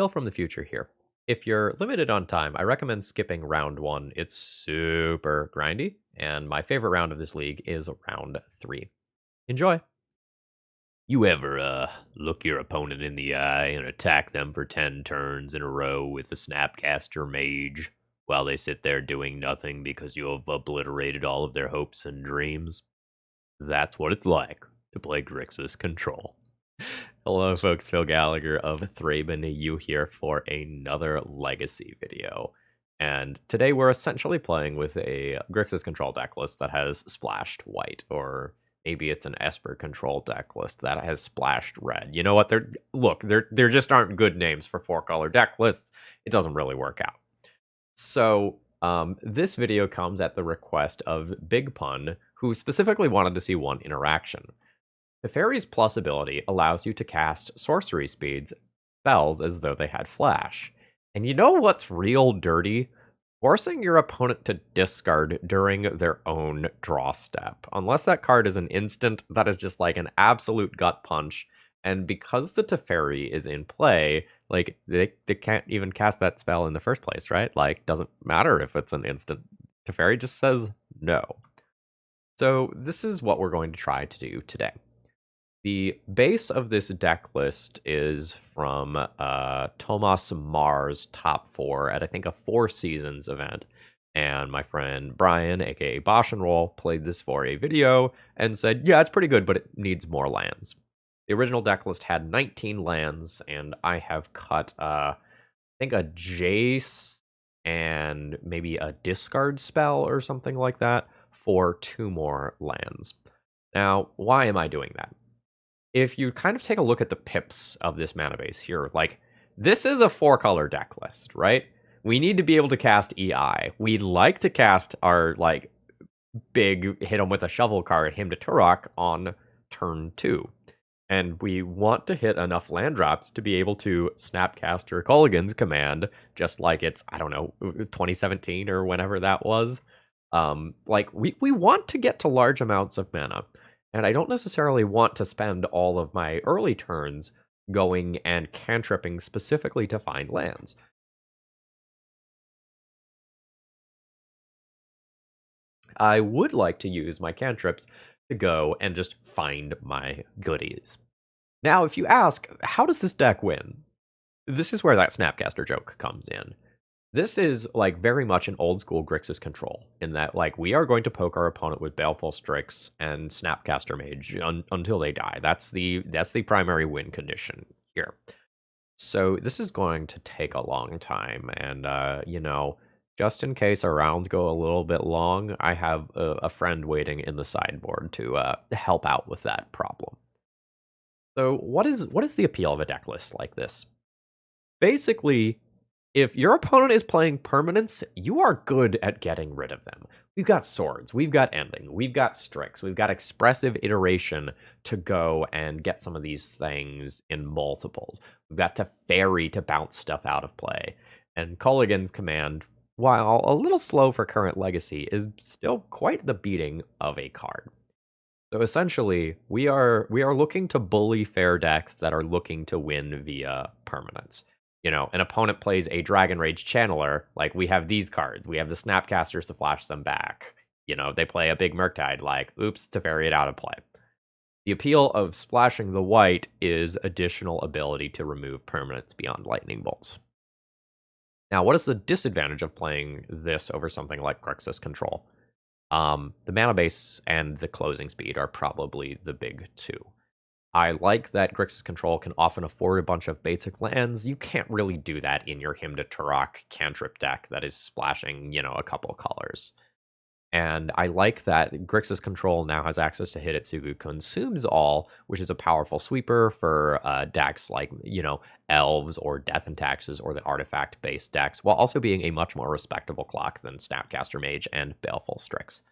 Bill from the future here. If you're limited on time, I recommend skipping round 1. It's super grindy, and my favorite round of this league is round 3. Enjoy! You ever, look your opponent in the eye and attack them for 10 turns in a row with a Snapcaster Mage while they sit there doing nothing because you have obliterated all of their hopes and dreams? That's what it's like to play Grixis Control. Hello folks, Phil Gallagher of ThrabenU here for another Legacy video. And today we're essentially playing with a Grixis Control deck list that has splashed white, or maybe it's an Esper Control deck list that has splashed red. You know what? There just aren't good names for 4-color deck lists. It doesn't really work out. So this video comes at the request of Big Pun, who specifically wanted to see one interaction. Teferi's plus ability allows you to cast sorcery speeds spells as though they had flash. And you know what's real dirty? Forcing your opponent to discard during their own draw step. Unless that card is an instant, that is just like an absolute gut punch. And because the Teferi is in play, like, they can't even cast that spell in the first place, right? Like, doesn't matter if it's an instant. Teferi just says no. So this is what we're going to try to do today. The base of this deck list is from Thomas Marr's top 4 at, I think, a 4 Seasons event. And my friend Brian, aka Bosch and Roll, played this for a video and said, yeah, it's pretty good, but it needs more lands. The original deck list had 19 lands, and I have cut, I think, a Jace and maybe a discard spell or something like that for 2 more lands. Now, why am I doing that? If you kind of take a look at the pips of this mana base here, like, this is a 4-color deck list, right? We need to be able to cast EI. We'd like to cast our, like, big hit him with a shovel card, Hymn to Turok, on turn 2. And we want to hit enough land drops to be able to Snapcaster Culligan's command, just like it's, I don't know, 2017 or whenever that was. Like, we want to get to large amounts of mana. And I don't necessarily want to spend all of my early turns going and cantripping specifically to find lands. I would like to use my cantrips to go and just find my goodies. Now, if you ask, how does this deck win? This is where that Snapcaster joke comes in. This is, like, very much an old school Grixis Control, in that, like, we are going to poke our opponent with Baleful Strix and Snapcaster Mage until they die. That's the primary win condition here. So this is going to take a long time, and you know, just in case our rounds go a little bit long, I have a friend waiting in the sideboard to help out with that problem. So what is the appeal of a deck list like this? Basically, if your opponent is playing permanents, you are good at getting rid of them. We've got swords, we've got ending, we've got Strix, we've got expressive iteration to go and get some of these things in multiples. We've got Teferi to bounce stuff out of play. And Culligan's command, while a little slow for current Legacy, is still quite the beating of a card. So essentially, we are looking to bully fair decks that are looking to win via permanents. You know, an opponent plays a Dragon Rage Channeler, like, we have these cards. We have the Snapcasters to flash them back. You know, they play a big Murktide, like, oops, Teferi it out of play. The appeal of splashing the white is additional ability to remove permanents beyond Lightning Bolts. Now, what is the disadvantage of playing this over something like Grixis Control? The mana base and the closing speed are probably the big two. I like that Grixis Control can often afford a bunch of basic lands. You can't really do that in your Hymn to Turok cantrip deck that is splashing, you know, a couple colors. And I like that Grixis Control now has access to Hidetsugu Consumes All, which is a powerful sweeper for decks like, you know, Elves or Death and Taxes or the artifact-based decks, while also being a much more respectable clock than Snapcaster Mage and Baleful Strix.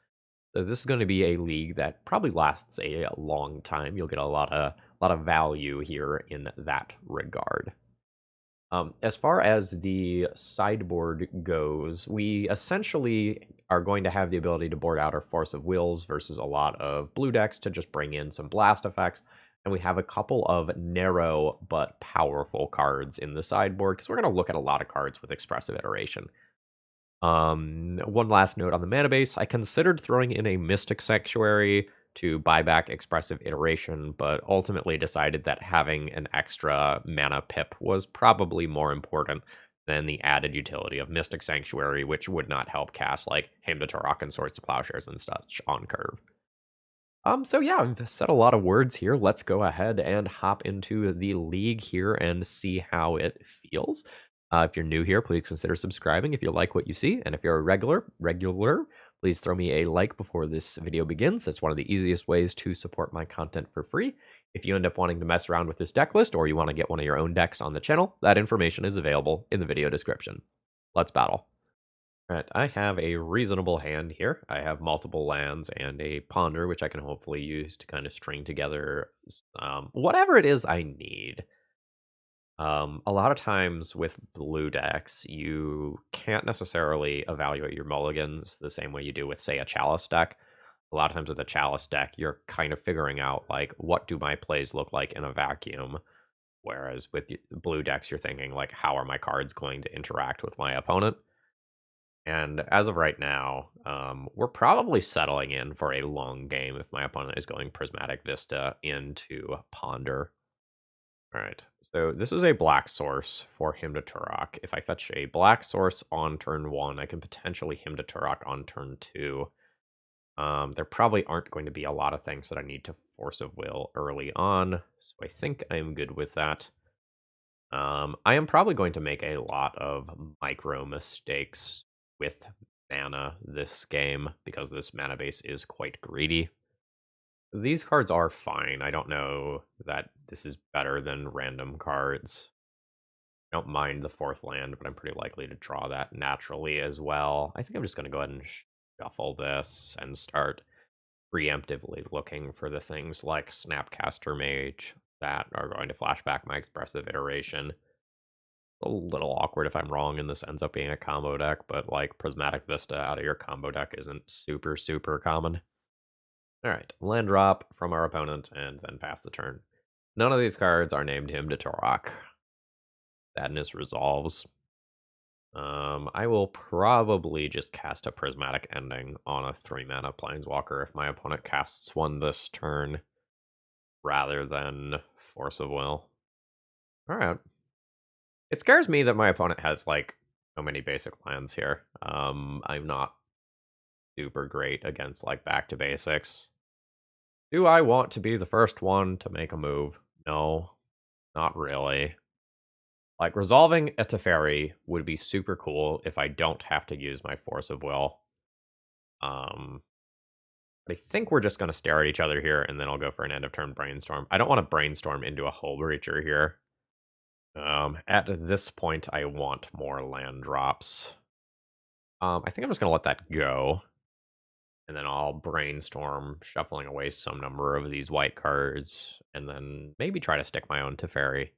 So this is going to be a league that probably lasts a long time. You'll get a lot of value here in that regard. As far as the sideboard goes, we essentially are going to have the ability to board out our Force of Wills versus a lot of blue decks to just bring in some blast effects. And we have a couple of narrow but powerful cards in the sideboard, because we're going to look at a lot of cards with Expressive Iteration. One last note on the mana base. I considered throwing in a Mystic Sanctuary to buy back Expressive Iteration, but ultimately decided that having an extra mana pip was probably more important than the added utility of Mystic Sanctuary, which would not help cast like Hymn to Turok and Swords to Plowshares and such on curve. So yeah, I've said a lot of words here. Let's go ahead and hop into the league here and see how it feels. If you're new here, please consider subscribing if you like what you see. And if you're a regular, please throw me a like before this video begins. That's one of the easiest ways to support my content for free. If you end up wanting to mess around with this deck list, or you want to get one of your own decks on the channel, that information is available in the video description. Let's battle. All right, I have a reasonable hand here. I have multiple lands and a ponder, which I can hopefully use to kind of string together whatever it is I need. A lot of times with blue decks, you can't necessarily evaluate your mulligans the same way you do with, say, a Chalice deck. A lot of times with a Chalice deck, you're kind of figuring out, like, what do my plays look like in a vacuum? Whereas with blue decks, you're thinking, like, how are my cards going to interact with my opponent? And as of right now, we're probably settling in for a long game if my opponent is going Prismatic Vista into Ponder. All right, so this is a black source for Hymn to Turok. If I fetch a black source on turn 1, I can potentially Hymn to Turok on turn 2. There probably aren't going to be a lot of things that I need to Force of Will early on, so I think I'm good with that. I am probably going to make a lot of micro mistakes with mana this game, because this mana base is quite greedy. These cards are fine. I don't know that this is better than random cards. I don't mind the 4th land, but I'm pretty likely to draw that naturally as well. I think I'm just going to go ahead and shuffle this and start preemptively looking for the things like Snapcaster Mage that are going to flash back my Expressive Iteration. A little awkward if I'm wrong and this ends up being a combo deck, but like Prismatic Vista out of your combo deck isn't super common. Alright, land drop from our opponent and then pass the turn. None of these cards are named Hymn to Turok. Sadness resolves. I will probably just cast a Prismatic Ending on a 3-mana Planeswalker if my opponent casts one this turn, rather than Force of Will. Alright. It scares me that my opponent has, like, so many basic lands here. I'm not super great against, like, back to basics. Do I want to be the first one to make a move? No, not really. Like, resolving a Teferi would be super cool if I don't have to use my Force of Will. I think we're just going to stare at each other here, and then I'll go for an end-of-turn Brainstorm. I don't want to Brainstorm into a Hull Breacher here. At this point, I want more land drops. I think I'm just going to let that go. And then I'll Brainstorm, shuffling away some number of these white cards, and then maybe try to stick my own Teferi.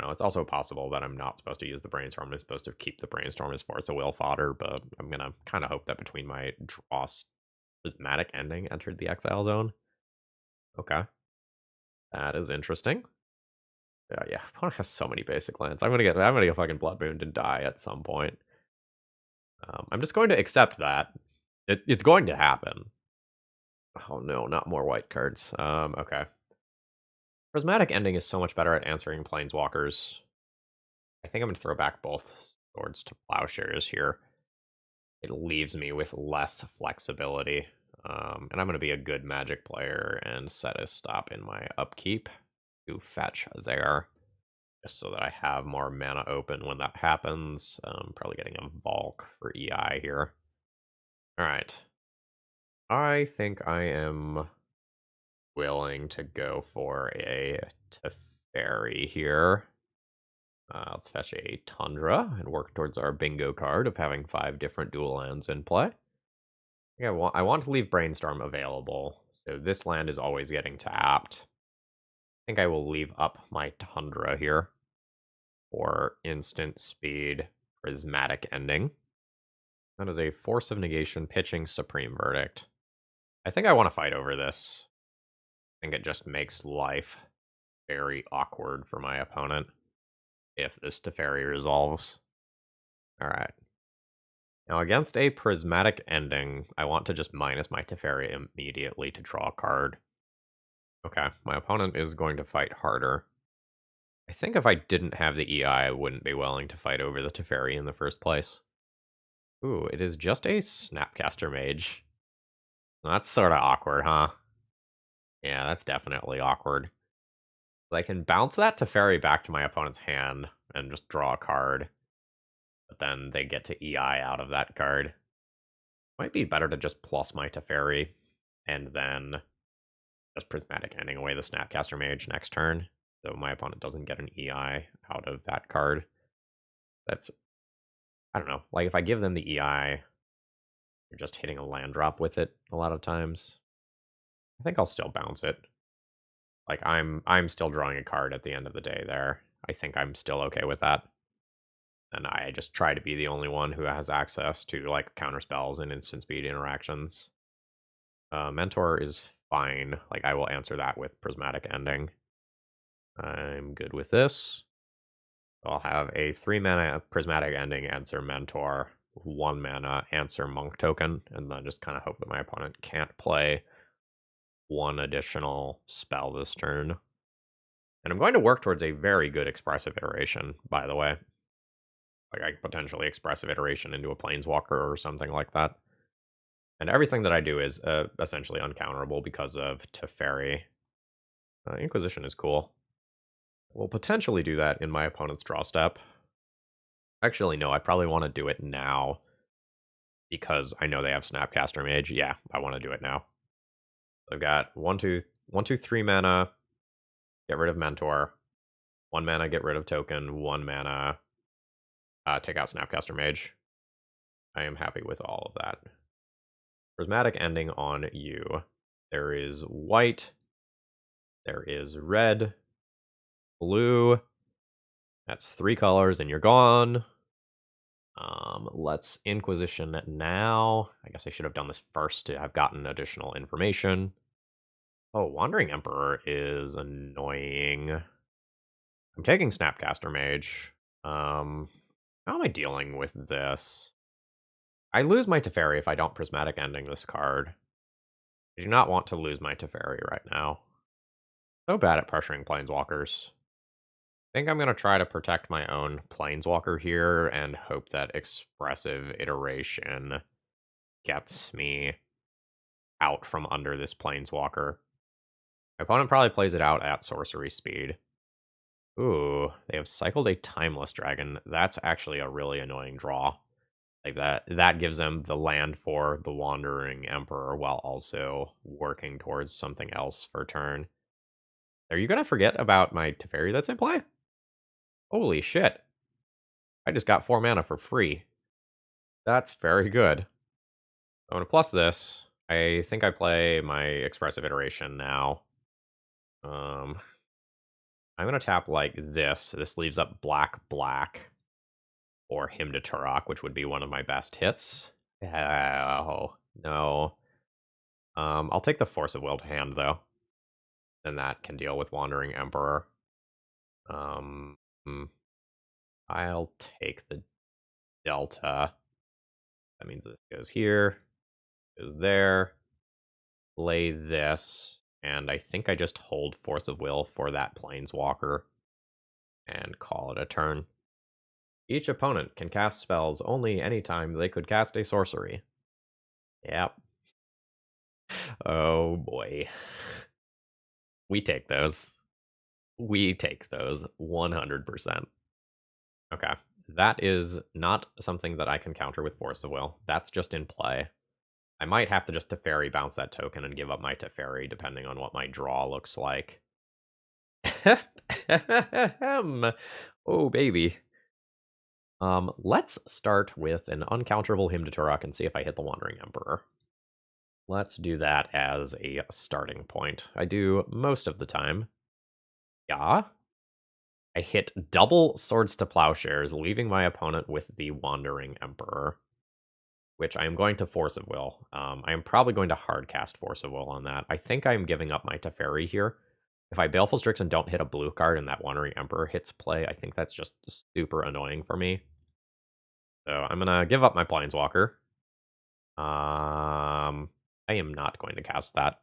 It's also possible that I'm not supposed to use the Brainstorm. I'm supposed to keep the Brainstorm as Force of Will fodder, but I'm going to kind of hope that between my draw Prismatic Ending entered the exile zone. Okay. That is interesting. Yeah, opponent has so many basic lands. I'm gonna get fucking Bloodmoon and die at some point. I'm just going to accept that. It's going to happen. Oh no, not more white cards. Okay. Prismatic Ending is so much better at answering Planeswalkers. I think I'm gonna throw back both Swords to Plowshares here. It leaves me with less flexibility. And I'm gonna be a good Magic player and set a stop in my upkeep to fetch there, just so that I have more mana open when that happens. Probably getting a Valk for EI here. All right. I think I am willing to go for a Teferi here. Let's fetch a Tundra and work towards our bingo card of having 5 different dual lands in play. Yeah, I want to leave Brainstorm available, so this land is always getting tapped. I think I will leave up my Tundra here for instant speed Prismatic Ending. That is a Force of Negation pitching Supreme Verdict. I think I want to fight over this. think it just makes life very awkward for my opponent if this Teferi resolves. Alright. Now, against a prismatic ending, I want to just minus my Teferi immediately to draw a card. Okay, my opponent is going to fight harder. I think if I didn't have the EI, I wouldn't be willing to fight over the Teferi in the first place. Ooh, it is just a Snapcaster Mage. That's sort of awkward, huh? Yeah, that's definitely awkward. I can bounce that Teferi back to my opponent's hand and just draw a card. But then they get to EI out of that card. Might be better to just plus my Teferi and then just prismatic ending away the Snapcaster Mage next turn. So my opponent doesn't get an EI out of that card. That's, I don't know, like if I give them the EI, they're just hitting a land drop with it a lot of times. I think I'll still bounce it. Like I'm still drawing a card at the end of the day there. I think I'm still okay with that. And I just try to be the only one who has access to like counter spells and instant speed interactions. Mentor is fine. Like I will answer that with prismatic ending. I'm good with this. I'll have a 3-mana prismatic ending answer mentor, 1 mana answer monk token, and then just kind of hope that my opponent can't play one additional spell this turn. And I'm going to work towards a very good expressive iteration, by the way. Like I could potentially expressive iteration into a planeswalker or something like that. And everything that I do is essentially uncounterable because of Teferi. Inquisition is cool. We'll potentially do that in my opponent's draw step. Actually, no, I probably want to do it now because I know they have Snapcaster Mage. Yeah, I want to do it now. I've got 1, 2, 3 mana, get rid of Mentor. 1 mana, get rid of token. 1 mana, take out Snapcaster Mage. I am happy with all of that. Prismatic ending on you. There is white. There is red. Blue. That's 3 colors and you're gone. Let's Inquisition now. I guess I should have done this first to have gotten additional information. Oh, Wandering Emperor is annoying. I'm taking Snapcaster Mage. How am I dealing with this? I lose my Teferi if I don't Prismatic Ending this card. I do not want to lose my Teferi right now. So bad at pressuring Planeswalkers. I think I'm going to try to protect my own Planeswalker here and hope that Expressive Iteration gets me out from under this Planeswalker. My opponent probably plays it out at sorcery speed. Ooh, they have cycled a Timeless Dragon. That's actually a really annoying draw. Like that gives them the land for the Wandering Emperor while also working towards something else for turn. Are you going to forget about my Teferi that's in play? Holy shit. I just got 4 mana for free. That's very good. I'm going to plus this. I think I play my Expressive Iteration now. I'm going to tap like this. This leaves up black, or Hymn to Turok, which would be one of my best hits. Oh, no. I'll take the Force of Will to hand, though. Then that can deal with Wandering Emperor. I'll take the Delta. That means this goes here, goes there. Play this, and I think I just hold Force of Will for that Planeswalker and call it a turn. Each opponent can cast spells only anytime they could cast a sorcery. Yep. Oh boy. We take those. We take those 100%. Okay. That is not something that I can counter with Force of Will. That's just in play. I might have to just Teferi bounce that token and give up my Teferi depending on what my draw looks like. Oh, baby. Let's start with an uncounterable Hymn to Turok and see if I hit the Wandering Emperor. Let's do that as a starting point. I do most of the time. Yeah. I hit double Swords to Plowshares, leaving my opponent with the Wandering Emperor, which I am going to Force of Will. I am probably going to hard cast Force of Will on that. I think I'm giving up my Teferi here. If I Baleful Strix and don't hit a blue card and that Wandering Emperor hits play, I think that's just super annoying for me. So I'm going to give up my Planeswalker. I am not going to cast that.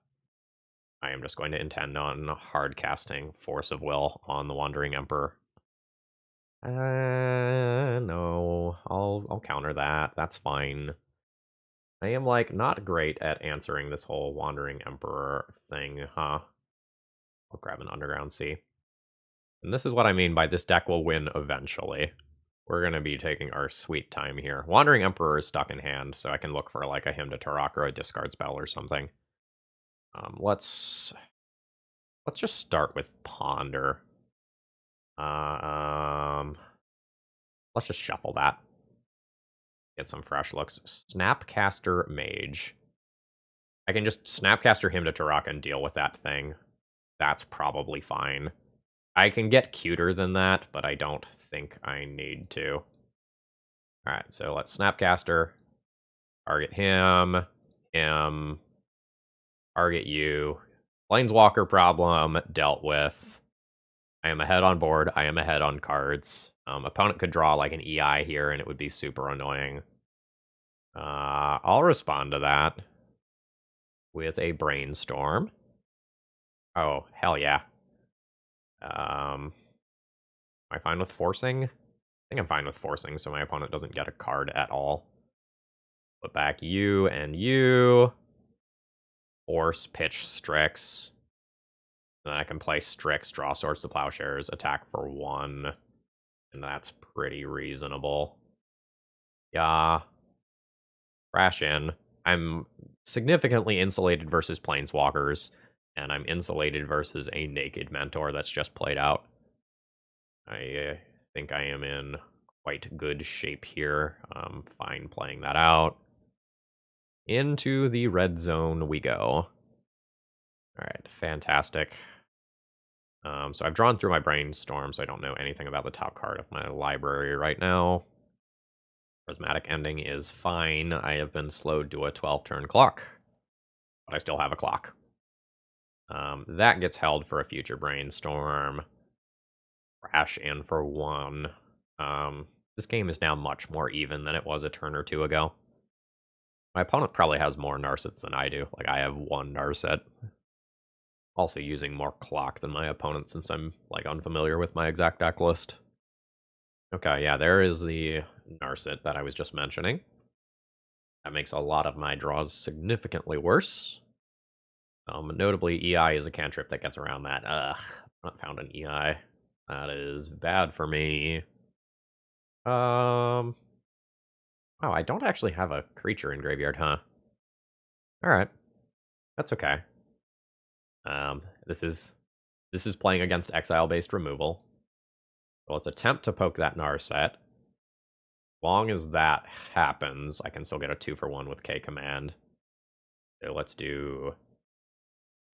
I am just going to intend on hard casting Force of Will on the Wandering Emperor. No, I'll counter that. That's fine. I am, like, not great at answering this whole Wandering Emperor thing, huh? I'll grab an Underground Sea. And this is what I mean by this deck will win eventually. We're going to be taking our sweet time here. Wandering Emperor is stuck in hand, so I can look for, like, a Hymn to Turok or a discard spell or something. Let's just start with Ponder. Let's just shuffle that. Get some fresh looks. Snapcaster Mage. I can just Snapcaster Hymn to Turok and deal with that thing. That's probably fine. I can get cuter than that, but I don't think I need to. Alright, so let's Snapcaster. Target him. Target you. Planeswalker problem dealt with. I am ahead on board. I am ahead on cards. Opponent could draw like an EI here, and it would be super annoying. I'll respond to that with a Brainstorm. Oh, hell yeah. Am I fine with forcing? I think I'm fine with forcing, so my opponent doesn't get a card at all. Put back you and you. Force, pitch, Strix. And then I can play Strix, draw Swords to Plowshares, attack for 1. And that's pretty reasonable. Yeah. Crash in. I'm significantly insulated versus Planeswalkers, and I'm insulated versus a Naked Mentor that's just played out. I think I am in quite good shape here. I'm fine playing that out. Into the red zone we go. Alright, fantastic. So I've drawn through my Brainstorm, so I don't know anything about the top card of my library right now. Prismatic Ending is fine. I have been slowed to a 12-turn clock, but I still have a clock. That gets held for a future Brainstorm. Crash in for 1. This game is now much more even than it was a turn or two ago. My opponent probably has more Narsets than I do. Like, I have 1 Narset. Also using more clock than my opponent since I'm, like, unfamiliar with my exact deck list. Okay, yeah, there is the Narset that I was just mentioning. That makes a lot of my draws significantly worse. Notably, EI is a cantrip that gets around that. Not found an EI. That is bad for me. Oh, I don't actually have a creature in graveyard, huh? Alright. That's okay. This is playing against exile-based removal. So let's attempt to poke that Narset. As long as that happens, I can still get a 2-for-1 with K command. So let's do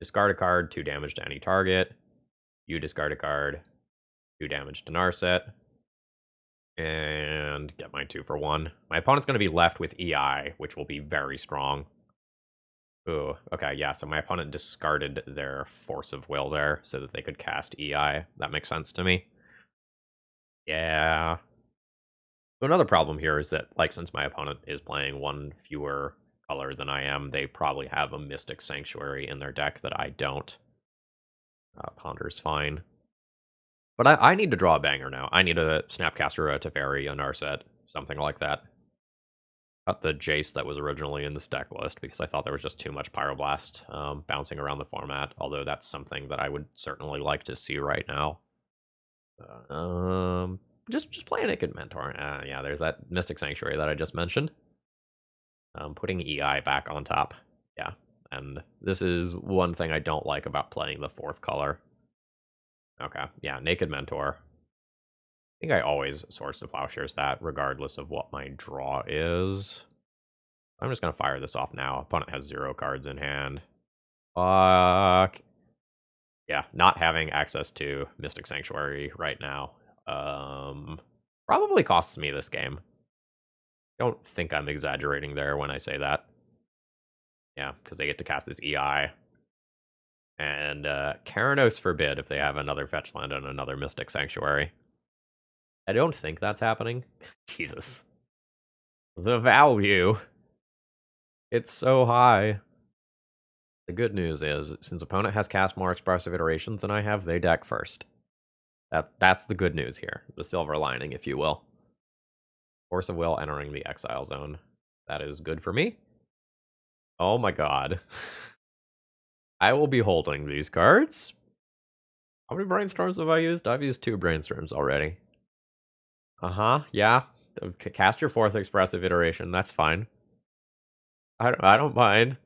discard a card, 2 damage to any target. You discard a card, 2 damage to Narset. And get my 2-for-1. My opponent's going to be left with EI, which will be very strong. Ooh, okay, yeah, so my opponent discarded their Force of Will there so that they could cast EI. That makes sense to me. Yeah. So another problem here is that, like, since my opponent is playing 1 fewer color than I am, they probably have a Mystic Sanctuary in their deck that I don't. Ponder's fine. But I need to draw a banger now. I need a Snapcaster, a Teferi, a Narset, something like that. Got the Jace that was originally in this deck list because I thought there was just too much Pyroblast bouncing around the format, although that's something that I would certainly like to see right now. Just play a Naked Mentor. Yeah, there's that Mystic Sanctuary that I just mentioned. Putting EI back on top. Yeah, and this is one thing I don't like about playing the 4th color. Okay, yeah, Naked Mentor. I think I always Swords to Plowshares that, regardless of what my draw is. I'm just going to fire this off now. Opponent has 0 cards in hand. Fuck. Yeah, not having access to Mystic Sanctuary right now. Probably costs me this game. Don't think I'm exaggerating there when I say that. Yeah, because they get to cast this EI. And Karanos Forbid if they have another fetch land and another Mystic Sanctuary. I don't think that's happening. Jesus. The value. It's so high. The good news is, since opponent has cast more expressive iterations than I have, they deck first. That's the good news here. The silver lining, if you will. Force of Will entering the exile zone. That is good for me. Oh my god. I will be holding these cards. How many brainstorms have I used? I've used 2 brainstorms already. Yeah. Cast your 4th expressive iteration. That's fine. I don't mind.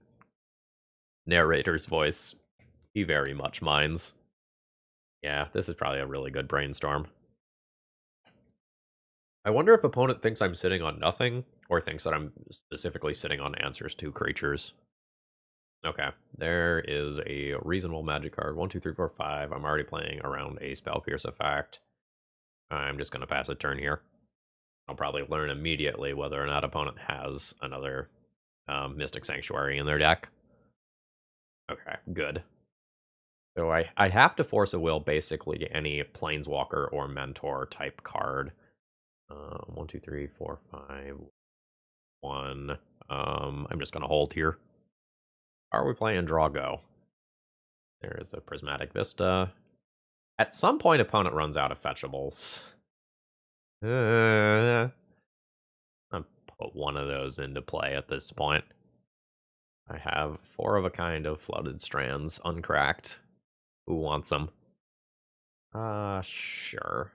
Narrator's voice. He very much minds. Yeah, this is probably a really good brainstorm. I wonder if opponent thinks I'm sitting on nothing, or thinks that I'm specifically sitting on answers to creatures. Okay, there is a reasonable magic card. 1, 2, 3, 4, 5. I'm already playing around a Spell Pierce effect. I'm just going to pass a turn here. I'll probably learn immediately whether or not opponent has another Mystic Sanctuary in their deck. Okay, good. So I have to Force a Will basically any Planeswalker or Mentor type card. 1, 2, 3, 4, 5, 1. I'm just going to hold here. Are we playing Draw Go? There is a Prismatic Vista. At some point, opponent runs out of fetchables. I'll put one of those into play at this point. I have 4 of a kind of Flooded Strands, uncracked. Who wants them? Sure.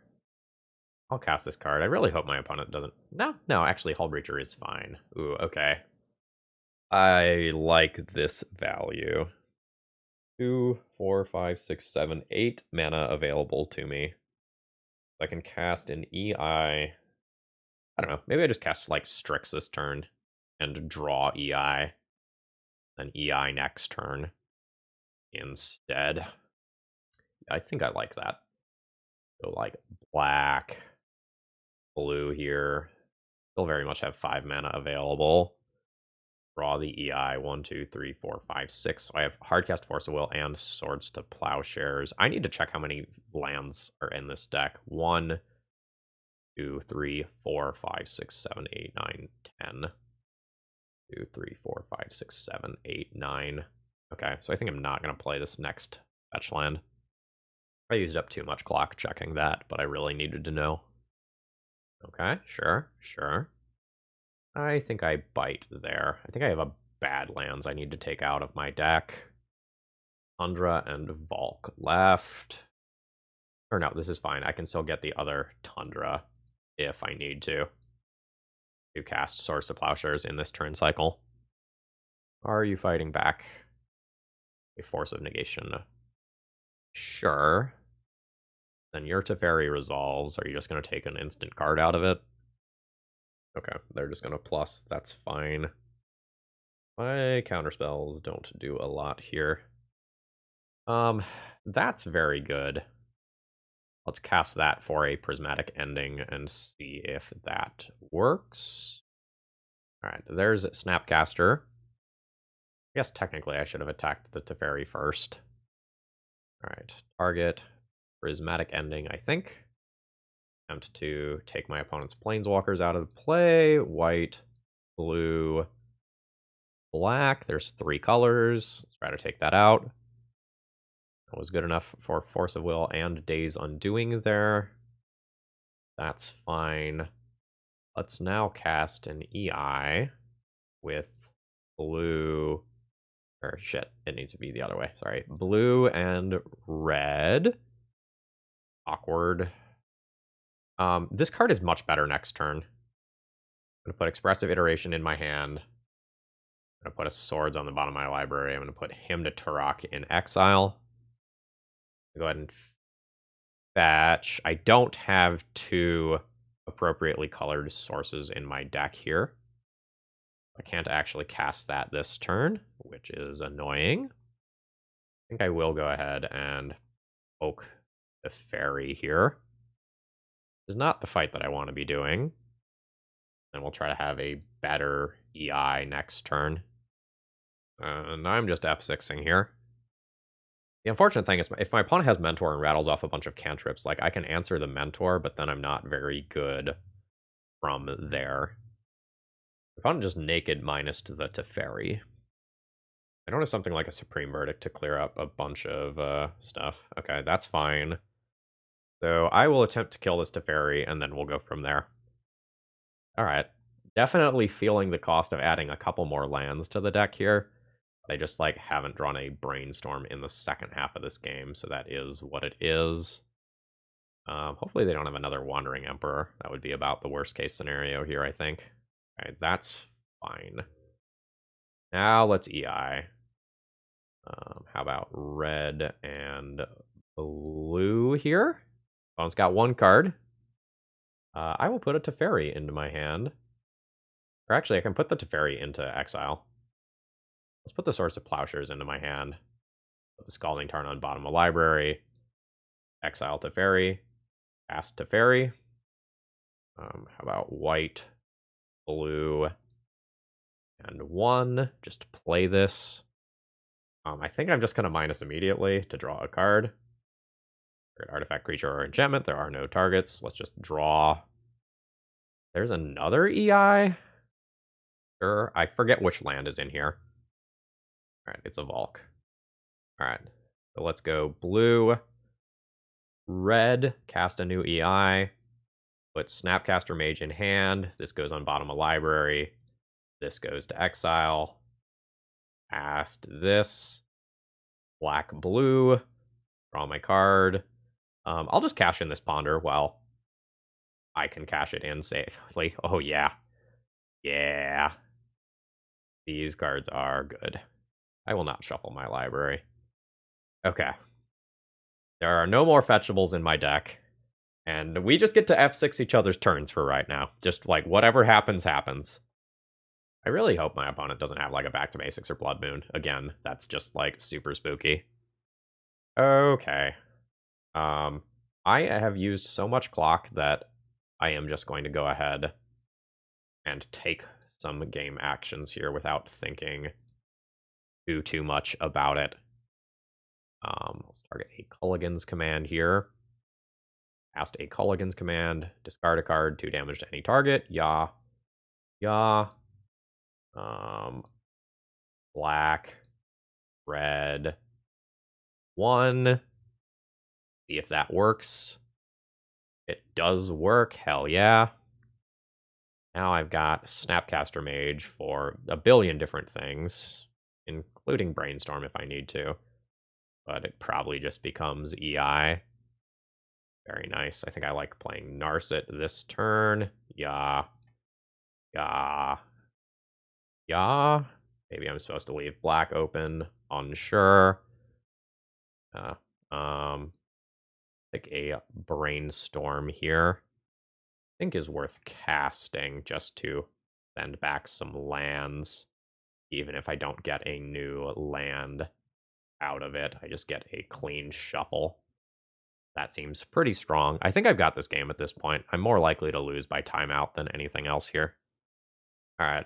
I'll cast this card. I really hope my opponent doesn't... No, actually, Hull Breacher is fine. Ooh, okay. I like this value. 2, 4, 5, 6, 7, 8 mana available to me. I can cast an EI. I don't know. Maybe I just cast, like, Strix this turn and draw EI. Then EI next turn instead. I think I like that. So, like, black, blue here. Still very much have 5 mana available. Draw the EI. 1, 2, 3, 4, 5, 6. So I have Hardcast, Force of Will, and Swords to Plowshares. I need to check how many lands are in this deck. 1, 2, 3, 4, 5, 6, 7, 8, 9, 10. 2, 3, 4, 5, 6, 7, 8, 9. Okay, so I think I'm not going to play this next fetch land. I used up too much clock checking that, but I really needed to know. Okay, sure. I think I bite there. I think I have a bad lands I need to take out of my deck. Tundra and Volk left. Or no, this is fine. I can still get the other Tundra if I need to cast Swords to Plowshares in this turn cycle. Are you fighting back? A Force of Negation. Sure. Then your Teferi resolves. Are you just going to take an instant card out of it? Okay, they're just going to plus. That's fine. My counterspells don't do a lot here. That's very good. Let's cast that for a Prismatic Ending and see if that works. Alright, there's Snapcaster. I guess technically I should have attacked the Teferi first. Alright, target, Prismatic Ending, I think. Attempt to take my opponent's Planeswalkers out of play. White, blue, black. There's 3 colors. Let's try to take that out. That was good enough for Force of Will and Days Undoing there. That's fine. Let's now cast an EI with blue. Or shit, it needs to be the other way. Sorry. Blue and red. Awkward. This card is much better next turn. I'm going to put Expressive Iteration in my hand. I'm going to put a Swords on the bottom of my library. I'm going to put Hymn to Turok in exile. Go ahead and fetch. I don't have 2 appropriately colored sources in my deck here. I can't actually cast that this turn, which is annoying. I think I will go ahead and poke the Teferi here. It's not the fight that I want to be doing. And we'll try to have a better EI next turn. And I'm just F6ing here. The unfortunate thing is, if my opponent has Mentor and rattles off a bunch of cantrips, like, I can answer the Mentor, but then I'm not very good from there. My opponent just naked minus to the Teferi. I don't have something like a Supreme Verdict to clear up a bunch of stuff. Okay, that's fine. So I will attempt to kill this Teferi, and then we'll go from there. Alright. Definitely feeling the cost of adding a couple more lands to the deck here. I just, like, haven't drawn a Brainstorm in the second half of this game, so that is what it is. Hopefully they don't have another Wandering Emperor. That would be about the worst case scenario here, I think. Okay, that's fine. Now let's EI. How about red and blue here? Opponent's got one card. I will put a Teferi into my hand. Or actually, I can put the Teferi into exile. Let's put the Swords of Plowshares into my hand. Put the Scalding Tarn on bottom of library. Exile Teferi. Cast Teferi. How about white, blue, and 1? Just play this. I think I'm just going to minus immediately to draw a card. Artifact, creature, or enchantment. There are no targets. Let's just draw. There's another EI. Sure. I forget which land is in here. Alright, it's a Volk. Alright, so let's go blue, red, cast a new EI, put Snapcaster Mage in hand. This goes on bottom of library. This goes to exile. Cast this. Black, blue. Draw my card. I'll just cash in this Ponder while I can cash it in safely. Oh, yeah. Yeah. These cards are good. I will not shuffle my library. Okay. There are no more fetchables in my deck. And we just get to F6 each other's turns for right now. Just, like, whatever happens, happens. I really hope my opponent doesn't have, like, a Back to Basics or Blood Moon. Again, that's just, like, super spooky. Okay. I have used so much clock that I am just going to go ahead and take some game actions here without thinking too much about it. Let's target a Culligan's Command here. Cast a Culligan's Command. Discard a card. 2 damage to any target. Yeah. Yeah. Black. Red. 1. See if that works. It does work. Hell yeah. Now I've got Snapcaster Mage for a billion different things, including Brainstorm if I need to. But it probably just becomes EI. Very nice. I think I like playing Narset this turn. Yeah. Yeah. Yeah. Maybe I'm supposed to leave black open. Unsure. Like a Brainstorm here. I think is worth casting just to send back some lands. Even if I don't get a new land out of it, I just get a clean shuffle. That seems pretty strong. I think I've got this game at this point. I'm more likely to lose by timeout than anything else here. Alright.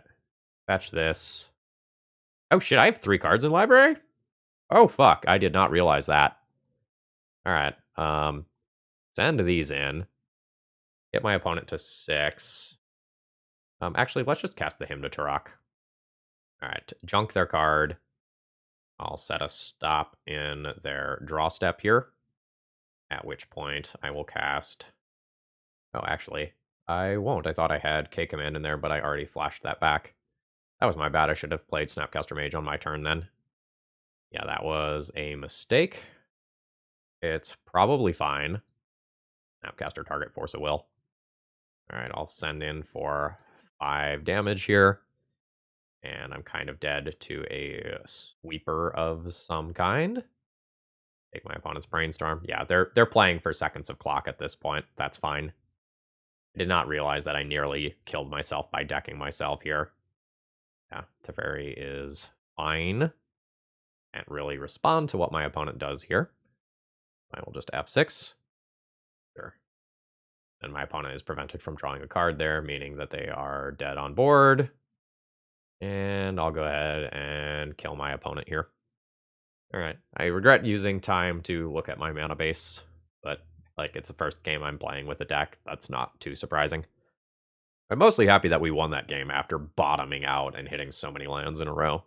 Fetch this. Oh shit, I have 3 cards in library? Oh fuck, I did not realize that. Alright, send these in. Get my opponent to 6. Actually, let's just cast the Hymn to Turok. Alright, junk their card. I'll set a stop in their draw step here. At which point, I will cast... Oh, actually, I won't. I thought I had K-Command in there, but I already flashed that back. That was my bad. I should have played Snapcaster Mage on my turn then. Yeah, that was a mistake. It's probably fine. Snapcaster target Force of Will. Alright, I'll send in for 5 damage here. And I'm kind of dead to a sweeper of some kind. Take my opponent's Brainstorm. Yeah, they're playing for seconds of clock at this point. That's fine. I did not realize that I nearly killed myself by decking myself here. Yeah, Teferi is fine. Can't really respond to what my opponent does here. I will just F6. Sure. And my opponent is prevented from drawing a card there, meaning that they are dead on board. And I'll go ahead and kill my opponent here. All right. I regret using time to look at my mana base, but like it's the first game I'm playing with a deck. That's not too surprising. I'm mostly happy that we won that game after bottoming out and hitting so many lands in a row.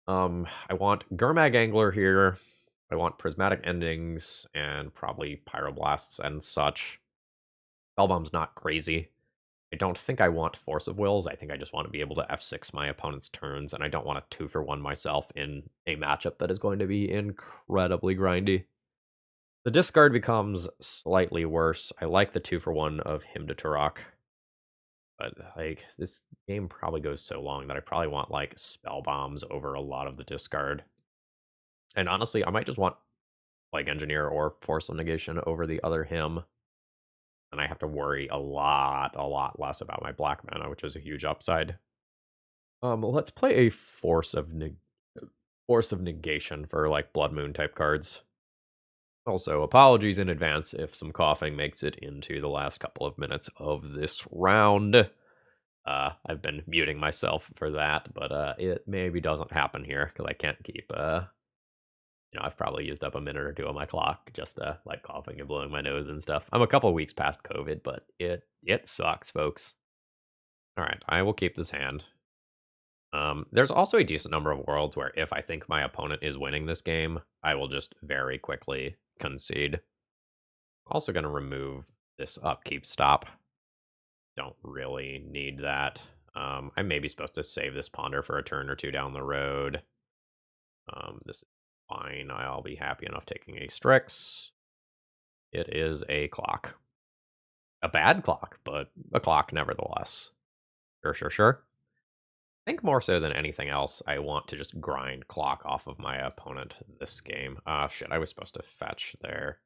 I want Gurmag Angler here. I want Prismatic Endings and probably Pyroblasts and such. Spellbomb's not crazy. I don't think I want Force of Wills. I think I just want to be able to F6 my opponent's turns, and I don't want a 2-for-1 myself in a matchup that is going to be incredibly grindy. The discard becomes slightly worse. I like the 2-for-1 of Hymn to Turok, but like this game probably goes so long that I probably want like Spell Bombs over a lot of the discard. And honestly, I might just want like Engineer or Force of Negation over the other Hymn. And I have to worry a lot less about my black mana, which is a huge upside. Let's play a Force of Negation for like Blood Moon type cards. Also, apologies in advance if some coughing makes it into the last couple of minutes of this round. I've been muting myself for that, but it maybe doesn't happen here because I can't keep. I've probably used up a minute or two on my clock just like coughing and blowing my nose and stuff. I'm a couple weeks past COVID, but it sucks, folks. All right, I will keep this hand. There's also a decent number of worlds where if I think my opponent is winning this game, I will just very quickly concede. Also going to remove this upkeep stop. Don't really need that. I may be supposed to save this ponder for a turn or two down the road. This is fine. I'll be happy enough taking a Strix. It is a clock. A bad clock, but a clock nevertheless. Sure. I think more so than anything else, I want to just grind clock off of my opponent this game. Shit, I was supposed to fetch there.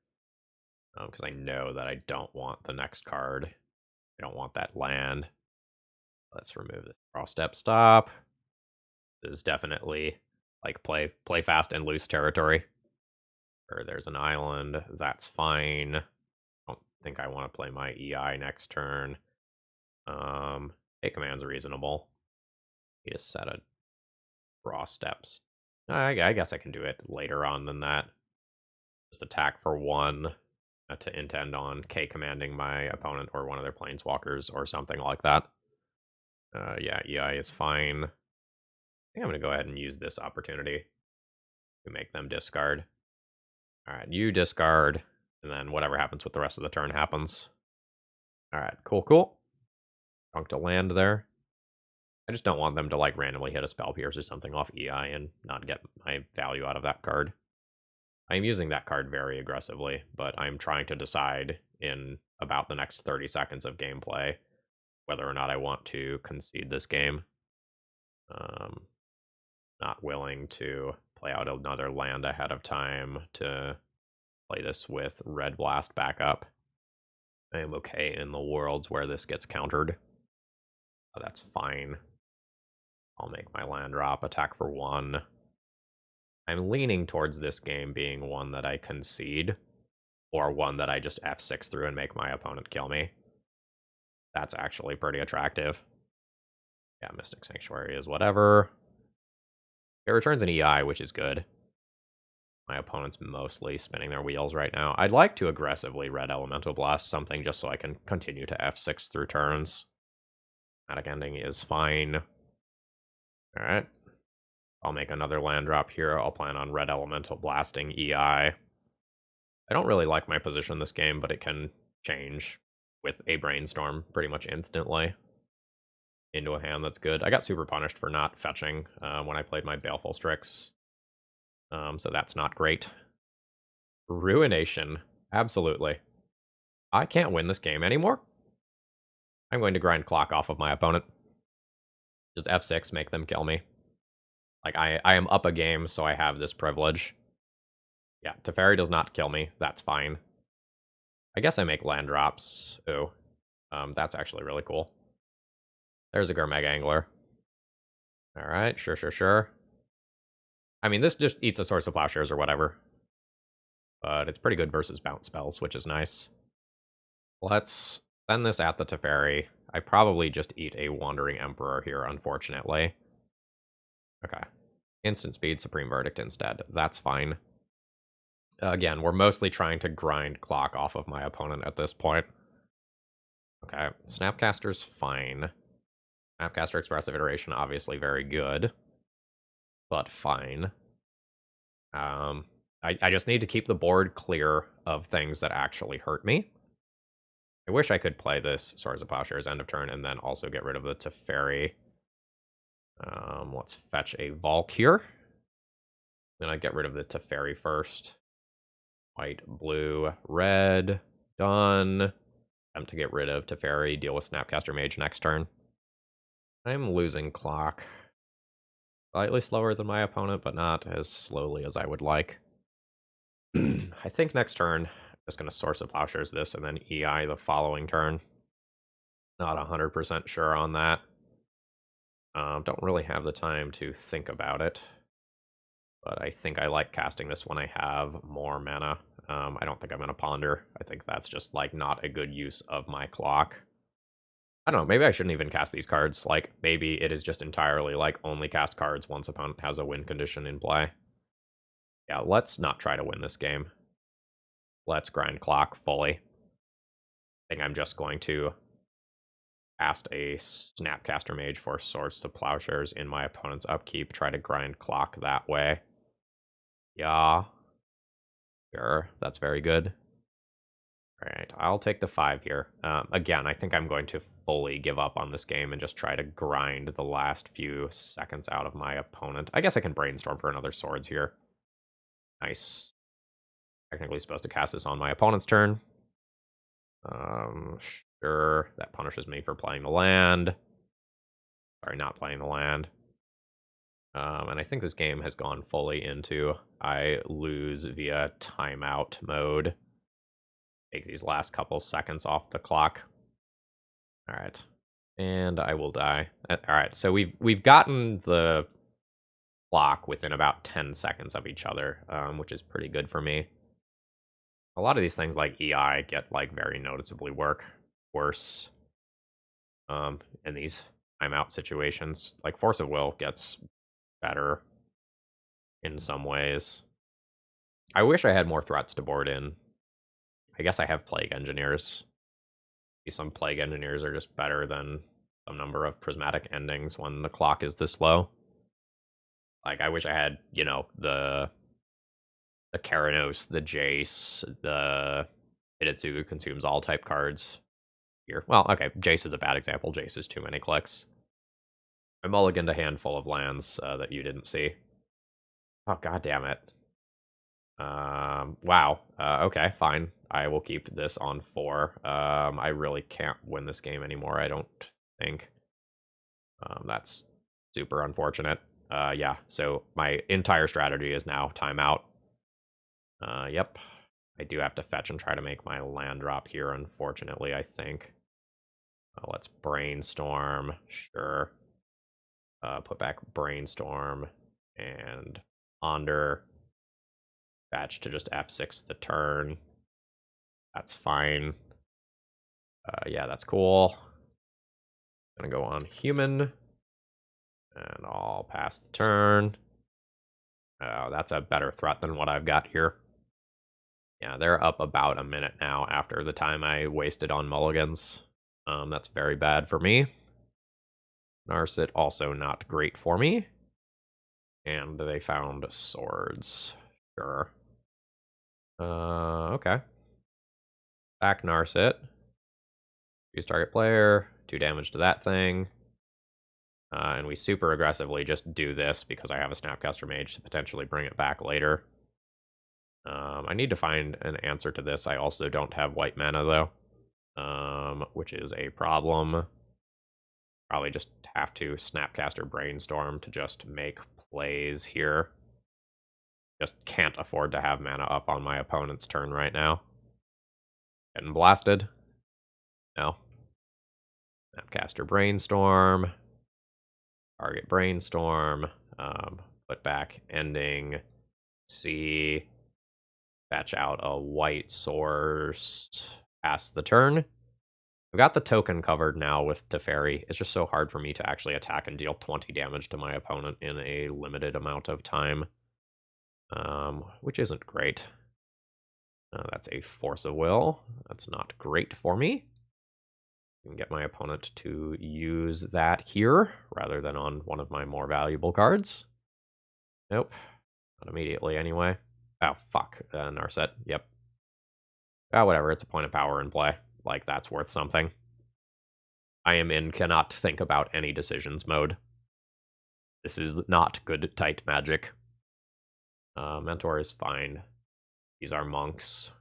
Because I know that I don't want the next card. I don't want that land. Let's remove this draw step stop. This is definitely like play fast and loose territory. Or there's an island. That's fine. I don't think I want to play my EI next turn. A command's reasonable. You just set a draw steps. I guess I can do it later on than that. Just attack for 1 to intend on K commanding my opponent or one of their planeswalkers or something like that. Yeah, EI is fine. I think I'm going to go ahead and use this opportunity to make them discard. All right, you discard, and then whatever happens with the rest of the turn happens. All right, cool. Drunk to land there. I just don't want them to like randomly hit a Spell Pierce or something off EI and not get my value out of that card. I'm using that card very aggressively, but I'm trying to decide in about the next 30 seconds of gameplay whether or not I want to concede this game. Not willing to play out another land ahead of time to play this with Red Blast backup. I am okay in the worlds where this gets countered. That's fine. I'll make my land drop, attack for 1. I'm leaning towards this game being one that I concede, or one that I just F6 through and make my opponent kill me. That's actually pretty attractive. Yeah, Mystic Sanctuary is whatever. It returns an EI, which is good. My opponent's mostly spinning their wheels right now. I'd like to aggressively Red Elemental Blast something just so I can continue to F6 through turns. Automatic Ending is fine. Alright. I'll make another land drop here. I'll plan on Red Elemental blasting EI. I don't really like my position in this game, but it can change with a Brainstorm pretty much instantly into a hand that's good. I got super punished for not fetching when I played my Baleful Strix. So that's not great. Ruination. Absolutely. I can't win this game anymore. I'm going to grind clock off of my opponent. Just F6, make them kill me. Like, I am up a game, so I have this privilege. Yeah, Teferi does not kill me. That's fine. I guess I make land drops. Ooh. That's actually really cool. There's a Gurmag Angler. Alright, sure. I mean, this just eats a Source of Plowshares or whatever. But it's pretty good versus bounce spells, which is nice. Let's send this at the Teferi. I probably just eat a Wandering Emperor here, unfortunately. Okay. Instant Speed, Supreme Verdict instead. That's fine. Again, we're mostly trying to grind clock off of my opponent at this point. Okay, Snapcaster's fine. Snapcaster Expressive Iteration, obviously very good. But fine. I just need to keep the board clear of things that actually hurt me. I wish I could play this Swords of Plowshares end of turn and then also get rid of the Teferi. Let's fetch a Volk here. Then I get rid of the Teferi first. White, blue, red. Done. Time to get rid of Teferi, deal with Snapcaster Mage next turn. I'm losing clock. Slightly slower than my opponent, but not as slowly as I would like. I think next turn, I'm just going to Source of Plowshares this and then EI the following turn. Not 100% sure on that. Don't really have the time to think about it. But I think I like casting this when I have more mana. I don't think I'm going to Ponder. I think that's just, like, not a good use of my clock. I don't know, maybe I shouldn't even cast these cards. Like, maybe it is just entirely, like, only cast cards once opponent has a win condition in play. Yeah, let's not try to win this game. Let's grind clock fully. I think I'm just going to cast a Snapcaster Mage for Swords to Plowshares in my opponent's upkeep, try to grind clock that way. Yeah. Sure, that's very good. Alright, I'll take the 5 here. Again, I think I'm going to fully give up on this game and just try to grind the last few seconds out of my opponent. I guess I can Brainstorm for another Swords here. Nice. Technically supposed to cast this on my opponent's turn. Sure, that punishes me for playing the land. Sorry, not playing the land. And I think this game has gone fully into I lose via timeout mode. Take these last couple seconds off the clock. All right, and I will die. All right, so we've gotten the clock within about 10 seconds of each other, which is pretty good for me. A lot of these things like EI get like very noticeably worse in these timeout situations. Like Force of Will gets better in some ways. I wish I had more threats to board in. I guess I have Plague Engineers. Some Plague Engineers are just better than some number of Prismatic Endings when the clock is this low. Like, I wish I had, you know, the Keranos, the Jace, the Hidetsugu consumes all type cards here. Well, okay, Jace is a bad example. Jace is too many clicks. I mulliganed a handful of lands that you didn't see. Oh, god damn it. Wow. Okay, fine. I will keep this on 4. I really can't win this game anymore, I don't think. That's super unfortunate. Yeah, so my entire strategy is now timeout. Yep. I do have to fetch and try to make my land drop here, unfortunately, I think. Let's Brainstorm. Sure. Put back Brainstorm and Ponder. Batch to just F6 the turn. That's fine. Yeah, that's cool. Gonna go on human. And I'll pass the turn. Oh, that's a better threat than what I've got here. Yeah, they're up about a minute now after the time I wasted on mulligans. That's very bad for me. Narset also not great for me. And they found swords. Sure. Okay. Back Narset. Choose target player. 2 damage to that thing. And we super aggressively just do this because I have a Snapcaster Mage to potentially bring it back later. I need to find an answer to this. I also don't have white mana, though, which is a problem. Probably just have to Snapcaster Brainstorm to just make plays here. Just can't afford to have mana up on my opponent's turn right now. Getting blasted. No. Snapcaster Brainstorm. Target Brainstorm. Put back Ending. C. Fetch out a white source. pass the turn. I've got the token covered now with Teferi. It's just so hard for me to actually attack and deal 20 damage to my opponent in a limited amount of time, which isn't great. That's a Force of Will. That's not great for me. I can get my opponent to use that here rather than on one of my more valuable cards. Nope. Not immediately anyway. Oh, fuck. Narset. Yep. Ah, whatever. It's a point of power in play. Like, that's worth something. I am in cannot think about any decisions mode. This is not good tight magic. Mentor is fine. These are monks.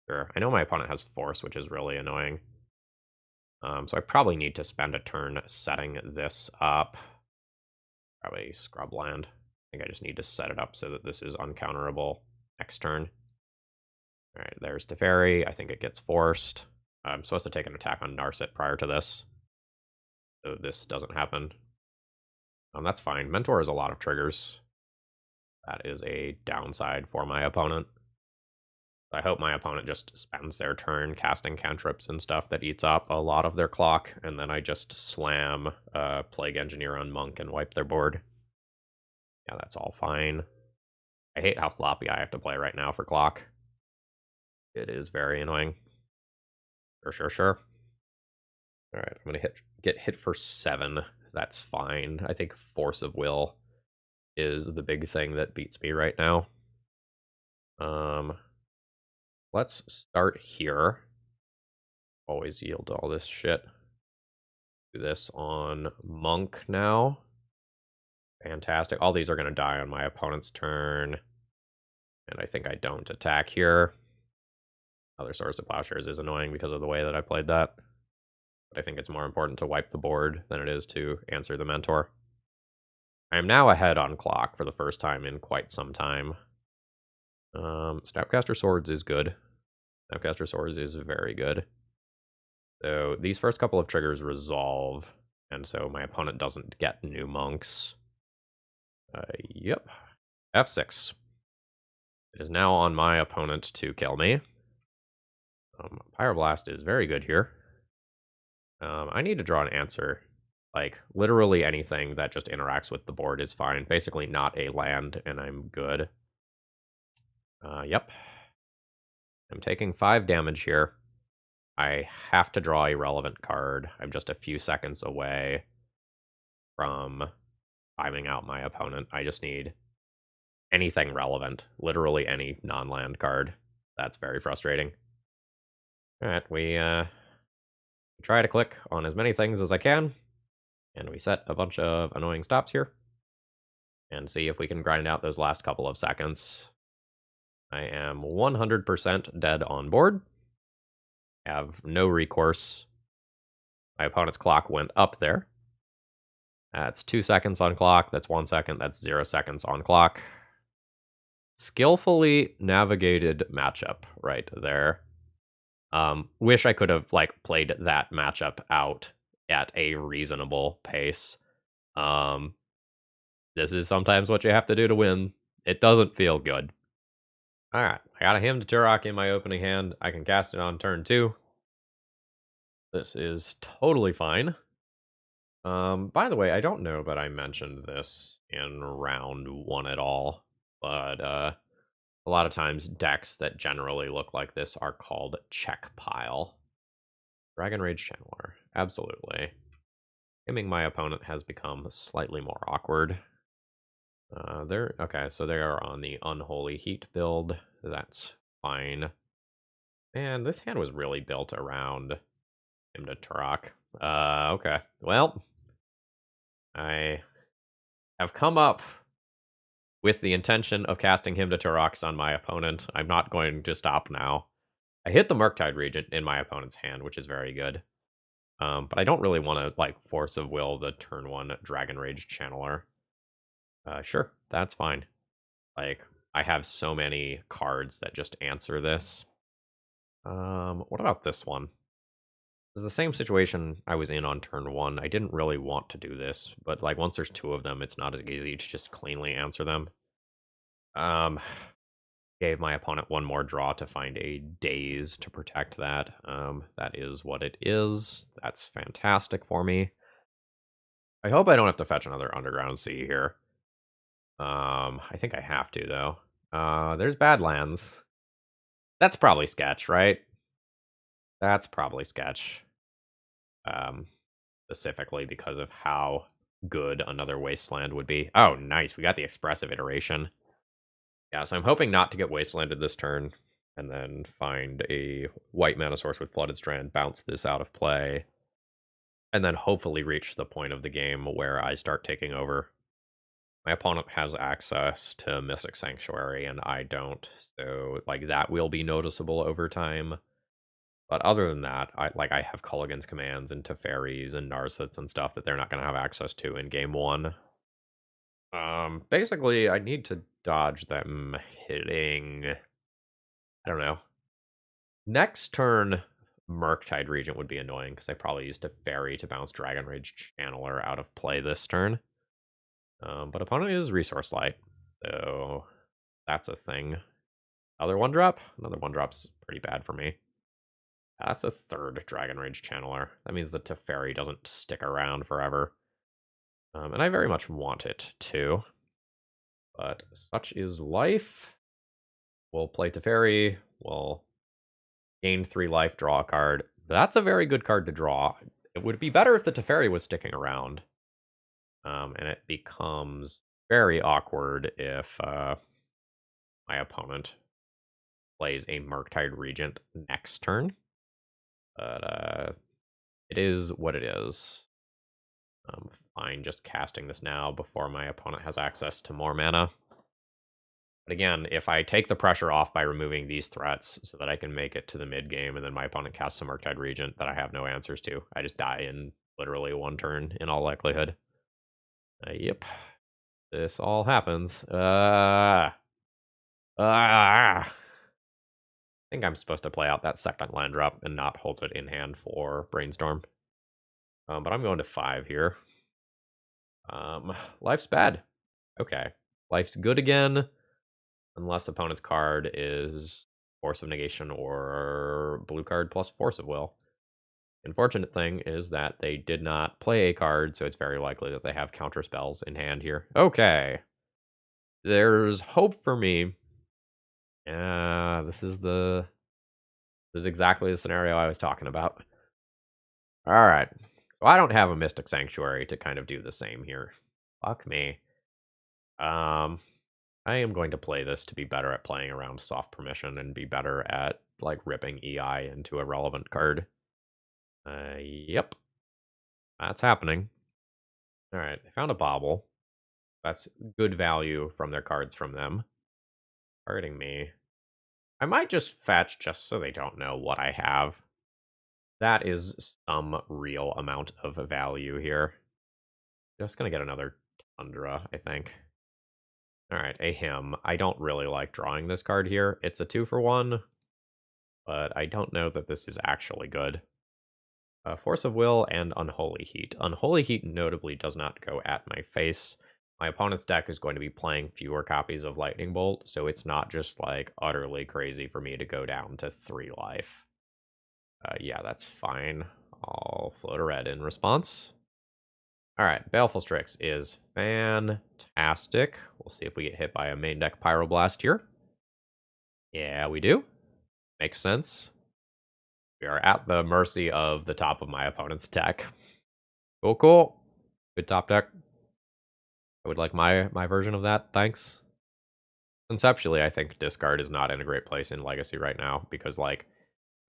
Sure. I know my opponent has Force, which is really annoying. So I probably need to spend a turn setting this up. Probably Scrubland. I think I just need to set it up so that this is uncounterable next turn. All right, there's Teferi. I think it gets forced. I'm supposed to take an attack on Narset prior to this, so this doesn't happen. That's fine. Mentor has a lot of triggers. That is a downside for my opponent. I hope my opponent just spends their turn casting cantrips and stuff that eats up a lot of their clock, and then I just slam Plague Engineer on Monk and wipe their board. Yeah, that's all fine. I hate how floppy I have to play right now for clock. It is very annoying. Sure. All right, I'm gonna get hit for 7. That's fine. I think Force of Will is the big thing that beats me right now. Let's start here. Always yield to all this shit. Do this on Monk now. Fantastic. All these are going to die on my opponent's turn. And I think I don't attack here. Other Source of Plowshares is annoying because of the way that I played that. But I think it's more important to wipe the board than it is to answer the Mentor. I am now ahead on clock for the first time in quite some time. Snapcaster Swords is good. Snapcaster Swords is very good. So these first couple of triggers resolve, and so my opponent doesn't get new monks. Yep. F6. It is now on my opponent to kill me. Pyroblast is very good here. I need to draw an answer. Like, literally anything that just interacts with the board is fine. Basically not a land, and I'm good. Yep. I'm taking 5 damage here. I have to draw a relevant card. I'm just a few seconds away from timing out my opponent. I just need anything relevant. Literally any non-land card. That's very frustrating. Alright, we try to click on as many things as I can. And we set a bunch of annoying stops here. And see if we can grind out those last couple of seconds. I am 100% dead on board. Have no recourse. My opponent's clock went up there. That's 2 seconds on clock. That's 1 second. That's 0 seconds on clock. Skillfully navigated matchup right there. Wish I could have played that matchup out at a reasonable pace. This is sometimes what you have to do to win. It doesn't feel good. Alright, I got a Hymn to Turok in my opening hand. I can cast it on turn 2. This is totally fine. By the way, I don't know that I mentioned this in round 1 at all, but a lot of times decks that generally look like this are called Czech pile. Dragon Rage Channeler, absolutely. Hymning my opponent has become slightly more awkward. Okay, so they are on the Unholy Heat build. That's fine. And this hand was really built around Hymn to Turok. Okay. Well, I have come up with the intention of casting Hymn to Turoks on my opponent. I'm not going to stop now. I hit the Murktide Regent in my opponent's hand, which is very good. But I don't really want to Force of Will the turn 1 Dragon Rage Channeler. Sure, that's fine. I have so many cards that just answer this. What about this one? It's the same situation I was in on turn 1. I didn't really want to do this, but once there's 2 of them, it's not as easy to just cleanly answer them. Gave my opponent one more draw to find a Daze to protect that. That is what it is. That's fantastic for me. I hope I don't have to fetch another Underground Sea here. I think I have to, though. There's Badlands. That's probably sketch, right? That's probably sketch. Specifically because of how good another Wasteland would be. Oh, nice. We got the expressive iteration. Yeah, so I'm hoping not to get Wastelanded this turn, and then find a white mana source with Flooded Strand, bounce this out of play, and then hopefully reach the point of the game where I start taking over. My opponent has access to Mystic Sanctuary, and I don't, so like that will be noticeable over time. But other than that, I have Culligan's Commands and Teferis and Narsets and stuff that they're not going to have access to in game one. Basically, I need to dodge them hitting. I don't know. Next turn, Murktide Regent would be annoying because I probably used Teferi to bounce Dragon Rage Channeler out of play this turn. But opponent is Resource Light, so that's a thing. Another 1-drop? Another 1-drop's pretty bad for me. That's a third Dragon Rage Channeler. That means the Teferi doesn't stick around forever. And I very much want it to. But such is life. We'll play Teferi. We'll gain 3 life, draw a card. That's a very good card to draw. It would be better if the Teferi was sticking around. And it becomes very awkward if my opponent plays a Murktide Regent next turn. But it is what it is. I'm fine just casting this now before my opponent has access to more mana. But again, if I take the pressure off by removing these threats so that I can make it to the mid game and then my opponent casts a Murktide Regent that I have no answers to, I just die in literally 1 turn in all likelihood. Yep. This all happens. I think I'm supposed to play out that second land drop and not hold it in hand for Brainstorm. But I'm going to 5 here. Life's bad. Okay. Life's good again. Unless opponent's card is Force of Negation or blue card plus Force of Will. Unfortunate thing is that they did not play a card, so it's very likely that they have counter spells in hand here. Okay. There's hope for me. This is exactly the scenario I was talking about. Alright. So I don't have a Mystic Sanctuary to kind of do the same here. Fuck me. I am going to play this to be better at playing around soft permission and be better at, like, ripping EI into a relevant card. Yep. That's happening. Alright, they found a Bobble. That's good value from their cards from them. Hurting me. I might just fetch just so they don't know what I have. That is some real amount of value here. Just gonna get another Tundra, I think. Alright, a Hymn. I don't really like drawing this card here. It's a 2-for-1, but I don't know that this is actually good. Force of Will and Unholy Heat. Unholy Heat notably does not go at my face. My opponent's deck is going to be playing fewer copies of Lightning Bolt, so it's not just, like, utterly crazy for me to go down to 3 life. Yeah, that's fine. I'll float a red in response. Alright, Baleful Strix is fantastic. We'll see if we get hit by a main deck Pyroblast here. Yeah, we do. Makes sense. We are at the mercy of the top of my opponent's deck. Cool, cool. Good top deck. I would like my version of that, thanks. Conceptually, I think discard is not in a great place in Legacy right now, because, like,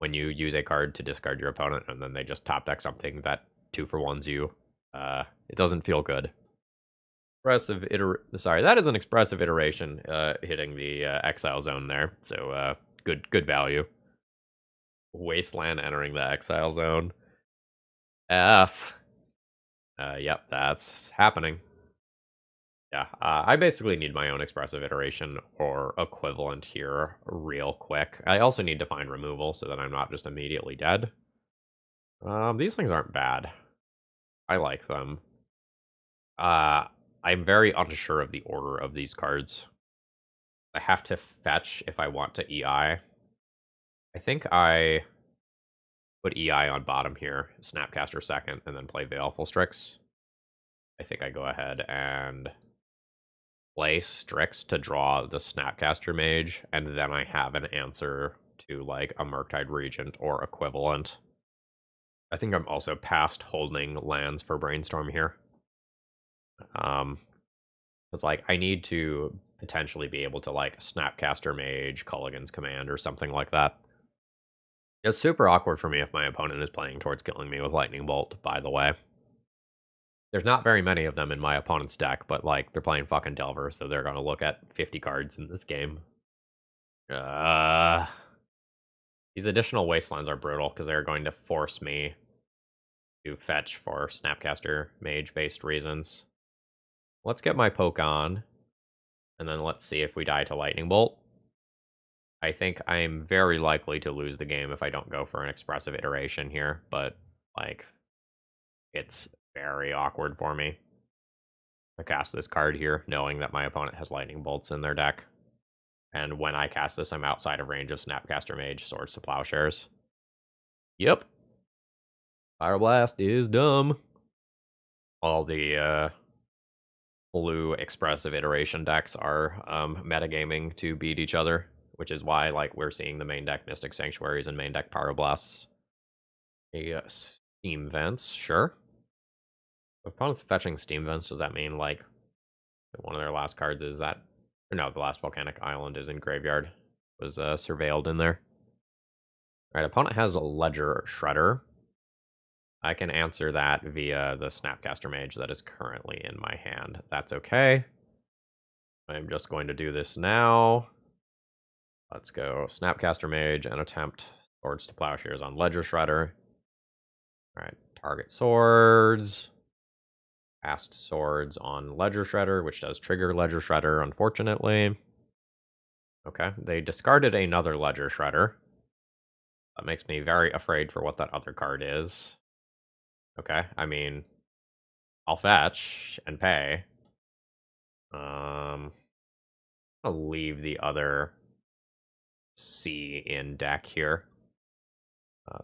when you use a card to discard your opponent and then they just top deck something that 2-for-1s you, it doesn't feel good. Sorry, that is an expressive iteration, hitting the exile zone there, so good value. Wasteland entering the exile zone. F. Yep, that's happening. Yeah, I basically need my own expressive iteration or equivalent here real quick. I also need to find removal so that I'm not just immediately dead. These things aren't bad. I like them. I'm very unsure of the order of these cards. I have to fetch if I want to EI. I think I put EI on bottom here, Snapcaster second, and then play Baleful Strix. I think I go ahead and play Strix to draw the Snapcaster Mage, and then I have an answer to like a Murktide Regent or equivalent. I think I'm also past holding lands for Brainstorm here. Because like I need to potentially be able to like Snapcaster Mage, Culligan's Command, or something like that. It's super awkward for me if my opponent is playing towards killing me with Lightning Bolt, by the way. There's not very many of them in my opponent's deck, but like they're playing fucking Delver, so they're gonna look at 50 cards in this game. These additional Wastelands are brutal because they're going to force me to fetch for Snapcaster Mage-based reasons. Let's get my poke on, and then let's see if we die to Lightning Bolt. I think I'm very likely to lose the game if I don't go for an expressive iteration here, but like it's very awkward for me. I cast this card here, knowing that my opponent has Lightning Bolts in their deck. And when I cast this, I'm outside of range of Snapcaster Mage, Swords to Plowshares. Yep. Pyroblast is dumb. All the blue expressive iteration decks are metagaming to beat each other, which is why like we're seeing the main deck Mystic Sanctuaries and main deck Pyroblasts. Steam Vents, sure. If opponent's fetching Steam Vents, does that mean like one of their last cards is that? Or no, the last Volcanic Island is in graveyard. Was surveilled in there. Alright, opponent has a Ledger Shredder. I can answer that via the Snapcaster Mage that is currently in my hand. That's okay. I'm just going to do this now. Let's go Snapcaster Mage and attempt Swords to Plowshares on Ledger Shredder. Alright, target swords. Cast swords on Ledger Shredder, which does trigger Ledger Shredder, unfortunately. Okay, they discarded another Ledger Shredder. That makes me very afraid for what that other card is. Okay, I mean, I'll fetch and pay. I'll leave the other C in deck here.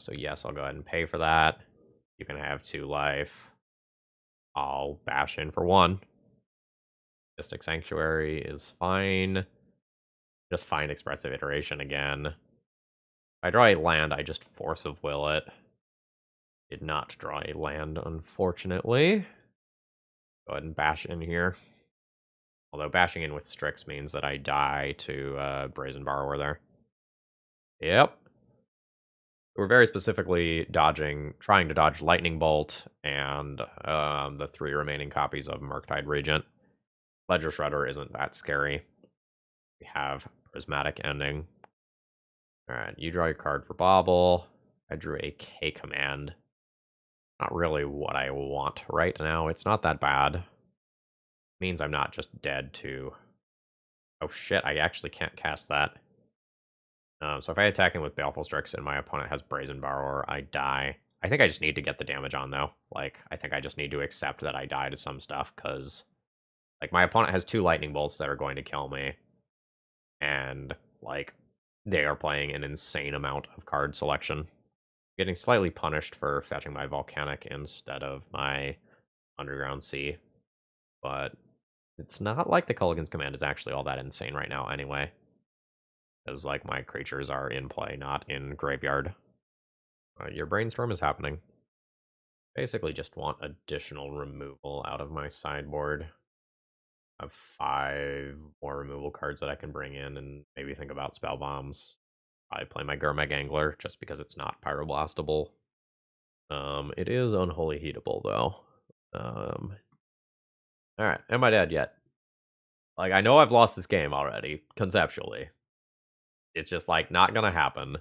So yes, I'll go ahead and pay for that. You can have 2 life. I'll bash in for 1. Mystic Sanctuary is fine. Just find Expressive Iteration again. If I draw a land, I just Force of Will it. Did not draw a land, unfortunately. Go ahead and bash in here. Although bashing in with Strix means that I die to Brazen Borrower there. Yep. We're very specifically trying to dodge Lightning Bolt and the 3 remaining copies of Murktide Regent. Ledger Shredder isn't that scary. We have Prismatic Ending. Alright, you draw your card for Bobble. I drew a K command. Not really what I want right now. It's not that bad. Means I'm not just dead to... Oh shit, I actually can't cast that. So if I attack him with Baleful Strix and my opponent has Brazen Borrower, I die. I think I just need to get the damage on, though. Like, I think I just need to accept that I die to some stuff, because... Like, my opponent has 2 Lightning Bolts that are going to kill me. And, like, they are playing an insane amount of card selection. Getting slightly punished for fetching my Volcanic instead of my Underground Sea. But it's not like the Culligan's Command is actually all that insane right now anyway. Because, like, my creatures are in play, not in graveyard. Your Brainstorm is happening. Basically just want additional removal out of my sideboard. I have 5 more removal cards that I can bring in and maybe think about Spell Bombs. I play my Gurmag Angler just because it's not Pyroblastable. It is Unholy Heatable, though. Alright, am I dead yet? Like, I know I've lost this game already, conceptually. It's just, like, not gonna happen.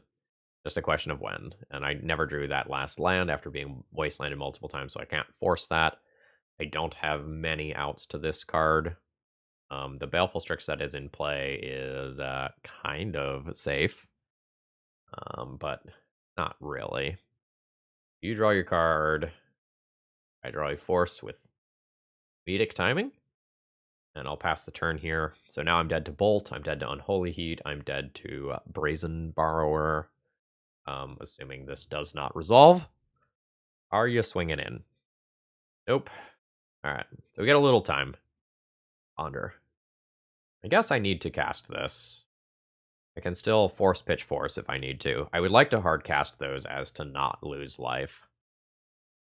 Just a question of when. And I never drew that last land after being wastelanded multiple times, so I can't force that. I don't have many outs to this card. The Baleful Strix that is in play is kind of safe. But not really. You draw your card. I draw a Force with Vedic Timing. And I'll pass the turn here. So now I'm dead to Bolt, I'm dead to Unholy Heat, I'm dead to Brazen Borrower. Assuming this does not resolve. Are you swinging in? Nope. Alright, so we get a little time. Ponder. I guess I need to cast this. I can still Force Pitch Force if I need to. I would like to hard cast those as to not lose life.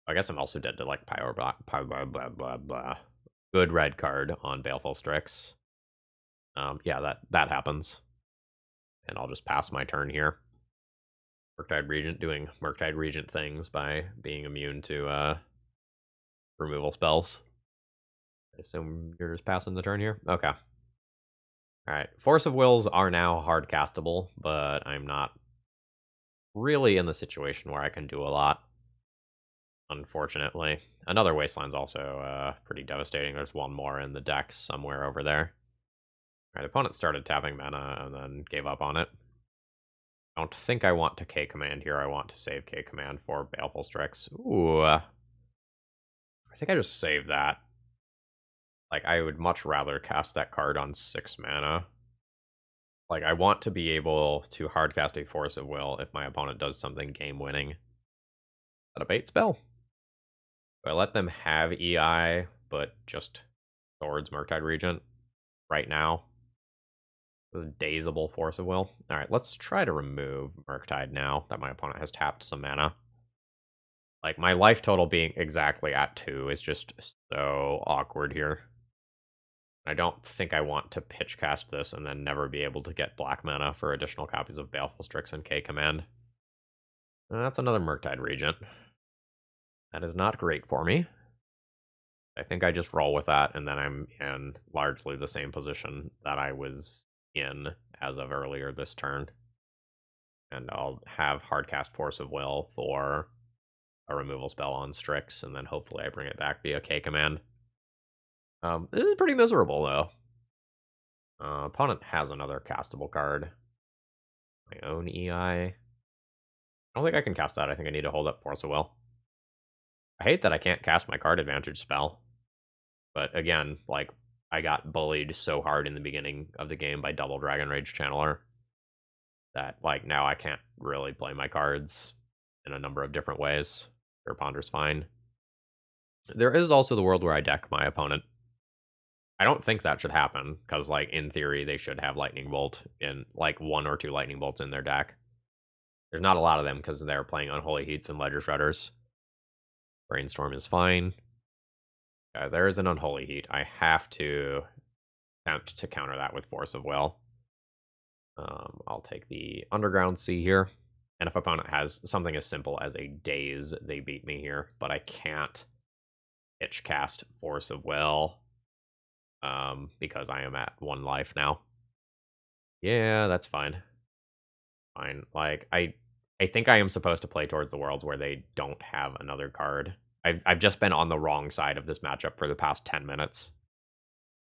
I guess I'm also dead to, like, Power blah, blah, blah, blah, blah. Good red card on Baleful Strix. Yeah, that happens. And I'll just pass my turn here. Murktide Regent doing Murktide Regent things by being immune to removal spells. I assume you're just passing the turn here? Okay. Alright. Force of Wills are now hard castable, but I'm not really in the situation where I can do a lot. Unfortunately. Another Wasteland's also pretty devastating. There's one more in the deck somewhere over there. Alright, opponent started tapping mana and then gave up on it. I don't think I want to K-Command here. I want to save K-Command for Baleful Strix. Ooh. I think I just saved that. Like, I would much rather cast that card on 6 mana. Like, I want to be able to hardcast a Force of Will if my opponent does something game-winning. Is that a bait spell? Do I let them have EI, but just Swords Murktide Regent right now? This is Dazeable Force of Will. Alright, let's try to remove Murktide now that my opponent has tapped some mana. Like, my life total being exactly at 2 is just so awkward here. I don't think I want to pitch cast this and then never be able to get black mana for additional copies of Baleful Strix and K-Command. That's another Murktide Regent. That is not great for me. I think I just roll with that, and then I'm in largely the same position that I was in as of earlier this turn. And I'll have hardcast Force of Will for a removal spell on Strix, and then hopefully I bring it back via K-Command. This is pretty miserable, though. Opponent has another castable card. My own EI. I don't think I can cast that. I think I need to hold up Force of Will. I hate that I can't cast my card advantage spell. But again, like, I got bullied so hard in the beginning of the game by Double Dragon Rage Channeler that, like, now I can't really play my cards in a number of different ways. Your Ponder's fine. There is also the world where I deck my opponent. I don't think that should happen, because, like, in theory, they should have Lightning Bolt in, like, 1 or 2 Lightning Bolts in their deck. There's not a lot of them, because they're playing Unholy Heats and Ledger Shredders. Brainstorm is fine. There is an Unholy Heat. I have to attempt to counter that with Force of Will. I'll take the Underground Sea here. And if opponent has something as simple as a Daze, they beat me here. But I can't pitch cast Force of Will because I am at 1 life now. Yeah, that's fine. Fine. Like, I think I am supposed to play towards the worlds where they don't have another card. I've just been on the wrong side of this matchup for the past 10 minutes.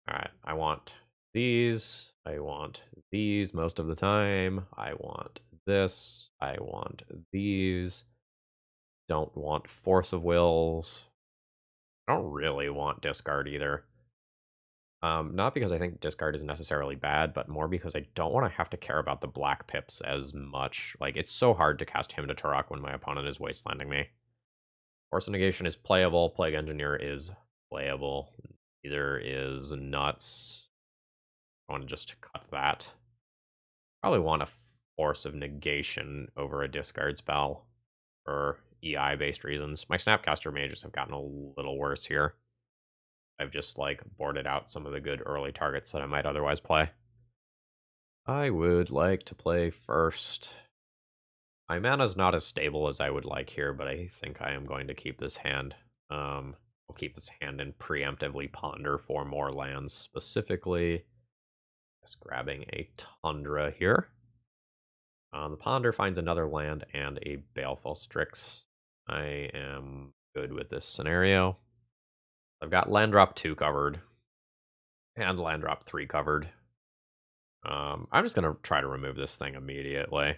Alright, I want these. I want these most of the time. I want this. I want these. Don't want Force of Wills. I don't really want discard either. Not because I think discard is necessarily bad, but more because I don't want to have to care about the black pips as much. Like, it's so hard to cast Hymn to Turok when my opponent is wastelanding me. Force of Negation is playable. Plague Engineer is playable. Either is nuts. I want to just cut that. Probably want a Force of Negation over a discard spell for EI-based reasons. My Snapcaster Mages have gotten a little worse here. I've just, like, boarded out some of the good early targets that I might otherwise play. I would like to play first. My mana's not as stable as I would like here, but I think I am going to keep this hand. I'll keep this hand and preemptively ponder for more lands. Specifically, just grabbing a Tundra here. The ponder finds another land and a Baleful Strix. I am good with this scenario. I've got land drop 2 covered and land drop 3 covered. I'm just going to try to remove this thing immediately.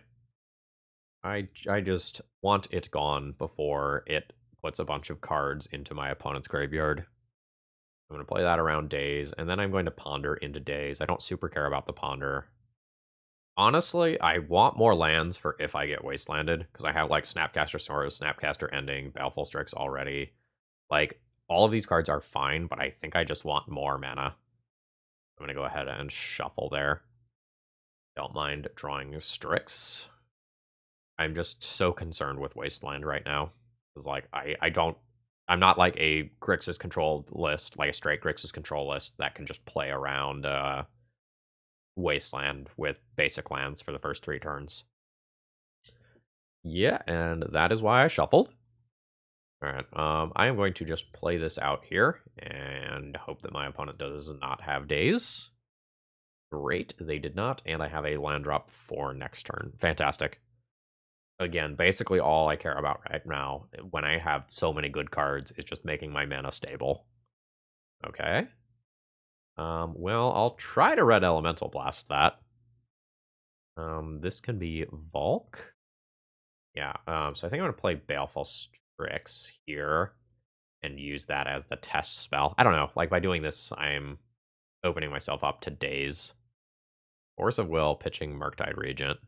I just want it gone before it puts a bunch of cards into my opponent's graveyard. I'm going to play that around Days, and then I'm going to Ponder into Days. I don't super care about the Ponder. Honestly, I want more lands for if I get Wastelanded, because I have, like, Snapcaster Source, Snapcaster Ending, Baleful Strix already. Like, all of these cards are fine, but I think I just want more mana. I'm going to go ahead and shuffle there. Don't mind drawing Strix. I'm just so concerned with Wasteland right now. It's like, I'm not like a Grixis Control list, like a straight Grixis Control list that can just play around Wasteland with basic lands for the first 3 turns. Yeah, and that is why I shuffled. Alright, I am going to just play this out here and hope that my opponent does not have Days. Great, they did not, and I have a land drop for next turn. Fantastic. Again, basically all I care about right now, when I have so many good cards, is just making my mana stable. Okay. Well, I'll try to Red Elemental Blast that. This can be Volk. Yeah, so I think I'm going to play Baleful Strix here and use that as the test spell. I don't know, like, by doing this, I'm opening myself up to Daze. Force of Will, pitching Murktide Regent.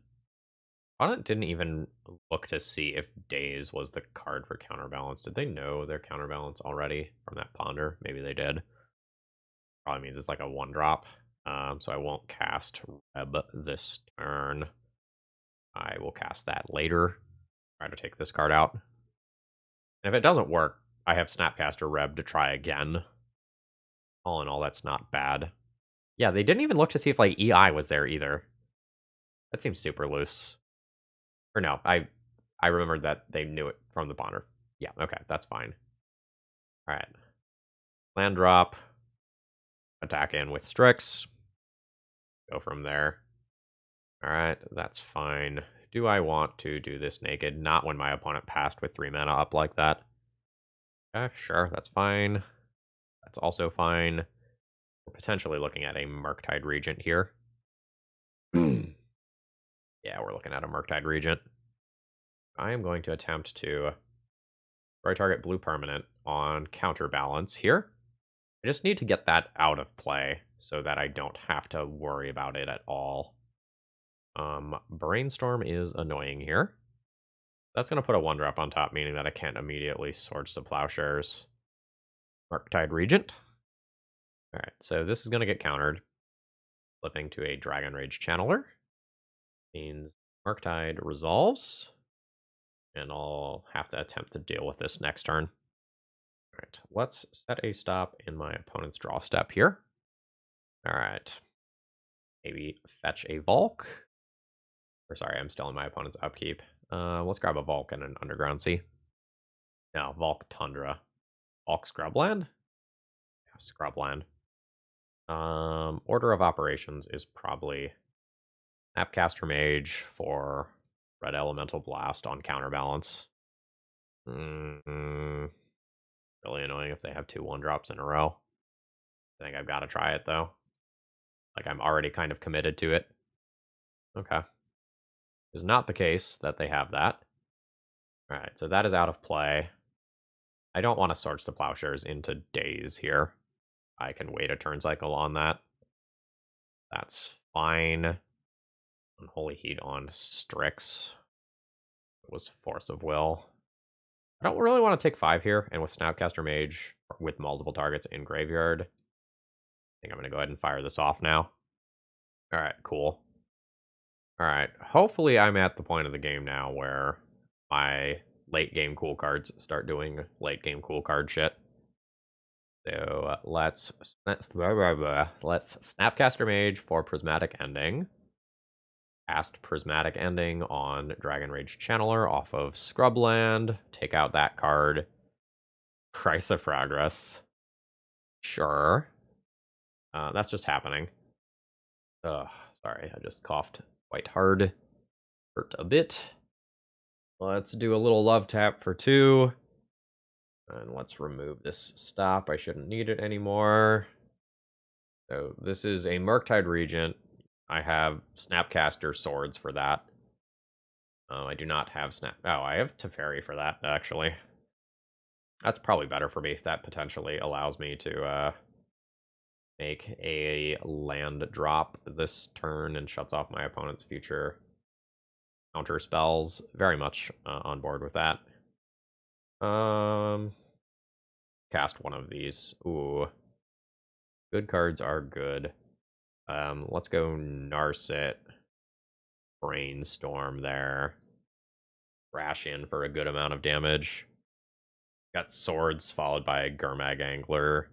Opponent didn't even look to see if Daze was the card for Counterbalance. Did they know their Counterbalance already from that Ponder? Maybe they did. Probably means it's like a 1-drop. So I won't cast Reb this turn. I will cast that later. Try to take this card out. And if it doesn't work, I have Snapcaster Reb to try again. All in all, that's not bad. Yeah, they didn't even look to see if, like, EI was there either. That seems super loose. Or no, I remembered that they knew it from the Ponder. Yeah, okay, that's fine. Alright. Land drop. Attack in with Strix. Go from there. Alright, that's fine. Do I want to do this naked? Not when my opponent passed with 3 mana up like that. Okay, sure, that's fine. That's also fine. We're potentially looking at a Murktide Regent here. Yeah, we're looking at a Murktide Regent. I am going to attempt to destroy target blue permanent on Counterbalance here. I just need to get that out of play so that I don't have to worry about it at all. Brainstorm is annoying here. That's going to put a 1-drop on top, meaning that I can't immediately Swords to Plowshares. Murktide Regent. Alright, so this is going to get countered. Flipping to a Dragon Rage Channeler. Means Murktide resolves. And I'll have to attempt to deal with this next turn. Alright, let's set a stop in my opponent's draw step here. Alright. Maybe fetch a Volk. Or sorry, I'm still in my opponent's upkeep. Let's grab a Volk and an Underground Sea. No, Volk Tundra. Volk Scrubland? Yeah, Scrubland. Order of operations is probably Snapcaster Mage for Red Elemental Blast on Counterbalance. Really annoying if they have 2 1-drops in a row. I think I've got to try it, though. Like, I'm already kind of committed to it. Okay. It's not the case that they have that. Alright, so that is out of play. I don't want to Swords to Plowshares into Daze here. I can wait a turn cycle on that. That's fine. Unholy Heat on Strix. It was Force of Will. I don't really want to take 5 here, and with Snapcaster Mage, with multiple targets in Graveyard, I think I'm going to go ahead and fire this off now. Alright, cool. Alright, hopefully I'm at the point of the game now where my late game cool cards start doing late game cool card shit. So let's Snapcaster Mage for Prismatic Ending. Cast Prismatic Ending on Dragon Rage Channeler off of Scrubland. Take out that card. Price of Progress. Sure. That's just happening. Ugh, sorry, I just coughed quite hard. Hurt a bit. Let's do a little love tap for 2. And let's remove this stop. I shouldn't need it anymore. So this is a Murktide Regent. I have Snapcaster Swords for that. I do not have Oh, I have Teferi for that, actually. That's probably better for me. That potentially allows me to make a land drop this turn and shuts off my opponent's future counter spells. Very much on board with that. Cast one of these. Ooh. Good cards are good. Let's go Narset. Brainstorm there. Crash in for a good amount of damage. Got Swords followed by Gurmag Angler.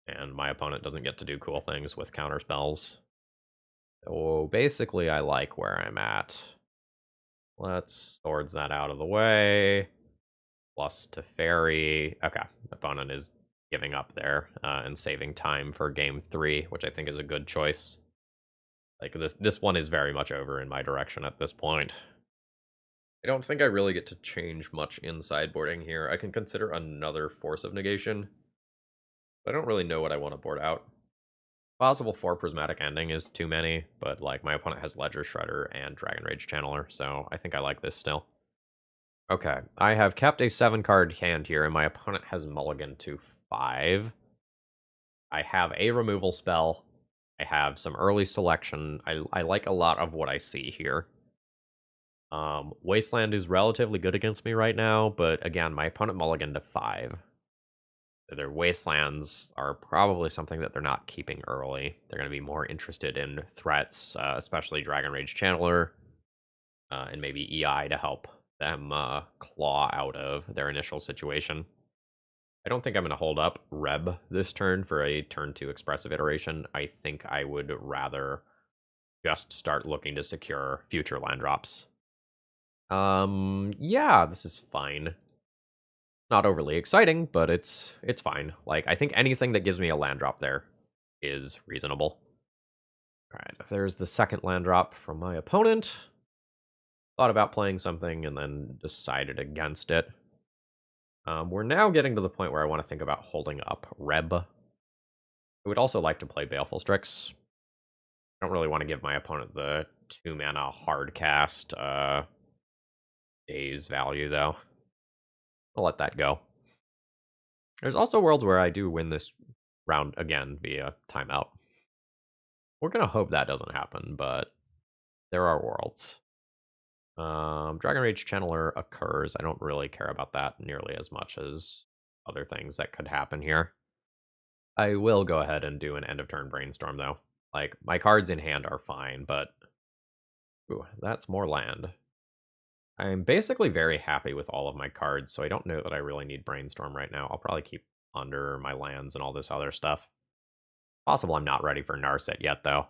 And my opponent doesn't get to do cool things with counter spells. So basically I like where I'm at. Let's Swords that out of the way. Plus Teferi. Okay, opponent is giving up there and saving time for game 3, which I think is a good choice. Like this one is very much over in my direction at this point. I don't think I really get to change much in sideboarding here. I can consider another Force of Negation. But I don't really know what I want to board out. Possible 4 Prismatic Ending is too many, but like my opponent has Ledger Shredder and Dragon Rage Channeler, so I think I like this still. Okay, I have kept a 7-card hand here, and my opponent has mulliganed to 5. I have a removal spell. I have some early selection. I like a lot of what I see here. Wasteland is relatively good against me right now, but again, my opponent mulliganed to 5. Their Wastelands are probably something that they're not keeping early. They're going to be more interested in threats, especially Dragon Rage Channeler, and maybe EI to help them claw out of their initial situation. I don't think I'm going to hold up Reb this turn for a turn 2 expressive iteration. I think I would rather just start looking to secure future land drops. Yeah, this is fine. Not overly exciting, but it's fine. Like, I think anything that gives me a land drop there is reasonable. Alright, if there's the second land drop from my opponent. Thought about playing something and then decided against it. We're now getting to the point where I want to think about holding up Reb. I would also like to play Baleful Strix. I don't really want to give my opponent the 2-mana hard cast days value, though. I'll let that go. There's also worlds where I do win this round again via timeout. We're going to hope that doesn't happen, but there are worlds. Dragon Rage Channeler occurs. I don't really care about that nearly as much as other things that could happen here. I will go ahead and do an end of turn brainstorm, though. Like, my cards in hand are fine, but... Ooh, that's more land. I'm basically very happy with all of my cards, so I don't know that I really need brainstorm right now. I'll probably keep under my lands and all this other stuff. Possible I'm not ready for Narset yet, though.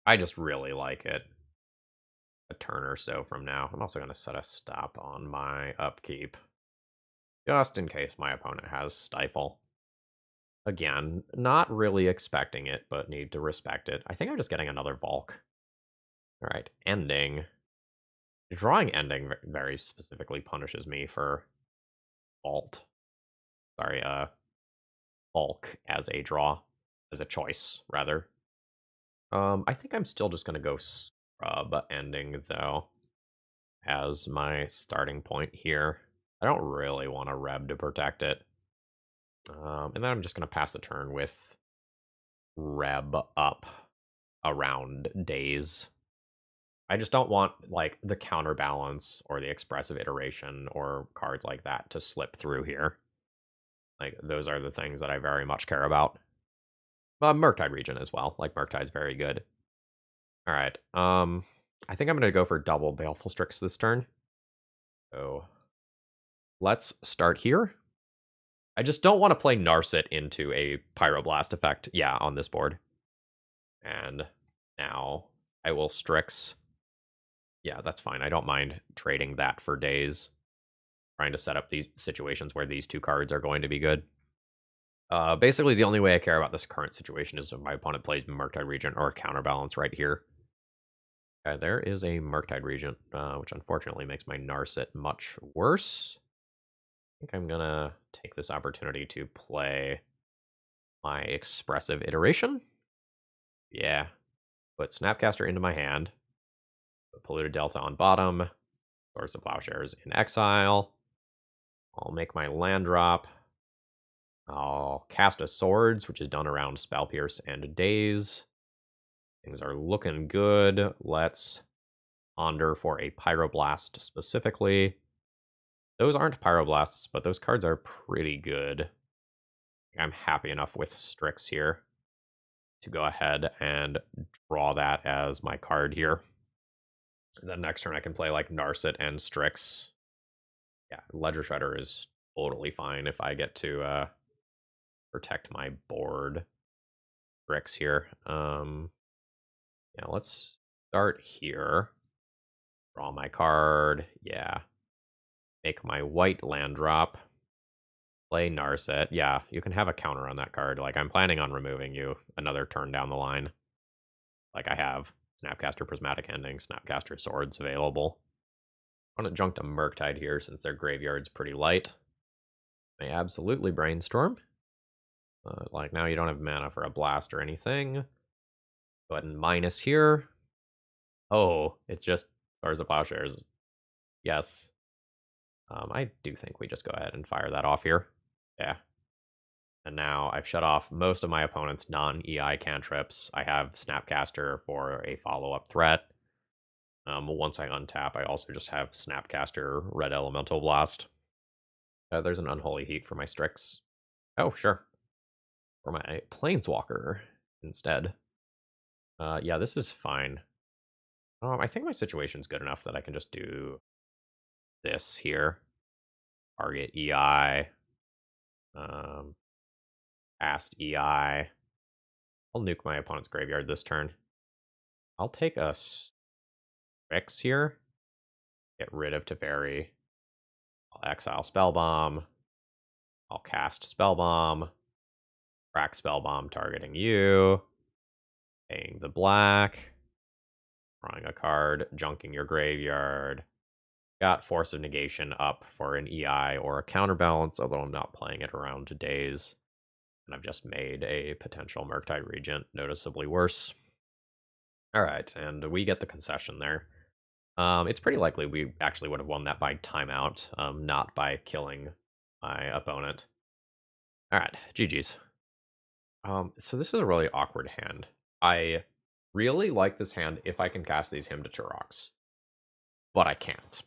I just really like it. A turn or so from now. I'm also going to set a stop on my upkeep, just in case my opponent has Stifle. Again, not really expecting it, but need to respect it. I think I'm just getting another Valk. Alright, Ending. Drawing Ending very specifically punishes me for Valk as a draw. As a choice, rather. I think I'm still just going to go Scrub Ending, though, as my starting point here. I don't really want a Reb to protect it. And then I'm just going to pass the turn with Reb up around days. I just don't want, like, the counterbalance or the expressive iteration or cards like that to slip through here. Like, those are the things that I very much care about. Murktide Region as well. Like, Murktide's very good. Alright, I think I'm going to go for double Baleful Strix this turn. So, let's start here. I just don't want to play Narset into a Pyroblast effect, yeah, on this board. And now I will Strix. Yeah, that's fine. I don't mind trading that for days. Trying to set up these situations where these 2 cards are going to be good. Basically, the only way I care about this current situation is if my opponent plays Murktide Regent or a Counterbalance right here. Okay, there is a Murktide Regent, which unfortunately makes my Narset much worse. I think I'm gonna take this opportunity to play my expressive iteration. Yeah. Put Snapcaster into my hand. Put Polluted Delta on bottom. Swords to Plowshares in exile. I'll make my land drop. I'll cast a Swords, which is done around Spell Pierce and Daze. Things are looking good. Let's ponder for a Pyroblast specifically. Those aren't Pyroblasts, but those cards are pretty good. I'm happy enough with Strix here to go ahead and draw that as my card here. And then next turn I can play like Narset and Strix. Yeah, Ledger Shredder is totally fine if I get to protect my board. Strix here. Yeah, let's start here. Draw my card. Yeah. Make my white land drop. Play Narset. Yeah, you can have a counter on that card. Like, I'm planning on removing you another turn down the line. Like, I have Snapcaster Prismatic Ending, Snapcaster Swords available. I'm going to junk to Murktide here since their graveyard's pretty light. May absolutely Brainstorm. Like, now you don't have mana for a blast or anything. Go ahead and minus here. Oh, it's just Stars of Plowshares. Yes. I do think we just go ahead and fire that off here. Yeah. And now I've shut off most of my opponent's non-EI cantrips. I have Snapcaster for a follow-up threat. Once I untap, I also just have Snapcaster Red Elemental Blast. There's an Unholy Heat for my Strix. Oh, sure. For my Planeswalker instead. Yeah, this is fine. I think my situation's good enough that I can just do this here. Target EI. Cast EI. I'll nuke my opponent's graveyard this turn. I'll take a Strix here. Get rid of Teferi. I'll exile Spellbomb. I'll cast Spellbomb. Crack Spellbomb targeting you. Paying the black. Drawing a card. Junking your graveyard. Got Force of Negation up for an EI or a counterbalance, although I'm not playing it around Days. And I've just made a potential Murktide Regent noticeably worse. Alright, and we get the concession there. It's pretty likely we actually would have won that by timeout, not by killing my opponent. Alright, GG's. So this is a really awkward hand. I really like this hand if I can cast these Hymn to Turoks. But I can't.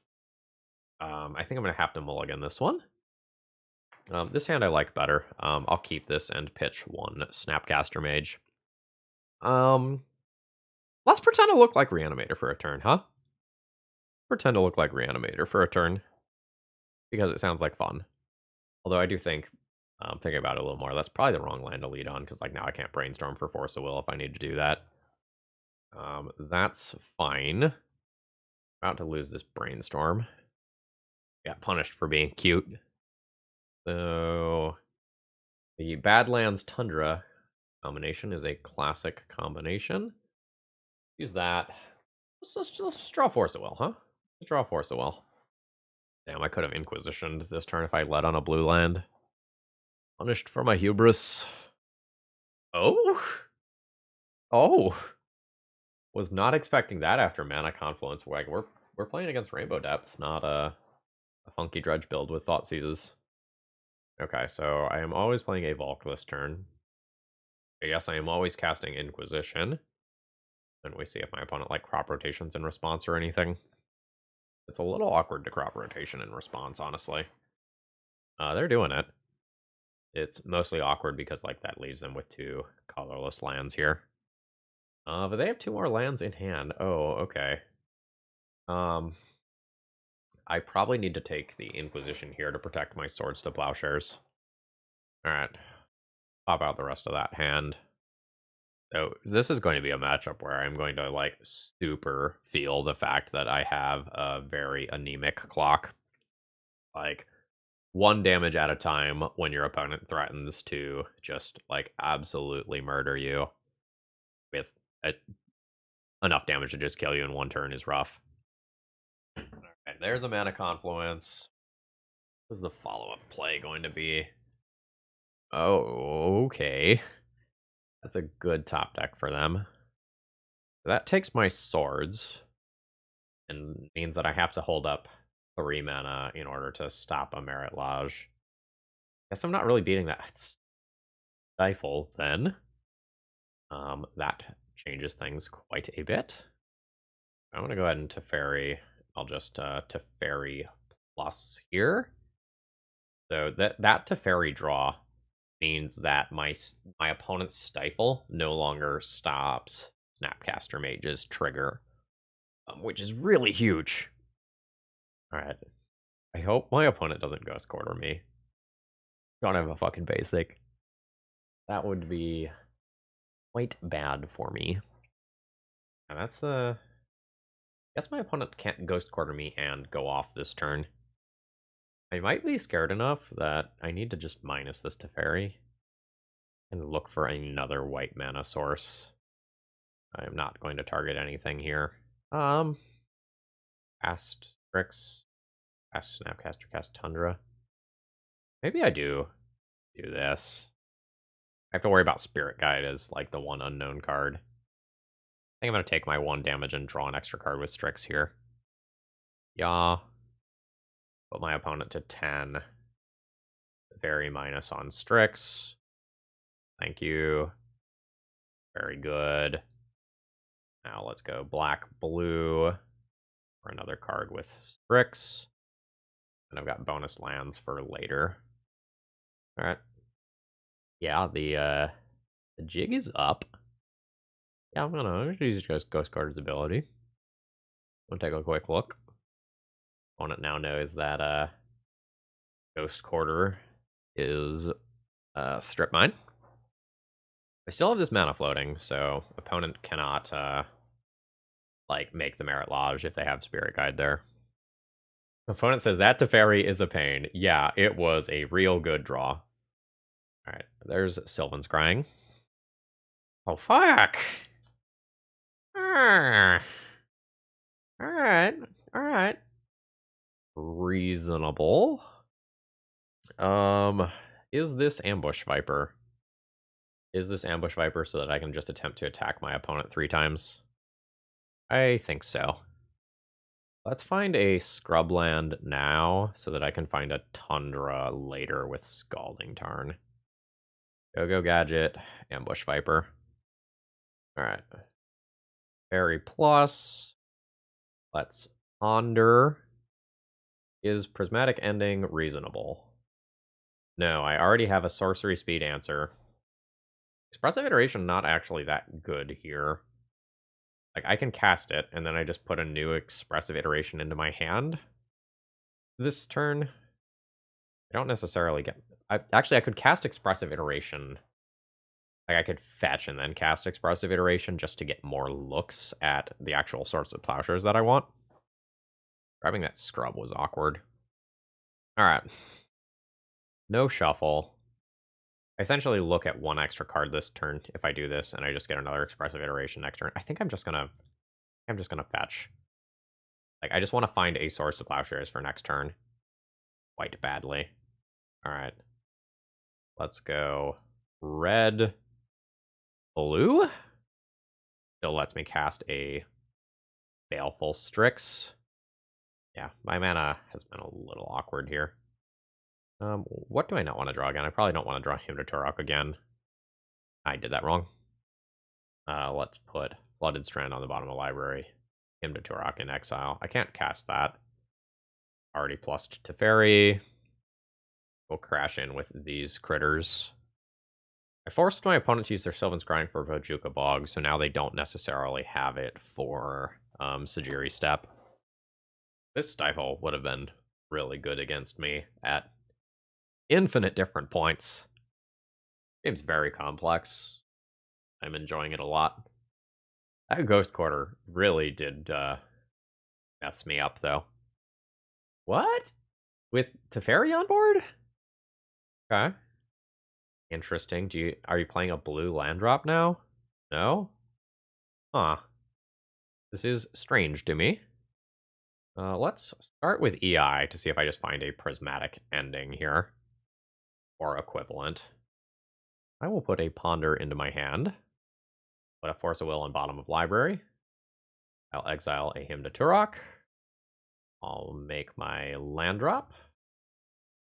I think I'm going to have to mulligan this one. This hand I like better. I'll keep this and pitch one Snapcaster Mage. Let's pretend to look like Reanimator for a turn, huh? Pretend to look like Reanimator for a turn. Because it sounds like fun. Although I do think, thinking about it a little more, that's probably the wrong land to lead on, because like now I can't Brainstorm for Force of Will if I need to do that. That's fine. About to lose this Brainstorm. Got punished for being cute. So the Badlands Tundra combination is a classic combination. Use that. Let's draw Force of Will, huh? Let's draw Force of Will. Damn, I could have Inquisitioned this turn if I led on a blue land. Punished for my hubris. Oh? Oh. Was not expecting that after Mana Confluence. Like, we're playing against Rainbow Depths, not a Funky Dredge build with Thought Seizes. Okay, so I am always playing a Volk this turn. I guess I am always casting Inquisition. And we see if my opponent like crop rotations in response or anything. It's a little awkward to crop rotation in response, honestly. They're doing it. It's mostly awkward because like that leaves them with 2 colorless lands here. But they have 2 more lands in hand. Oh, okay. I probably need to take the Inquisition here to protect my Swords to Plowshares. Alright. Pop out the rest of that hand. So this is going to be a matchup where I'm going to like super feel the fact that I have a very anemic clock. Like 1 damage at a time when your opponent threatens to just like absolutely murder you with enough damage to just kill you in 1 turn is rough. Alright, there's a Mana Confluence. What is the follow-up play going to be? Oh, okay. That's a good top deck for them. That takes my Swords and means that I have to hold up 3 mana in order to stop a Merit Lodge. Guess I'm not really beating that Stifle then. That changes things quite a bit. I'm going to go ahead and Teferi. I'll just Teferi plus here. So that Teferi draw means that my opponent's Stifle no longer stops Snapcaster Mage's trigger, which is really huge. All right. I hope my opponent doesn't Ghost Quarter me. Don't have a fucking basic. That would be quite bad for me. And that's the... I guess my opponent can't Ghost Quarter me and go off this turn. I might be scared enough that I need to just minus this Teferi and look for another white mana source. I'm not going to target anything here. Cast Strix, cast Snapcaster, cast Tundra. Maybe I do this. I have to worry about Spirit Guide as like the one unknown card. I think I'm going to take my 1 damage and draw an extra card with Strix here. Yeah. Put my opponent to 10. Very minus on Strix. Thank you. Very good. Now let's go black, blue for another card with Strix. And I've got bonus lands for later. All right. Yeah, the jig is up. Yeah, I'm gonna use Ghost Guard's ability. We'll take a quick look. Opponent now knows that Ghost Quarter is Strip Mine. I still have this mana floating, so opponent cannot like make the Merit Lodge if they have Spirit Guide there. Opponent says that Teferi is a pain. Yeah, it was a real good draw. Alright, there's Sylvan's Crying. Oh fuck! Alright. Alright. Reasonable. Is this Ambush Viper? Is this Ambush Viper so that I can just attempt to attack my opponent 3 times? I think so. Let's find a Scrubland now so that I can find a Tundra later with Scalding Tarn. Go Gadget, Ambush Viper. Alright. Fairy Plus. Let's ponder. Is Prismatic Ending reasonable? No, I already have a Sorcery Speed answer. Expressive Iteration not actually that good here. Like, I can cast it, and then I just put a new Expressive Iteration into my hand this turn. I don't necessarily get... Actually, I could cast Expressive Iteration. Like, I could fetch and then cast Expressive Iteration just to get more looks at the actual sorts of plowshares that I want. Grabbing that Scrub was awkward. Alright. No shuffle. I essentially look at 1 extra card this turn if I do this, and I just get another Expressive Iteration next turn. I think I'm just gonna fetch. Like, I just want to find a source of plowshares for next turn. Quite badly. Alright. Let's go red, blue. Still lets me cast a Baleful Strix. Yeah, my mana has been a little awkward here. What do I not want to draw again? I probably don't want to draw Hymn to Turok again. I did that wrong. Let's put Flooded Strand on the bottom of the library. Hymn to Turok in exile. I can't cast that. Already plussed Teferi. We'll crash in with these critters. I forced my opponent to use their Sylvan's Crying for Bojuka Bog, so now they don't necessarily have it for Sajiri Step. This Stifle would have been really good against me at infinite different points. Game's very complex. I'm enjoying it a lot. That Ghost Quarter really did mess me up, though. What? With Teferi on board? Okay. Interesting. Are you playing a blue land drop now? No? Huh. This is strange to me. Let's start with EI to see if I just find a prismatic ending here. Or equivalent. I will put a Ponder into my hand. Put a Force of Will on bottom of library. I'll exile a Hymn to Turok. I'll make my land drop.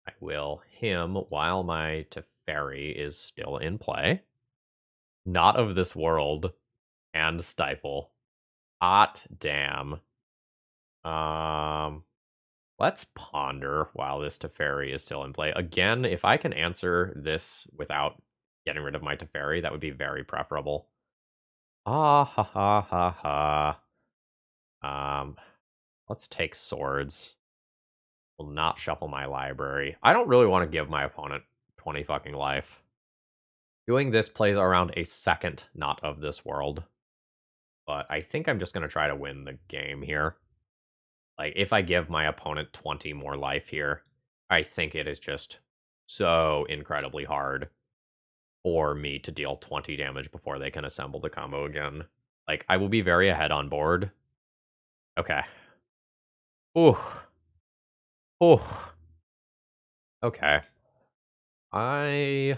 I will him while my Teferi is still in play. Not of this world and stifle. Hot damn. Let's ponder while this Teferi is still in play. Again, if I can answer this without getting rid of my Teferi, that would be very preferable. Ah ha ha ha ha. Let's take swords. Will not shuffle my library. I don't really want to give my opponent 20 fucking life. Doing this plays around a second not of this world. But I think I'm just going to try to win the game here. Like, if I give my opponent 20 more life here, I think it is just so incredibly hard for me to deal 20 damage before they can assemble the combo again. Like, I will be very ahead on board. Okay. Ooh. Ooh. Okay. I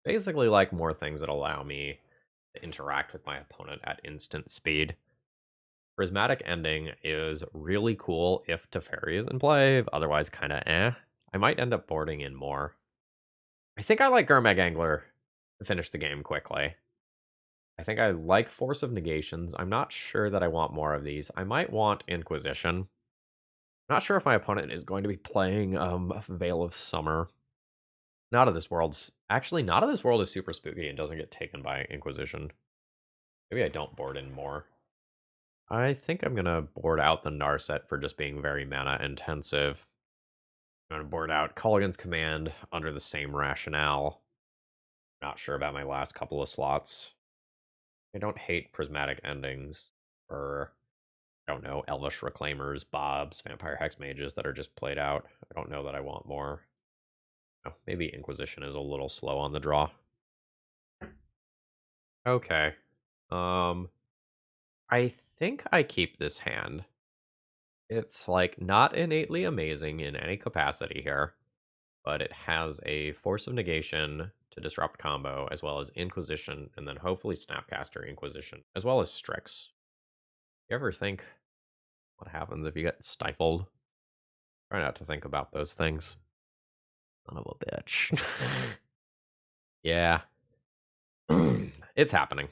basically like more things that allow me to interact with my opponent at instant speed. Prismatic Ending is really cool if Teferi is in play, otherwise kind of eh. I might end up boarding in more. I think I like Gurmag Angler to finish the game quickly. I think I like Force of Negations. I'm not sure that I want more of these. I might want Inquisition. Not sure if my opponent is going to be playing Veil of Summer. Not of this world's... Actually, Not of this world is super spooky and doesn't get taken by Inquisition. Maybe I don't board in more. I think I'm going to board out the Narset for just being very mana intensive. I'm going to board out Culligan's Command under the same rationale. Not sure about my last couple of slots. I don't hate Prismatic Endings or, I don't know, Elvish Reclaimers, Bobs, Vampire Hex Mages that are just played out. I don't know that I want more. Oh, maybe Inquisition is a little slow on the draw. Okay. I think I keep this hand. It's, like, not innately amazing in any capacity here, but it has a Force of Negation to disrupt combo, as well as Inquisition, and then hopefully Snapcaster Inquisition, as well as Strix. You ever think what happens if you get stifled? Try not to think about those things. Son of a bitch. Yeah. It's happening.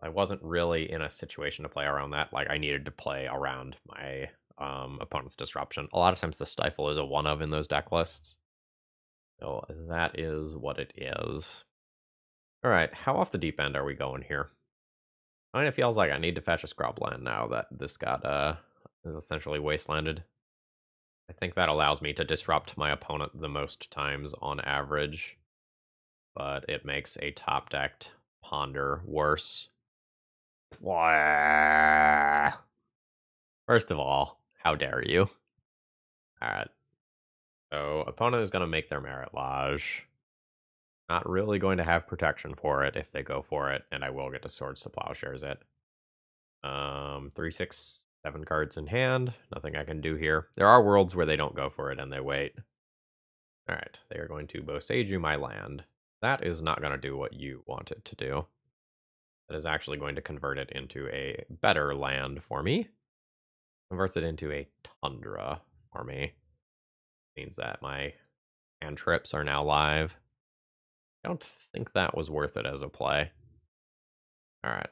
I wasn't really in a situation to play around that. Like, I needed to play around my opponent's disruption. A lot of times the stifle is a one of in those deck lists. So that is what it is. Alright, how off the deep end are we going here? I mean, it feels like I need to fetch a scrubland now that this got essentially wastelanded. I think that allows me to disrupt my opponent the most times on average, but it makes a top-decked Ponder worse. First of all, how dare you? Alright. So, opponent is going to make their Merit Lodge. Not really going to have protection for it if they go for it, and I will get to Swords to Plowshares it. 3, 6, 7 cards in hand. Nothing I can do here. There are worlds where they don't go for it and they wait. Alright, they are going to Boseiju my land. That is not going to do what you want it to do. That is actually going to convert it into a better land for me. Converts it into a Tundra for me. Means that my cantrips are now live. I don't think that was worth it as a play. Alright.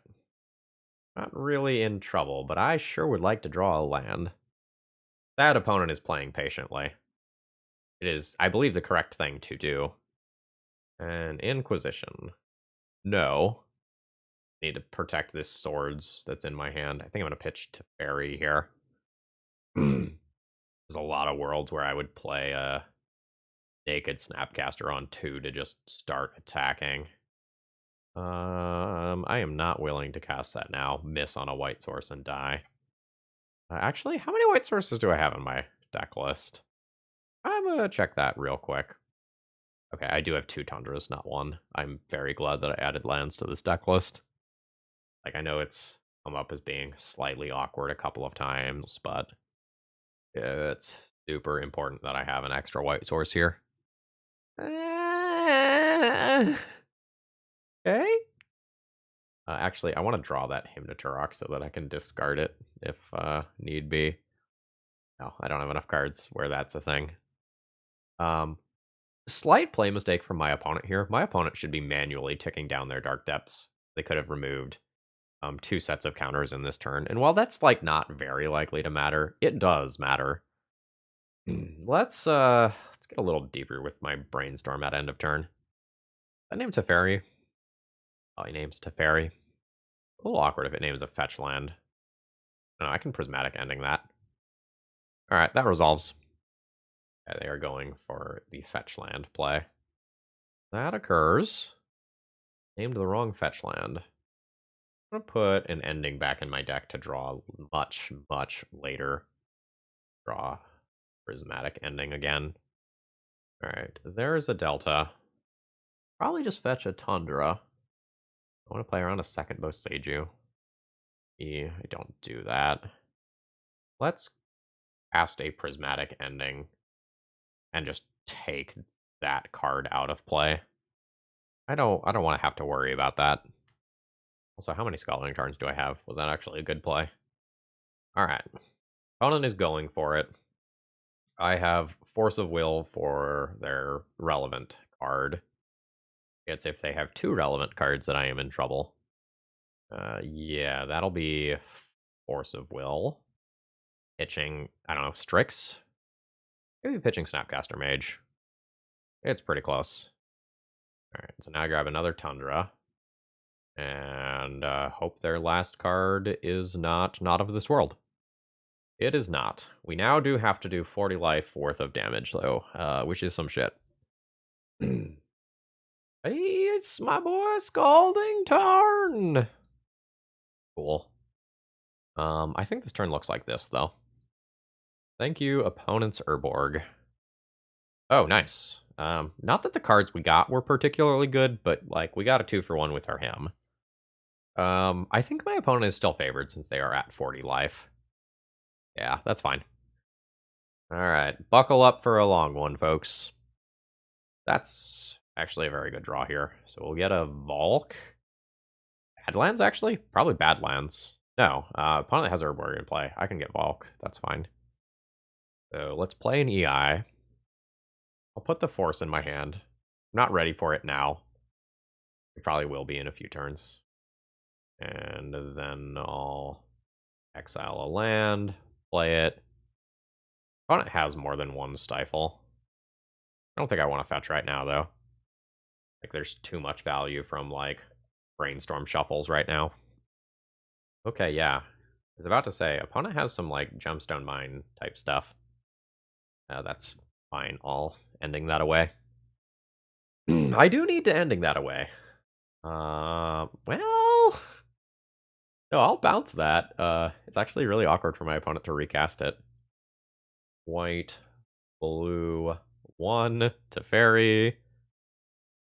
Not really in trouble, but I sure would like to draw a land. That opponent is playing patiently. It is, I believe, the correct thing to do. And Inquisition. No. Need to protect this swords that's in my hand. I think I'm going to pitch Teferi here. There's a lot of worlds where I would play a naked Snapcaster on 2 to just start attacking. I am not willing to cast that now. Miss on a white source and die. Actually, how many white sources do I have in my deck list? I'm gonna check that real quick. Okay, I do have 2 Tundras, not 1. I'm very glad that I added lands to this deck list. Like, I know it's come up as being slightly awkward a couple of times, but it's super important that I have an extra white source here. Okay. Actually, I want to draw that Hymn to Turok so that I can discard it if need be. No, I don't have enough cards where that's a thing. Slight play mistake from my opponent here. My opponent should be manually ticking down their Dark Depths. They could have removed 2 sets of counters in this turn. And while that's like not very likely to matter, it does matter. Let's get a little deeper with my brainstorm at end of turn. That name Teferi. Oh, he names Teferi. A little awkward if it names a fetch land. No, I can prismatic ending that. Alright, that resolves. Okay, they are going for the fetch land play. That occurs. Named the wrong fetch land. I'm going to put an ending back in my deck to draw much, much later. Draw prismatic ending again. Alright, there's a delta. Probably just fetch a Tundra. I want to play around a second Boseiju. I don't do that. Let's cast a prismatic ending and just take that card out of play. I don't want to have to worry about that. Also, how many Scalding Tarns do I have? Was that actually a good play? Alright. Opponent is going for it. I have Force of Will for their relevant card. It's if they have 2 relevant cards that I am in trouble. Yeah, that'll be Force of Will. Pitching, I don't know, Strix? Maybe pitching Snapcaster Mage. It's pretty close. Alright, so now I grab another Tundra. And hope their last card is not of this world. It is not. We now do have to do 40 life worth of damage, though, which is some shit. Hey, it's my boy Scalding Tarn! Cool. I think this turn looks like this, though. Thank you, opponent's Urborg. Oh, nice. Not that the cards we got were particularly good, but, like, we got a 2-for-1 with our him. I think my opponent is still favored since they are at 40 life. Yeah, that's fine. Alright, buckle up for a long one, folks. That's actually a very good draw here. So we'll get a Volk. Badlands, actually? Probably Badlands. No, opponent has Urborg in play. I can get Volk. That's fine. So let's play an EI. I'll put the Force in my hand. I'm not ready for it now. It probably will be in a few turns. And then I'll exile a land, play it. Opponent has more than 1 Stifle. I don't think I want to fetch right now, though. Like, there's too much value from, like, Brainstorm Shuffles right now. Okay, yeah. I was about to say, opponent has some, like, Gemstone Mine type stuff. That's fine. I'll ending that away. I do need to ending that away. Well... No, I'll bounce that. It's actually really awkward for my opponent to recast it. White, blue, 1, Teferi.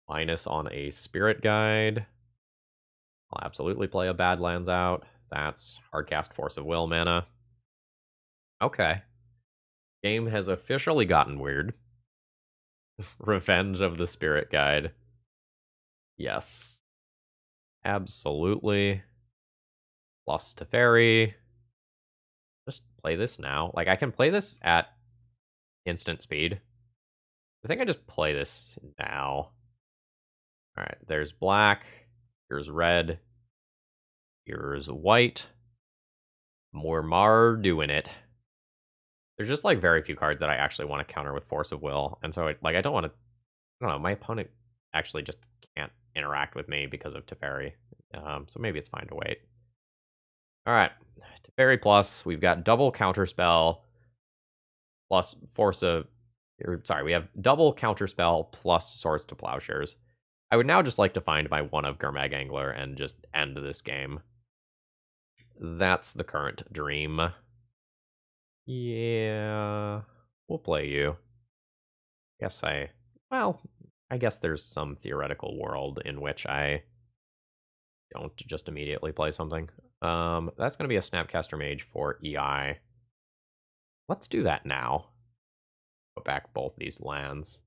Minus on a Spirit Guide. I'll absolutely play a Badlands out. That's hardcast Force of Will mana. Okay. Game has officially gotten weird. Revenge of the Spirit Guide. Yes. Absolutely. Plus Teferi. Just play this now. Like, I can play this at instant speed. I think I just play this now. Alright, there's black. Here's red. Here's white. More doing it. There's just, like, very few cards that I actually want to counter with Force of Will. And so, like, I don't want to... I don't know, my opponent actually just can't interact with me because of Teferi. So maybe it's fine to wait. Alright, Teferi plus, we've got double counterspell plus Force of... Sorry, we have double counterspell plus Swords to Plowshares. I would now just like to find my 1 of Gurmag Angler and just end this game. That's the current dream. Yeah, we'll play you. Well, I guess there's some theoretical world in which I don't just immediately play something. That's going to be a Snapcaster Mage for EI. Let's do that now. Put back both these lands.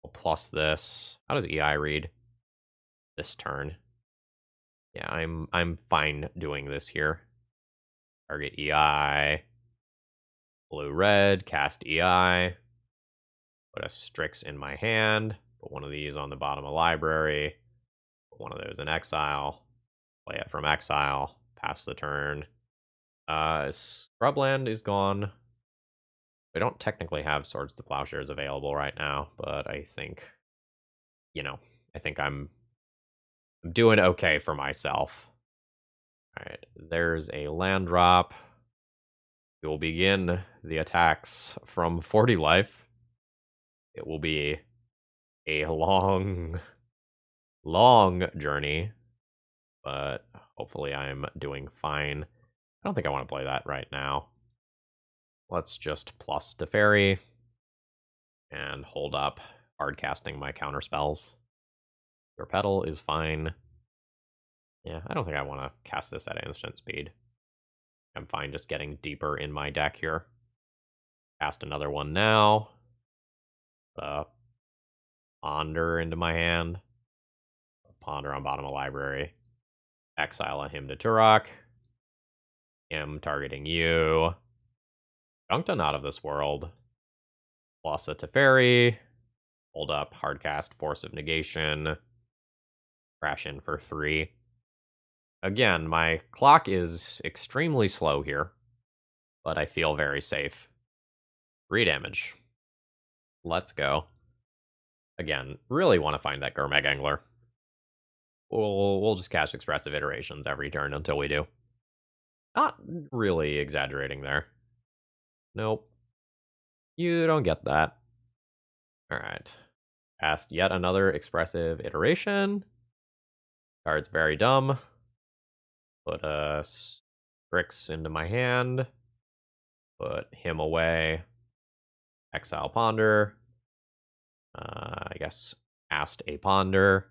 We'll plus this. How does EI read? This turn. Yeah, I'm fine doing this here. Target EI. Blue-red, cast EI. Put a Strix in my hand. Put one of these on the bottom of library. Put one of those in exile. Play it from exile. Pass the turn. Scrubland is gone. We don't technically have Swords to Plowshares available right now, but I think, I think I'm doing okay for myself. All right, there's a land drop. We will begin the attacks from 40 life. It will be a long, long journey, but hopefully I'm doing fine. I don't think I want to play that right now. Let's just plus Teferi and hold up hard casting my counter spells. Your pedal is fine. Yeah, I don't think I want to cast this at instant speed. I'm fine just getting deeper in my deck here. Cast another one now. Ponder into my hand. Ponder on bottom of library. Exile a him to Turok. Him targeting you. Junkton out of this world. Plus a Teferi. Hold up, hardcast, Force of Negation. Crash in for 3. Again, my clock is extremely slow here, but I feel very safe. 3 damage. Let's go. Again, really want to find that Gurmag Angler. We'll just cast Expressive Iterations every turn until we do. Not really exaggerating there. Nope. You don't get that. Alright. Cast yet another Expressive Iteration. Card's very dumb. Put a Strix into my hand. Put him away. Exile Ponder. I guess cast a Ponder.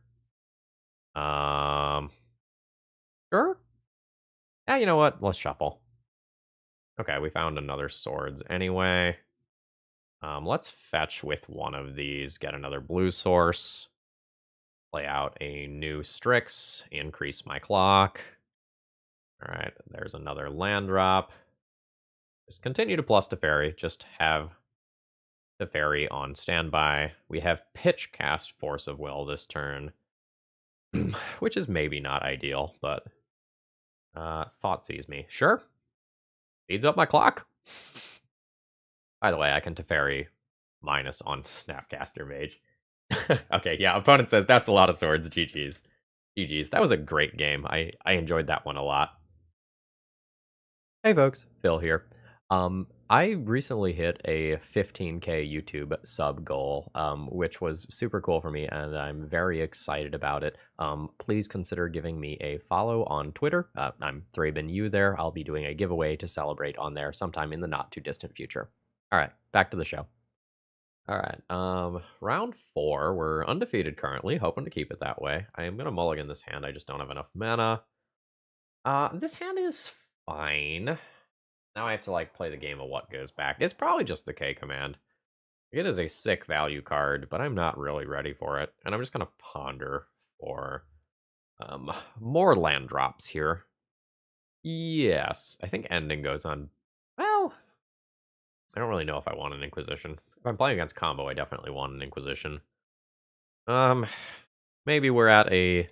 Sure. Yeah, you know what? Let's shuffle. Okay, we found another Swords anyway. Let's fetch with one of these, get another blue source, play out a new Strix, increase my clock. All right, there's another land drop. Just continue to plus Teferi, just have Teferi on standby. We have pitch cast Force of Will this turn, which is maybe not ideal, but Thought sees me. Sure. Speeds up my clock. By the way, I can Teferi minus on Snapcaster Mage. Okay, yeah, opponent says that's a lot of swords. GG's. GG's. That was a great game. I enjoyed that one a lot. Hey folks, Phil here. I recently hit a 15K YouTube sub goal, which was super cool for me, and I'm very excited about it. Please consider giving me a follow on Twitter. I'm ThrabenU there. I'll be doing a giveaway to celebrate on there sometime in the not too distant future. All right, back to the show. All right, round 4. We're undefeated currently, hoping to keep it that way. I am gonna mulligan this hand. I just don't have enough mana. This hand is fine. Now I have to play the game of what goes back. It's probably just the K command. It is a sick value card, but I'm not really ready for it. And I'm just gonna ponder for more land drops here. Yes, I think ending goes on. Well, I don't really know if I want an Inquisition. If I'm playing against combo, I definitely want an Inquisition. Maybe we're at a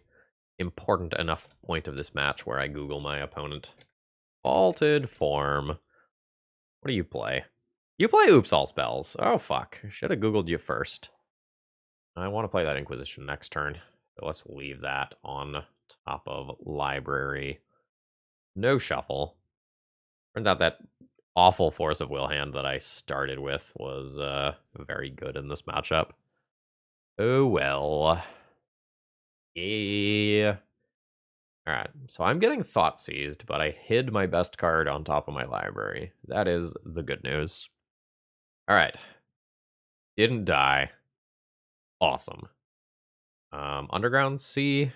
important enough point of this match where I Google my opponent. Vaulted Form. What do you play? You play Oops All Spells. Oh, fuck. Should have Googled you first. I want to play that Inquisition next turn. So let's leave that on top of library. No shuffle. Turns out that awful Force of Will hand that I started with was very good in this matchup. Oh, well. Yeah. Alright, so I'm getting Thought Seized, but I hid my best card on top of my library. That is the good news. Alright. Didn't die. Awesome. Underground Sea.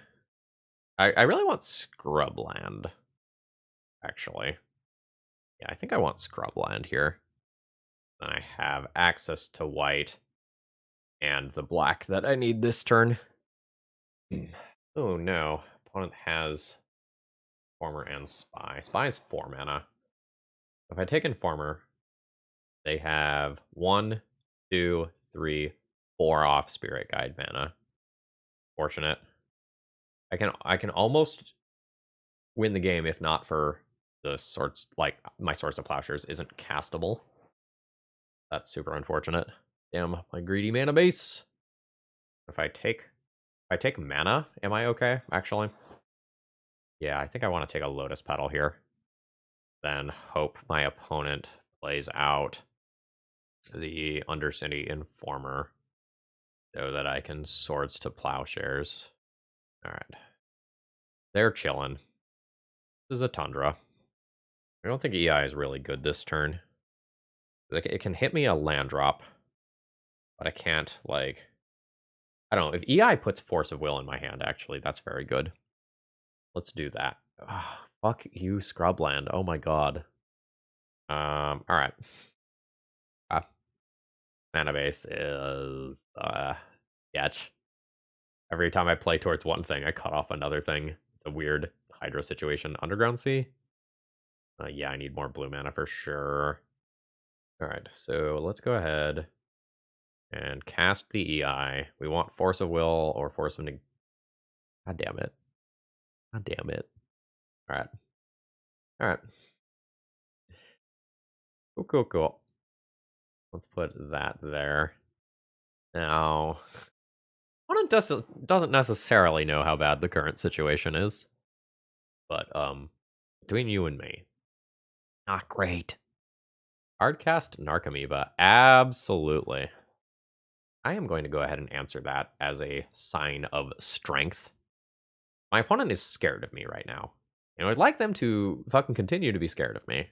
I really want Scrubland, actually. Yeah, I think I want Scrubland here. Then I have access to white and the black that I need this turn. Oh no, opponent has Informer and Spy. Spy is 4 mana. If I take Informer, they have 1, 2, 3, 4 off Spirit Guide mana. Fortunate. I can almost win the game if not for the swords, like my Swords of Plowshares isn't castable. That's super unfortunate. Damn, my greedy mana base. If I take mana, am I okay, actually? Yeah, I think I want to take a Lotus Petal here. Then hope my opponent plays out the Undercity Informer so that I can Swords to Plowshares. Alright. They're chilling. This is a Tundra. I don't think EI is really good this turn. Like, it can hit me a land drop, but I can't, like... I don't know. If EI puts Force of Will in my hand, actually, that's very good. Let's do that. Oh, fuck you, Scrubland. Oh my god. Alright. Mana base is sketch. Every time I play towards one thing, I cut off another thing. It's a weird Hydra situation. Underground Sea? Yeah, I need more blue mana for sure. Alright, so let's go ahead and cast the EI. We want Force of Will or Force of... God damn it. God damn it. Alright. Alright. Cool. Let's put that there. Now, one doesn't necessarily know how bad the current situation is. But, between you and me, not great. Hardcast Narcomoeba, absolutely. I am going to go ahead and answer that as a sign of strength. My opponent is scared of me right now. And I'd like them to fucking continue to be scared of me.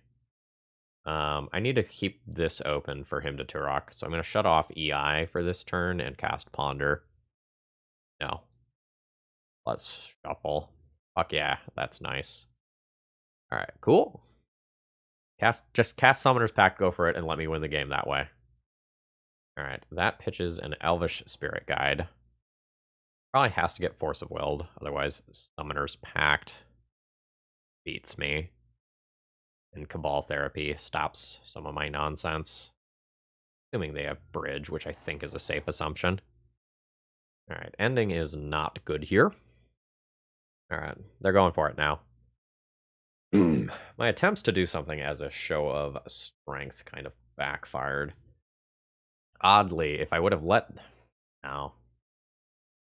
I need to keep this open for him to Turok, so I'm going to shut off EI for this turn and cast Ponder. No. Let's shuffle. Fuck yeah, that's nice. Alright, cool. Just cast Summoner's Pact, go for it, and let me win the game that way. Alright, that pitches an Elvish Spirit Guide. Probably has to get Force of Willed, otherwise Summoner's Pact beats me. And Cabal Therapy stops some of my nonsense. Assuming they have Bridge, which I think is a safe assumption. Alright, ending is not good here. Alright, they're going for it now. My attempts to do something as a show of strength kind of backfired. Oddly, if I would have let... No.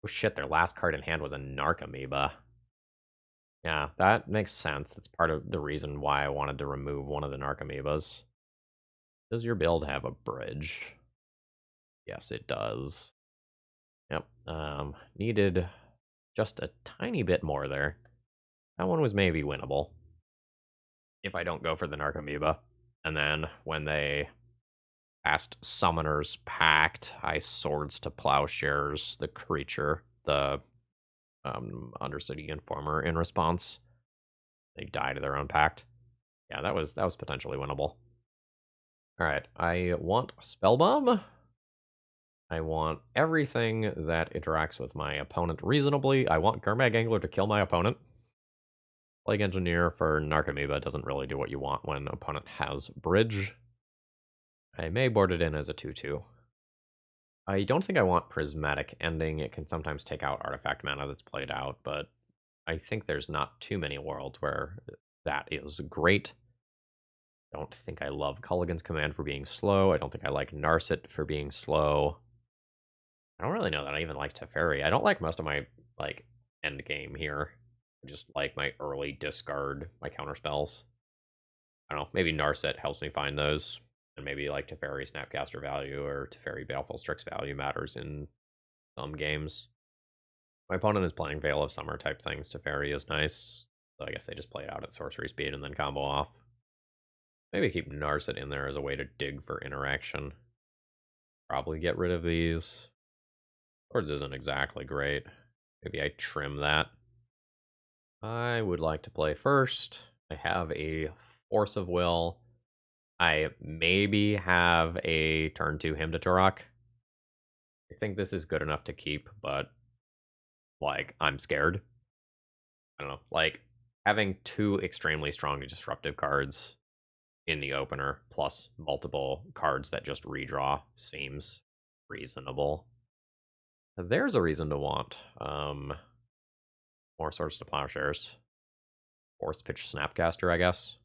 Oh shit, their last card in hand was a Narcomoeba. Yeah, that makes sense. That's part of the reason why I wanted to remove one of the Narcomoebas. Does your build have a bridge? Yes, it does. Yep. Needed just a tiny bit more there. That one was maybe winnable. If I don't go for the Narcomoeba. And then when they cast Summoner's Pact, I Swords to Plowshares the creature, the Undercity Informer in response. They die to their own pact. Yeah, that was potentially winnable. Alright, I want Spellbomb. I want everything that interacts with my opponent reasonably. I want Gurmag Angler to kill my opponent. Plague Engineer for Narcomoeba doesn't really do what you want when opponent has Bridge. I may board it in as a 2/2. I don't think I want Prismatic Ending. It can sometimes take out artifact mana that's played out, but I think there's not too many worlds where that is great. I don't think I love Culligan's Command for being slow. I don't think I like Narset for being slow. I don't really know that I even like Teferi. I don't like most of my, like, end game here. I just like my early discard, my counter spells. I don't know, maybe Narset helps me find those. And maybe, like, Teferi Snapcaster value or Teferi Baleful Strix value matters in some games. My opponent is playing Veil of Summer type things. Teferi is nice. So I guess they just play it out at sorcery speed and then combo off. Maybe keep Narset in there as a way to dig for interaction. Probably get rid of these. Swords isn't exactly great. Maybe I trim that. I would like to play first. I have a Force of Will. I maybe have a turn 2 Hymn to Turok. I think this is good enough to keep, but, like, I'm scared. I don't know. Like, having 2 extremely strong disruptive cards in the opener, plus multiple cards that just redraw, seems reasonable. There's a reason to want more Swords to Plowshares. Fourth pitch Snapcaster, I guess.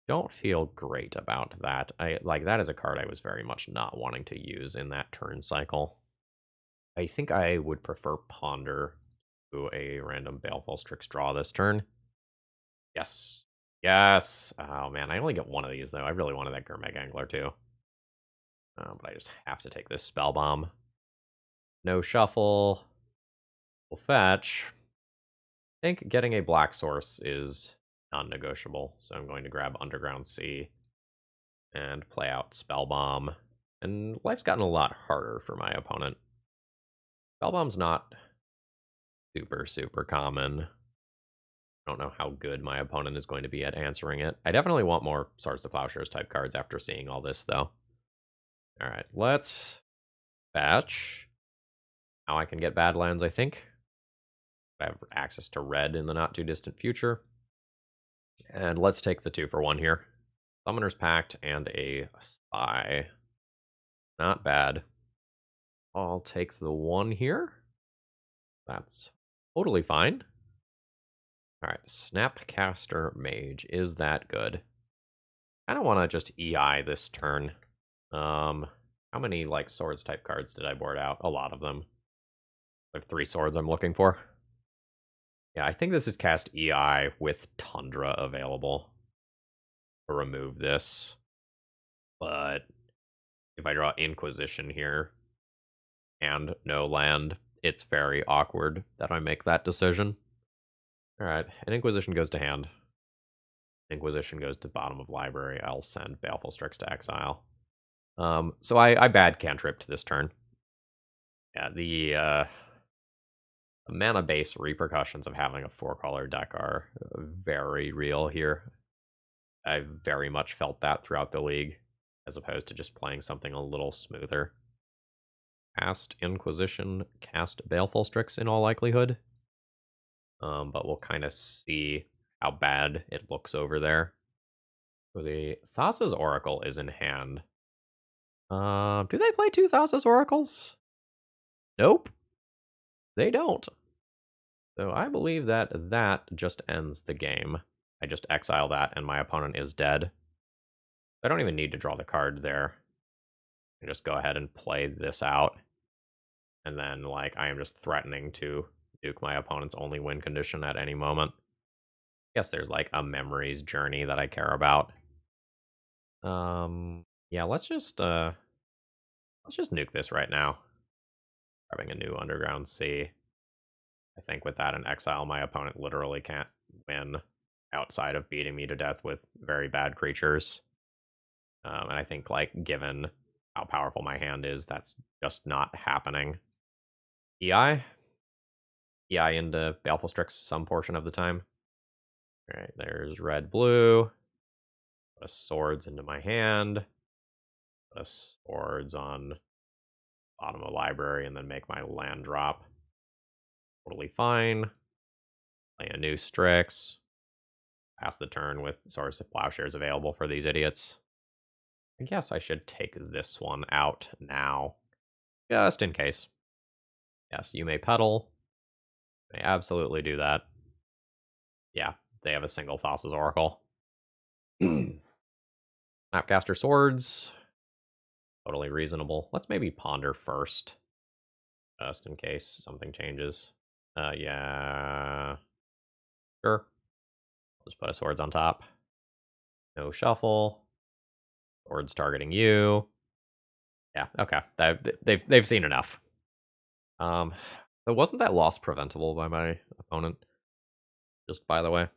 Don't feel great about that. That is a card I was very much not wanting to use in that turn cycle. I think I would prefer Ponder to a random Baleful Strix draw this turn. Yes. Yes. Oh man, I only get one of these though. I really wanted that Gurmag Angler too. But I just have to take this Spell Bomb. No shuffle. We'll fetch. I think getting a black source is non-negotiable, so I'm going to grab Underground Sea and play out Spell Bomb. And life's gotten a lot harder for my opponent. Spell Bomb's not super common. I don't know how good my opponent is going to be at answering it. I definitely want more Swords to Plowshares type cards after seeing all this, though. Alright, let's fetch. Now I can get Badlands, I think. I have access to red in the not-too-distant future. And let's take the 2-for-1 here. Summoner's Pact and a Spy. Not bad. I'll take the 1 here. That's totally fine. Alright, Snapcaster Mage. Is that good? I don't want to just EI this turn. How many, swords-type cards did I board out? A lot of them. I have 3 swords I'm looking for. Yeah, I think this is cast EI with Tundra available to remove this. But if I draw Inquisition here and no land, it's very awkward that I make that decision. Alright, an Inquisition goes to hand. Inquisition goes to bottom of library. I'll send Baleful Strix to exile. So I bad cantripped this turn. Yeah, the mana base repercussions of having a 4-color deck are very real here. I very much felt that throughout the league, as opposed to just playing something a little smoother. Cast Inquisition, cast Baleful Strix in all likelihood. But we'll kind of see how bad it looks over there. So the Thassa's Oracle is in hand. Do they play 2 Thassa's Oracles? Nope. They don't. So I believe that that just ends the game. I just exile that and my opponent is dead. I don't even need to draw the card there. I just go ahead and play this out. And then, I am just threatening to nuke my opponent's only win condition at any moment. I guess there's, a memories journey that I care about. Yeah, let's just nuke this right now. Grabbing a new Underground Sea. I think with that in exile, my opponent literally can't win outside of beating me to death with very bad creatures. And I think, given how powerful my hand is, that's just not happening. EI? EI into Baleful Strix some portion of the time. Alright, there's red, blue. Put a swords into my hand. Put a swords on bottom of library, and then make my land drop. Totally fine. Play a new Strix. Pass the turn with Swords to Plowshares available for these idiots. I guess I should take this one out now. Just in case. Yes, you may pedal. May absolutely do that. Yeah, they have a single Thassa's Oracle. Snapcaster Swords. Totally reasonable. Let's maybe ponder first. Just in case something changes. Yeah. Sure. Just put a swords on top. No shuffle. Swords targeting you. Yeah, okay. They've seen enough. So wasn't that loss preventable by my opponent? Just by the way.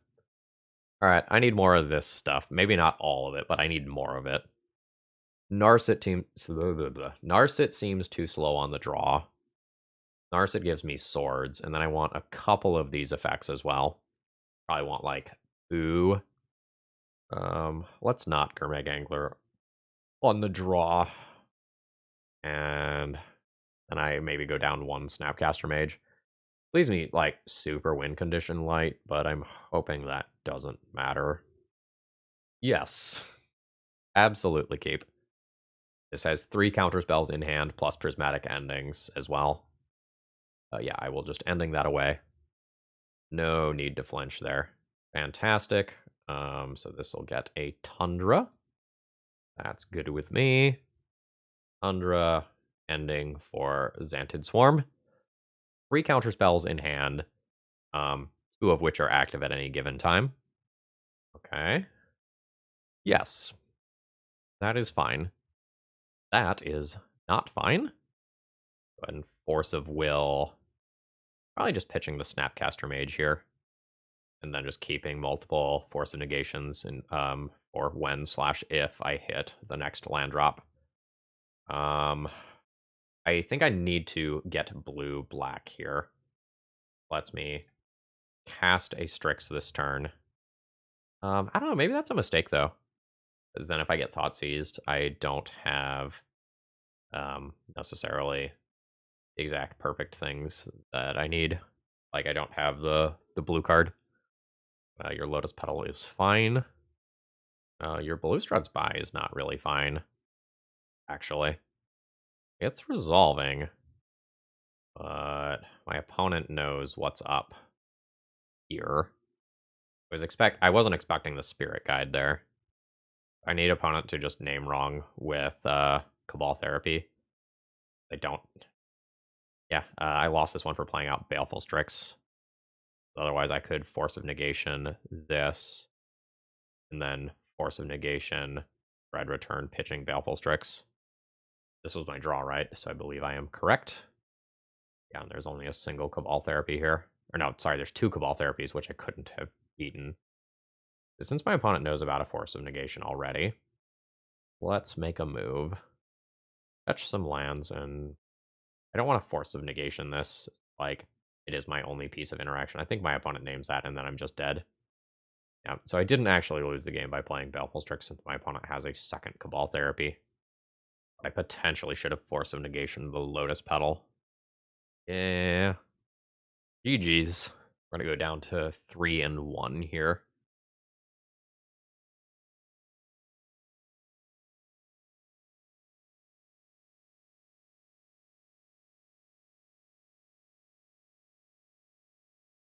Alright, I need more of this stuff. Maybe not all of it, but I need more of it. Narset seems too slow on the draw. Narset gives me swords, and then I want a couple of these effects as well. Probably want, Ooh. Let's not Gurmag Angler on the draw. And then I maybe go down 1 Snapcaster Mage. Leaves me, super win condition light, but I'm hoping that doesn't matter. Yes. Absolutely keep. This has 3 counter spells in hand plus prismatic endings as well. Yeah, I will just ending that away. No need to flinch there. Fantastic. So this will get a Tundra. That's good with me. Tundra ending for Xantid Swarm. 3 counter spells in hand, 2 of which are active at any given time. Okay. Yes. That is fine. That is not fine. Go ahead and Force of Will. Probably just pitching the Snapcaster Mage here. And then just keeping multiple Force of Negations in, for when/if I hit the next land drop. I think I need to get blue-black here. Lets me cast a Strix this turn. I don't know, maybe that's a mistake, though. Because then if I get Thought Seized, I don't have necessarily the exact perfect things that I need. Like, I don't have the blue card. Your Lotus Petal is fine. Your Ballustrad's Spy is not really fine, actually. It's resolving, but my opponent knows what's up here. I wasn't expecting the Spirit Guide there. I need opponent to just name wrong with Cabal Therapy. They don't. Yeah, I lost this one for playing out Baleful Strix. Otherwise, I could Force of Negation this, and then Force of Negation, Red Return, pitching Baleful Strix. This was my draw, right? So I believe I am correct. Yeah, and there's only a single Cabal Therapy here. Or no, sorry, there's 2 Cabal Therapies, which I couldn't have beaten. Since my opponent knows about a Force of Negation already, let's make a move. Fetch some lands, and I don't want to Force of Negation this. Like, it is my only piece of interaction. I think my opponent names that, and then I'm just dead. Yeah, so I didn't actually lose the game by playing Baleful Strix since my opponent has a second Cabal Therapy. I potentially should have Force of Negation the Lotus Petal. Yeah. GG's. We're going to go down to 3-1 here.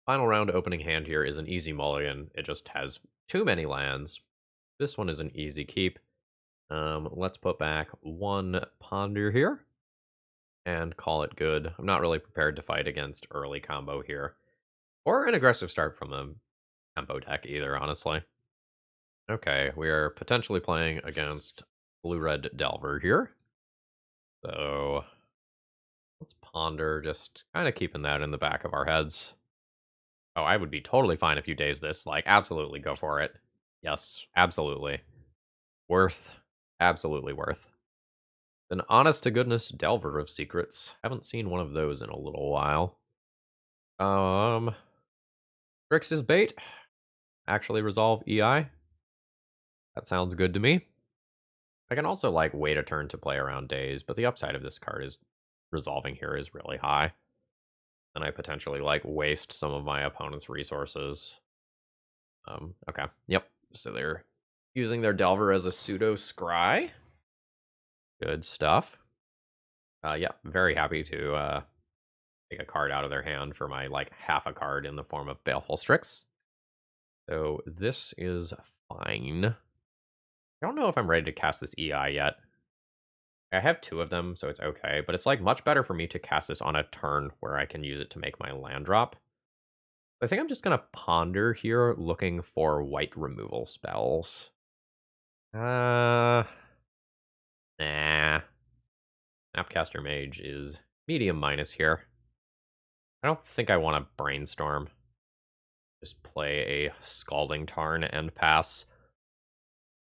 Final round opening hand here is an easy mulligan. It just has too many lands. This one is an easy keep. Let's put back 1 Ponder here and call it good. I'm not really prepared to fight against early combo here, or an aggressive start from the tempo deck either, honestly. Okay, we are potentially playing against Blue-Red Delver here. So let's Ponder, just kind of keeping that in the back of our heads. Oh, I would be totally fine if you daze this. Like, absolutely go for it. Yes, absolutely. Worth. Absolutely worth. An honest-to-goodness Delver of Secrets. Haven't seen one of those in a little while. Grixis Bait. Actually resolve EI. That sounds good to me. I can also, like, wait a turn to play around days, but the upside of this card is resolving here is really high. And I potentially, like, waste some of my opponent's resources. Okay. Yep. So they're using their Delver as a pseudo scry. Good stuff. Yeah, very happy to take a card out of their hand for my, like, half a card in the form of Baleful Strix. So this is fine. I don't know if I'm ready to cast this EI yet. I have 2 of them, so it's okay, but it's, like, much better for me to cast this on a turn where I can use it to make my land drop. I think I'm just gonna Ponder here, looking for white removal spells. Nah. Snapcaster Mage is medium minus here. I don't think I want to Brainstorm. Just play a Scalding Tarn and pass.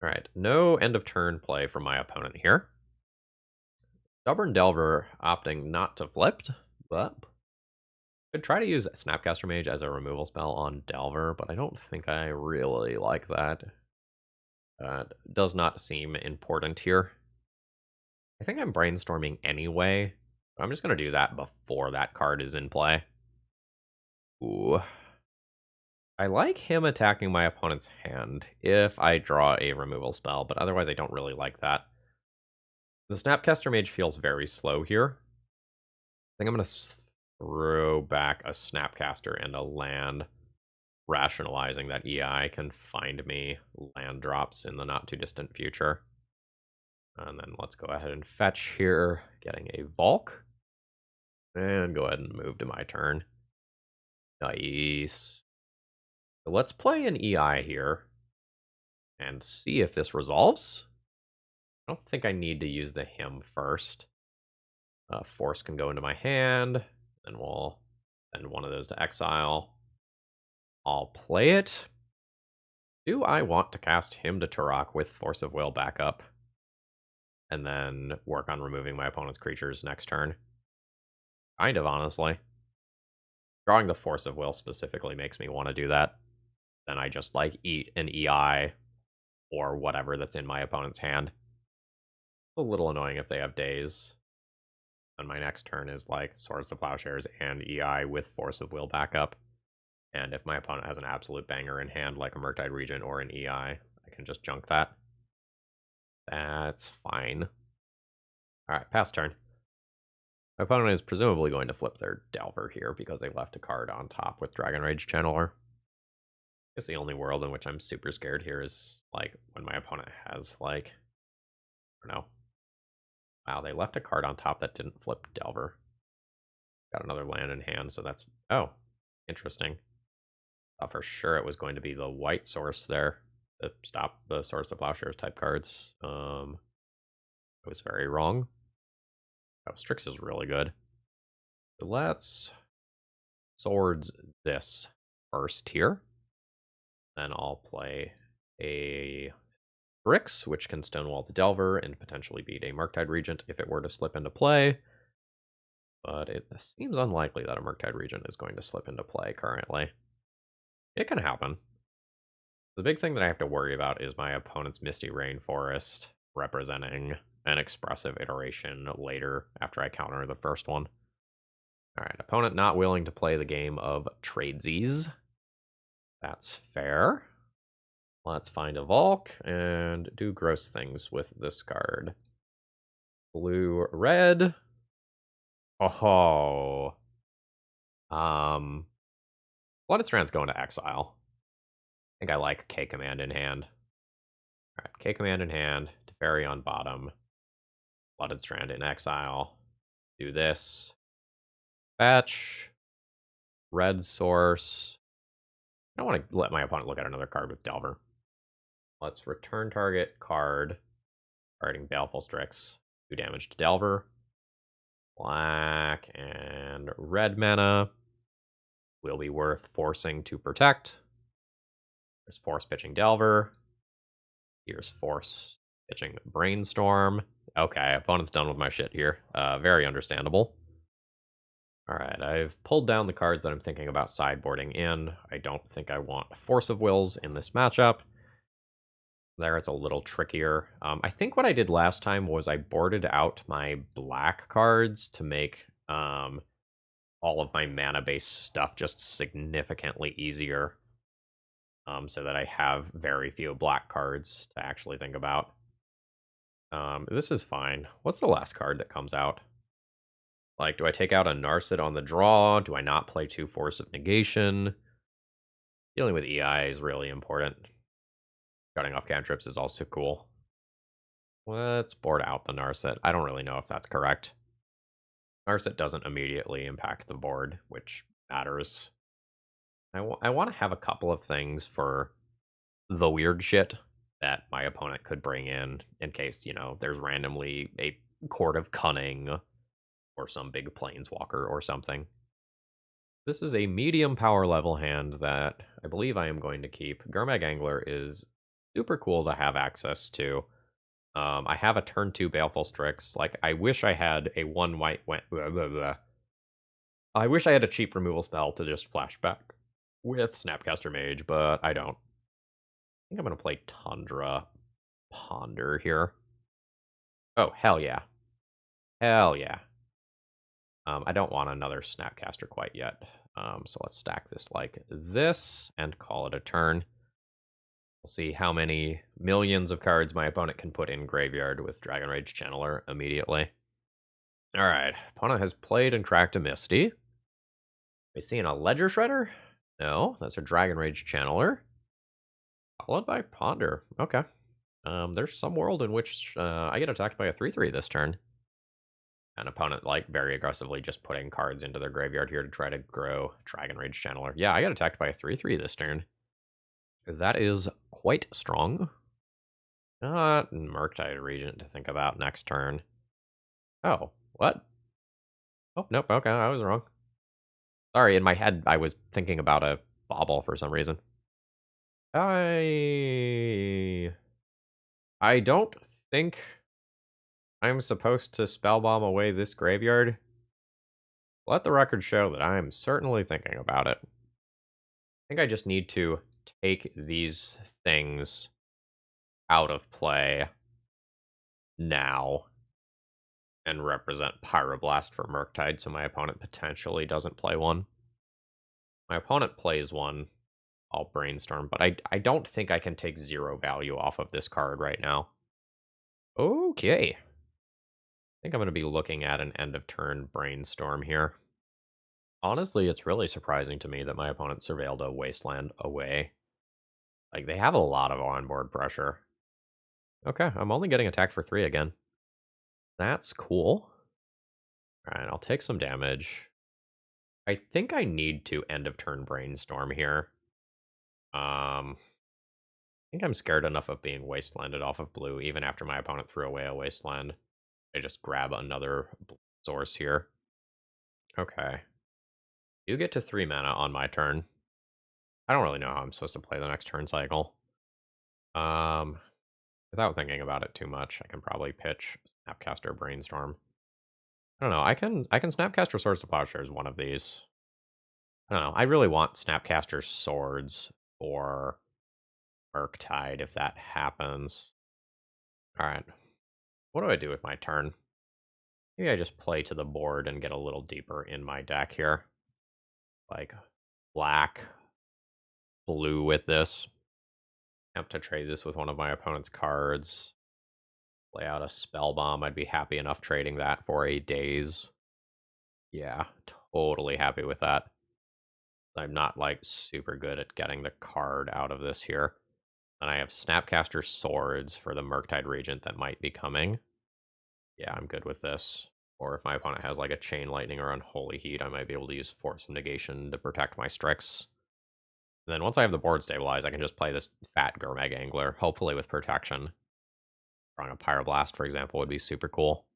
Alright, no end of turn play from my opponent here. Stubborn Delver opting not to flipped, but could try to use Snapcaster Mage as a removal spell on Delver, but I don't think I really like that. Does not seem important here. I think I'm Brainstorming anyway. I'm just going to do that before that card is in play. Ooh. I like him attacking my opponent's hand if I draw a removal spell, but otherwise I don't really like that. The Snapcaster Mage feels very slow here. I think I'm going to throw back a Snapcaster and a land, rationalizing that EI can find me land drops in the not too distant future. And then let's go ahead and fetch here, getting a Volk. And go ahead and move to my turn. Nice. So let's play an EI here and see if this resolves. I don't think I need to use the him first. Force can go into my hand, then we'll send one of those to exile. I'll play it. Do I want to cast him to Turok with Force of Will back up? And then work on removing my opponent's creatures next turn? Kind of, honestly. Drawing the Force of Will specifically makes me want to do that. Then I just, like, eat an EI or whatever that's in my opponent's hand. A little annoying if they have days. And my next turn is, like, Swords to Plowshares and EI with Force of Will backup. And if my opponent has an absolute banger in hand, like a Murktide Regent or an EI, I can just junk that. That's fine. Alright, pass turn. My opponent is presumably going to flip their Delver here because they left a card on top with Dragon Rage Channeler. I guess the only world in which I'm super scared here is, like, when my opponent has, like, I don't know. Wow, they left a card on top that didn't flip Delver. Got another land in hand, so that's... Oh, interesting. Thought for sure it was going to be the white source there to stop the Swords to Plowshares type cards. I was very wrong. Oh, Strix is really good. So let's Swords this first here. Then I'll play a Grix, which can Stonewall the Delver and potentially beat a Murktide Regent if it were to slip into play. But it seems unlikely that a Murktide Regent is going to slip into play currently. It can happen. The big thing that I have to worry about is my opponent's Misty Rainforest, representing an expressive iteration later after I counter the first one. Alright, opponent not willing to play the game of tradesies. That's fair. Let's find a Volk and do gross things with this card. Blue, red. Oh. Blooded Strand's going to exile. I think I like K command in hand. Alright, K command in hand. Teferi on bottom. Blooded Strand in exile. Do this. Fetch. Red source. I don't want to let my opponent look at another card with Delver. Let's return target card. Targeting Baleful Strix. 2 damage to Delver. Black and red mana will be worth forcing to protect. There's Force pitching Delver. Here's Force pitching Brainstorm. Okay, opponent's done with my shit here. Very understandable. Alright, I've pulled down the cards that I'm thinking about sideboarding in. I don't think I want Force of Wills in this matchup. There it's a little trickier. I think what I did last time was I boarded out my black cards to make all of my mana-based stuff just significantly easier. So that I have very few black cards to actually think about. This is fine. What's the last card that comes out? Like, do I take out a Narset on the draw? Do I not play 2 Force of Negation? Dealing with EI is really important. Cutting off cantrips is also cool. Let's board out the Narset. I don't really know if that's correct. Narset doesn't immediately impact the board, which matters. I want to have a couple of things for the weird shit that my opponent could bring in case, you know, there's randomly a Court of Cunning or some big planeswalker or something. This is a medium power level hand that I believe I am going to keep. Gurmag Angler is super cool to have access to. I have a turn 2 Baleful Strix. Like, I wish I had a 1 white... I wish I had a cheap removal spell to just flashback with Snapcaster Mage, but I don't. I think I'm going to play Tundra Ponder here. Oh, hell yeah. Hell yeah. I don't want another Snapcaster quite yet. So let's stack this like this and call it a turn. We'll see how many millions of cards my opponent can put in graveyard with Dragon Rage Channeler immediately. Alright, opponent has played and cracked a Misty. We seeing a Ledger Shredder? No, that's a Dragon Rage Channeler. Followed by Ponder. Okay. There's some world in which I get attacked by a 3/3 this turn. An opponent, like, very aggressively just putting cards into their graveyard here to try to grow Dragon Rage Channeler. Yeah, I got attacked by a 3/3 this turn. That is quite strong. Murktide Regent to think about next turn. Oh, what? Oh, nope, okay, I was wrong. Sorry, in my head, I was thinking about a bauble for some reason. I don't think I'm supposed to spellbomb away this graveyard. Let the record show that I'm certainly thinking about it. I think I just need to take these things out of play now and represent Pyroblast for Murktide so my opponent potentially doesn't play one. My opponent plays one, I'll Brainstorm, but I don't think I can take 0 value off of this card right now. Okay. I think I'm going to be looking at an end of turn Brainstorm here. Honestly, it's really surprising to me that my opponent surveilled a Wasteland away. Like, they have a lot of onboard pressure. Okay, I'm only getting attacked for 3 again. That's cool. Alright, I'll take some damage. I think I need to end of turn Brainstorm here. I think I'm scared enough of being Wastelanded off of blue, even after my opponent threw away a Wasteland. I just grab another source here. Okay. You get to 3 mana on my turn. I don't really know how I'm supposed to play the next turn cycle. Without thinking about it too much, I can probably pitch Snapcaster Brainstorm. I don't know. I can Snapcaster Swords to Plowshares one of these. I don't know. I really want Snapcaster Swords or Murktide if that happens. All right. What do I do with my turn? Maybe I just play to the board and get a little deeper in my deck here. Like black, blue with this. Attempt to trade this with one of my opponent's cards. Play out a spell bomb. I'd be happy enough trading that for a Daze. Yeah, totally happy with that. I'm not, like, super good at getting the card out of this here. And I have Snapcaster Swords for the Murktide Regent that might be coming. Yeah, I'm good with this. Or if my opponent has, like, a Chain Lightning or Unholy Heat, I might be able to use Force of Negation to protect my Strix. And then once I have the board stabilized, I can just play this fat Gurmag Angler, hopefully with protection. Drawing a Pyroblast, for example, would be super cool.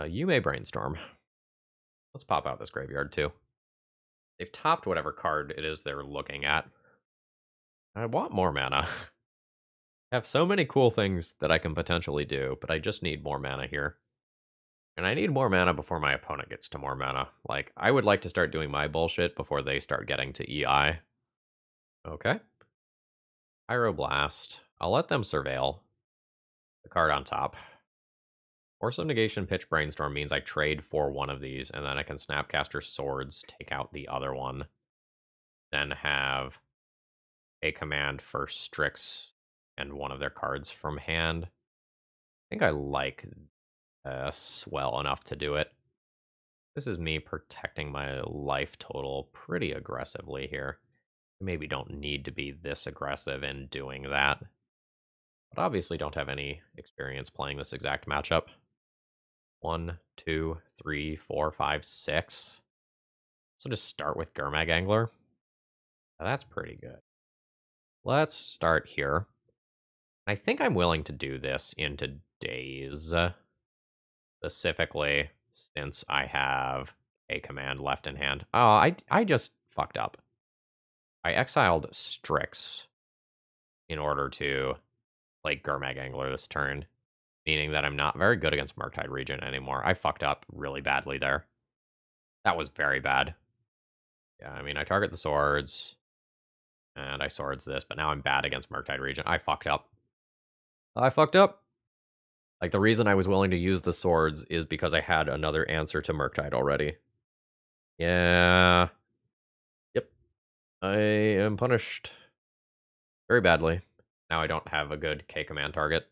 You may Brainstorm. Let's pop out this graveyard, too. They've topped whatever card it is they're looking at. I want more mana. I have so many cool things that I can potentially do, but I just need more mana here. And I need more mana before my opponent gets to more mana. Like, I would like to start doing my bullshit before they start getting to EI. Okay. Pyroblast. I'll let them surveil. The card on top. Force of Negation, Pitch Brainstorm means I trade for one of these, and then I can Snapcaster Swords, take out the other one. Then have a command for Strix and one of their cards from hand. I think I like Swell enough to do it. This is me protecting my life total pretty aggressively here. I maybe don't need to be this aggressive in doing that. But obviously don't have any experience playing this exact matchup. 1, 2, 3, 4, 5, 6. So just start with Gurmag Angler. Now that's pretty good. Let's start here. I think I'm willing to do this into Daze. Specifically, since I have a command left in hand. Oh, I just fucked up. I exiled Strix in order to play Gurmag Angler this turn, meaning that I'm not very good against Murktide Regent anymore. I fucked up really badly there. That was very bad. Yeah, I mean, I target the swords, and I swords this, but now I'm bad against Murktide Regent. I fucked up. I fucked up. Like, the reason I was willing to use the swords is because I had another answer to Murktide already. Yeah. Yep. I am punished very badly. Now I don't have a good K command target.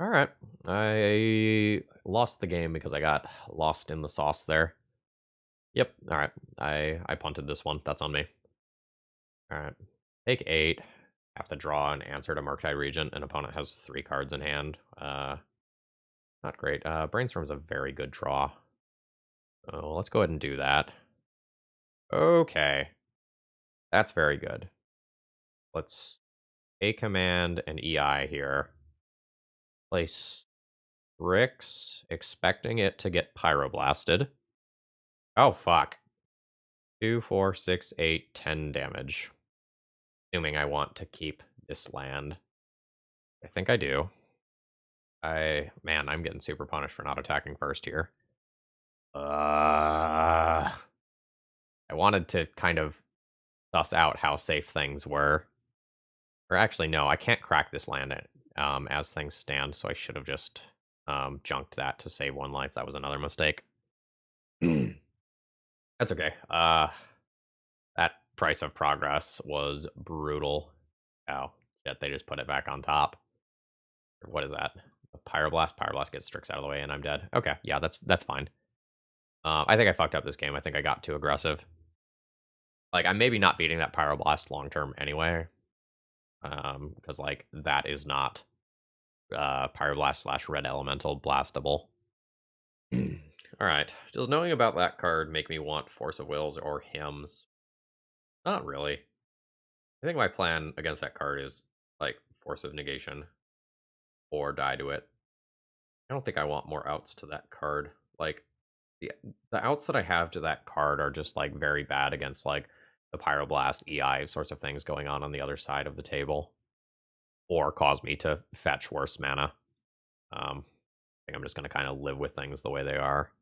All right. I lost the game because I got lost in the sauce there. Yep. All right. I punted this one. That's on me. All right. Take 8. Have to draw an answer to Murktide Regent. An opponent has 3 cards in hand. Not great. Brainstorm's a very good draw. Oh, let's go ahead and do that. Okay. That's very good. Let's A command and EI here. Place Grix, expecting it to get pyroblasted. Oh, fuck. 2, 4, 6, 8, 10 damage. Assuming I want to keep this land. I think I do. Man, I'm getting super punished for not attacking first here. I wanted to kind of suss out how safe things were. Or actually, no, I can't crack this land as things stand, so I should have just junked that to save 1 life. That was another mistake. That's okay. That price of progress was brutal. Oh, shit, they just put it back on top. What is that? A Pyroblast? Pyroblast gets Strix out of the way and I'm dead. Okay, yeah, that's fine. I think I fucked up this game. I think I got too aggressive. Like, I'm maybe not beating that Pyroblast long-term anyway. Because, like, that is not Pyroblast / Red Elemental blastable. Alright. Does knowing about that card make me want Force of Wills or Hymns? Not really. I think my plan against that card is, like, Force of Negation or die to it. I don't think I want more outs to that card. Like, the outs that I have to that card are just, like, very bad against, like, the Pyroblast, EI sorts of things going on the other side of the table. Or cause me to fetch worse mana. I think I'm just going to kind of live with things the way they are.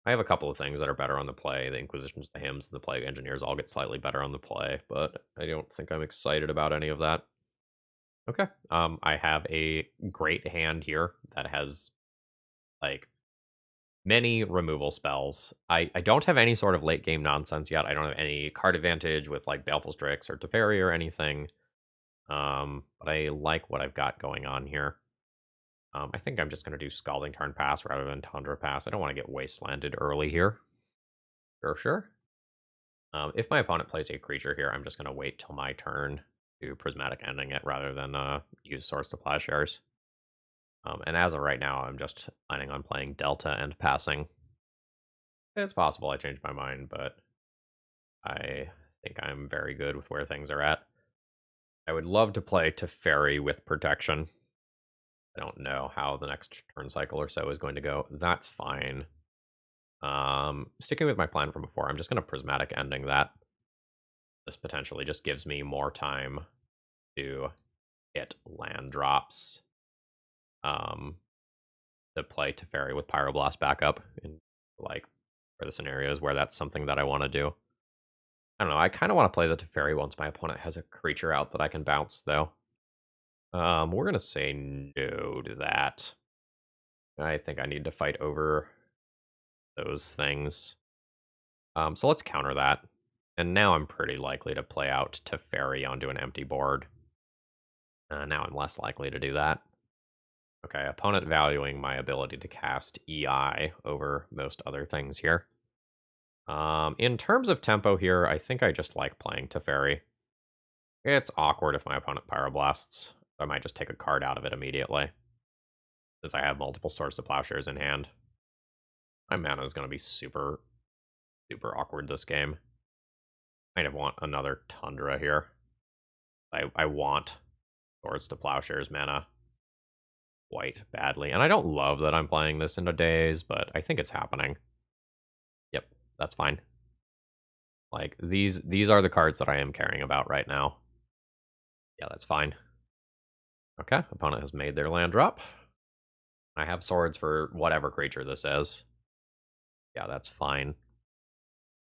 I have a couple of things that are better on the play. The Inquisitions, the Hymns, and the Plague Engineers all get slightly better on the play, but I don't think I'm excited about any of that. Okay. I have a great hand here that has, like, many removal spells. I don't have any sort of late game nonsense yet. I don't have any card advantage with, like, Baleful Strix or Teferi or anything. But I like what I've got going on here. I think I'm just going to do Scalding Tarn Pass rather than Tundra Pass. I don't want to get Wastelanded early here. Sure. If my opponent plays a creature here, I'm just going to wait till my turn to Prismatic Ending it rather than use Source to Plowshares. And as of right now, I'm just planning on playing Delta and passing. It's possible I changed my mind, but I think I'm very good with where things are at. I would love to play Teferi with protection. I don't know how the next turn cycle or so is going to go. That's fine. Sticking with my plan from before, I'm just going to Prismatic Ending that. This potentially just gives me more time to hit land drops. To play Teferi with Pyroblast backup in, like, for the scenarios where that's something that I want to do. I don't know. I kind of want to play the Teferi once my opponent has a creature out that I can bounce, though. We're going to say no to that. I think I need to fight over those things. So let's counter that. And now I'm pretty likely to play out Teferi onto an empty board. Now I'm less likely to do that. Okay, opponent valuing my ability to cast EI over most other things here. In terms of tempo here, I think I just like playing Teferi. It's awkward if my opponent Pyroblasts. I might just take a card out of it immediately, since I have multiple Swords to Plowshares in hand. My mana is going to be super, super awkward this game. Kind of want another Tundra here. I want Swords to Plowshares mana quite badly. And I don't love that I'm playing this into days, but I think it's happening. Yep, that's fine. Like, these are the cards that I am caring about right now. Yeah, that's fine. Okay, opponent has made their land drop. I have swords for whatever creature this is. Yeah, that's fine.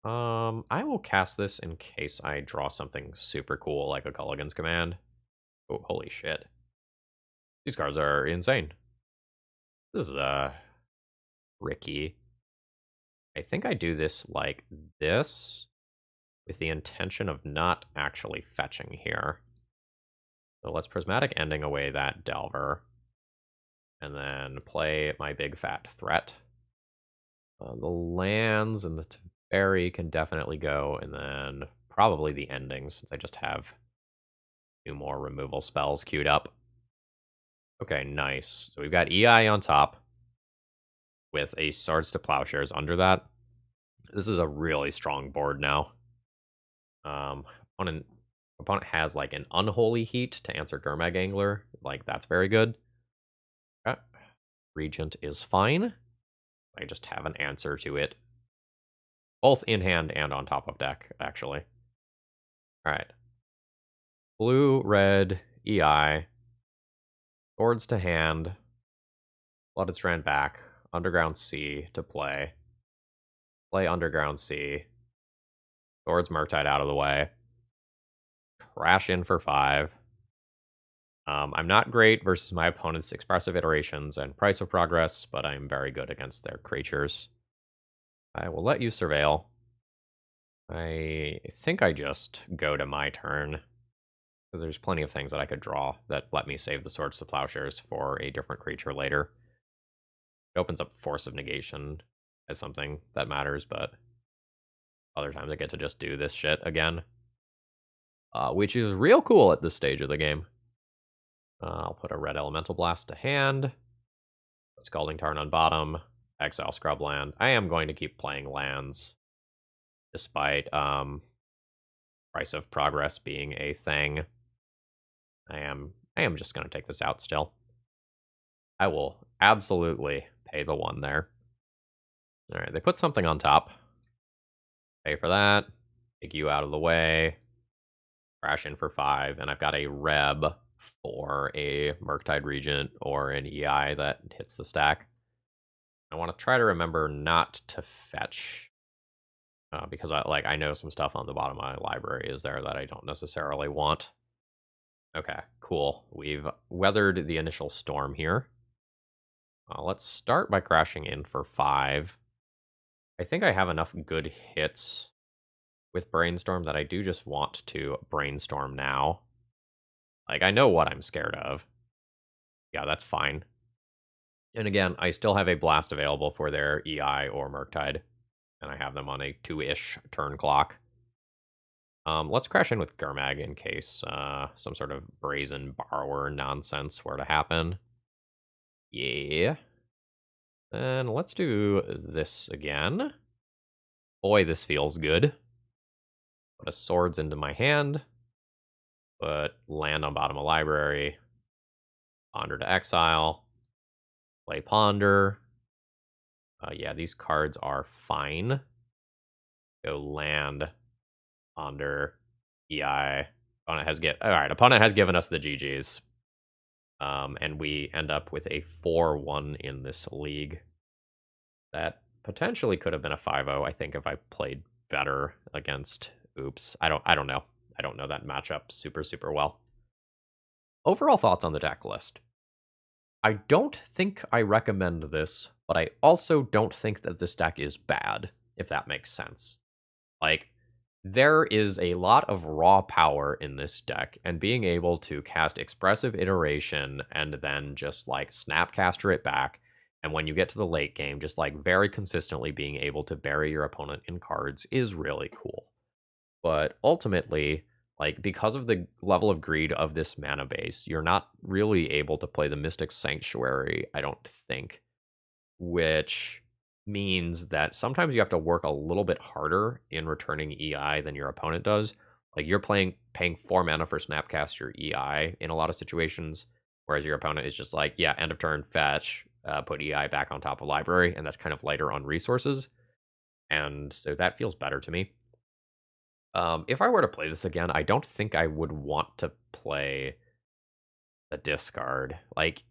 I will cast this in case I draw something super cool like a Culligan's Command. Oh, holy shit. These cards are insane. This is, tricky. I think I do this like this, with the intention of not actually fetching here. So let's Prismatic Ending away that Delver. And then play my big fat threat. The lands and the Teferi can definitely go, and then probably the endings, since I just have 2 more removal spells queued up. Okay, nice. So we've got EI on top with a Swords to Plowshares under that. This is a really strong board now. Opponent has like an Unholy Heat to answer Gurmag Angler. Like, that's very good. Okay. Regent is fine. I just have an answer to it. Both in hand and on top of deck, actually. Alright. Blue, red, EI. Swords to hand. Blooded Strand back. Underground Sea to play. Play Underground Sea. Swords Murktide out of the way. Crash in for 5. I'm not great versus my opponent's Expressive Iterations and Price of Progress, but I'm very good against their creatures. I will let you surveil. I think I just go to my turn, because there's plenty of things that I could draw that let me save the Swords to Plowshares for a different creature later. It opens up Force of Negation as something that matters, but other times I get to just do this shit again. Which is real cool at this stage of the game. I'll put a red Elemental Blast to hand. Scalding Tarn on bottom. Exile Scrubland. I am going to keep playing lands, despite Price of Progress being a thing. I am just going to take this out still. I will absolutely pay the 1 there. Alright, they put something on top. Pay for that. Take you out of the way. Crash in for 5. And I've got a Reb for a Murktide Regent or an EI that hits the stack. I want to try to remember not to fetch. Because I know some stuff on the bottom of my library is there that I don't necessarily want. Okay, cool. We've weathered the initial storm here. Let's start by crashing in for 5. I think I have enough good hits with Brainstorm that I do just want to Brainstorm now. Like, I know what I'm scared of. Yeah, that's fine. And again, I still have a Blast available for their EI or Murktide. And I have them on a 2-ish turn clock. Let's crash in with Gurmag in case some sort of Brazen Borrower nonsense were to happen. Yeah. And let's do this again. Boy, this feels good. Put a Swords into my hand. Put land on bottom of library. Ponder to exile. Play Ponder. Yeah, these cards are fine. Go land. Ponder. EI. Opponent has given us the GGs. And we end up with a 4-1 in this league. That potentially could have been a 5-0, I think, if I played better against Oops. I don't know. I don't know that matchup super well. Overall thoughts on the deck list. I don't think I recommend this, but I also don't think that this deck is bad, if that makes sense. Like, there is a lot of raw power in this deck, and being able to cast Expressive Iteration and then just, like, Snapcaster it back, and when you get to the late game, just, like, very consistently being able to bury your opponent in cards is really cool. But ultimately, like, because of the level of greed of this mana base, you're not really able to play the Mystic Sanctuary, I don't think. Which means that sometimes you have to work a little bit harder in returning EI than your opponent does. Like, you're paying 4 mana for Snapcaster EI in a lot of situations, whereas your opponent is just like, yeah, end of turn, fetch, put EI back on top of library, and that's kind of lighter on resources. And so that feels better to me. If I were to play this again, I don't think I would want to play the discard. Like,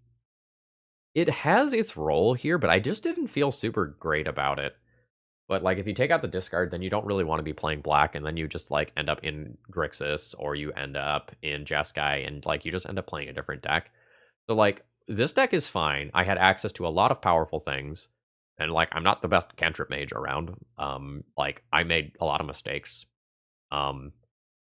it has its role here, but I just didn't feel super great about it. But, like, if you take out the discard, then you don't really want to be playing black, and then you just, like, end up in Grixis, or you end up in Jeskai, and, like, you just end up playing a different deck. So, like, this deck is fine. I had access to a lot of powerful things, and, like, I'm not the best cantrip mage around. Like, I made a lot of mistakes.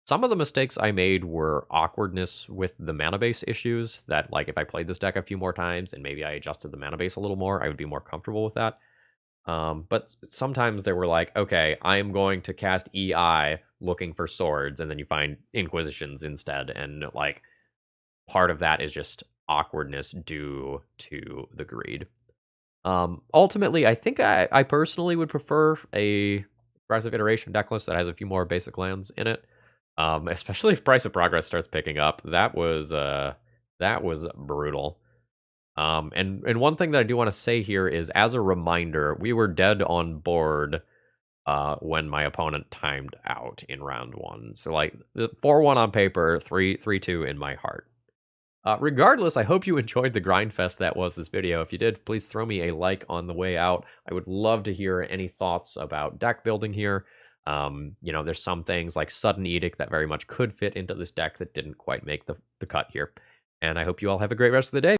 Some of the mistakes I made were awkwardness with the mana base issues, that, like, if I played this deck a few more times and maybe I adjusted the mana base a little more, I would be more comfortable with that. But sometimes they were like, okay, I am going to cast EI looking for swords, and then you find Inquisitions instead, and, like, part of that is just awkwardness due to the greed. Ultimately, I think I personally would prefer a Progressive Iteration deck list that has a few more basic lands in it. Especially if Price of Progress starts picking up. That was brutal. And one thing that I do want to say here is, as a reminder, we were dead on board when my opponent timed out in round 1. So, like, 4-1 on paper, 3-2 in my heart. Regardless, I hope you enjoyed the grind fest that was this video. If you did, please throw me a like on the way out. I would love to hear any thoughts about deck building here. You know, there's some things like Sudden Edict that very much could fit into this deck that didn't quite make the cut here. And I hope you all have a great rest of the day.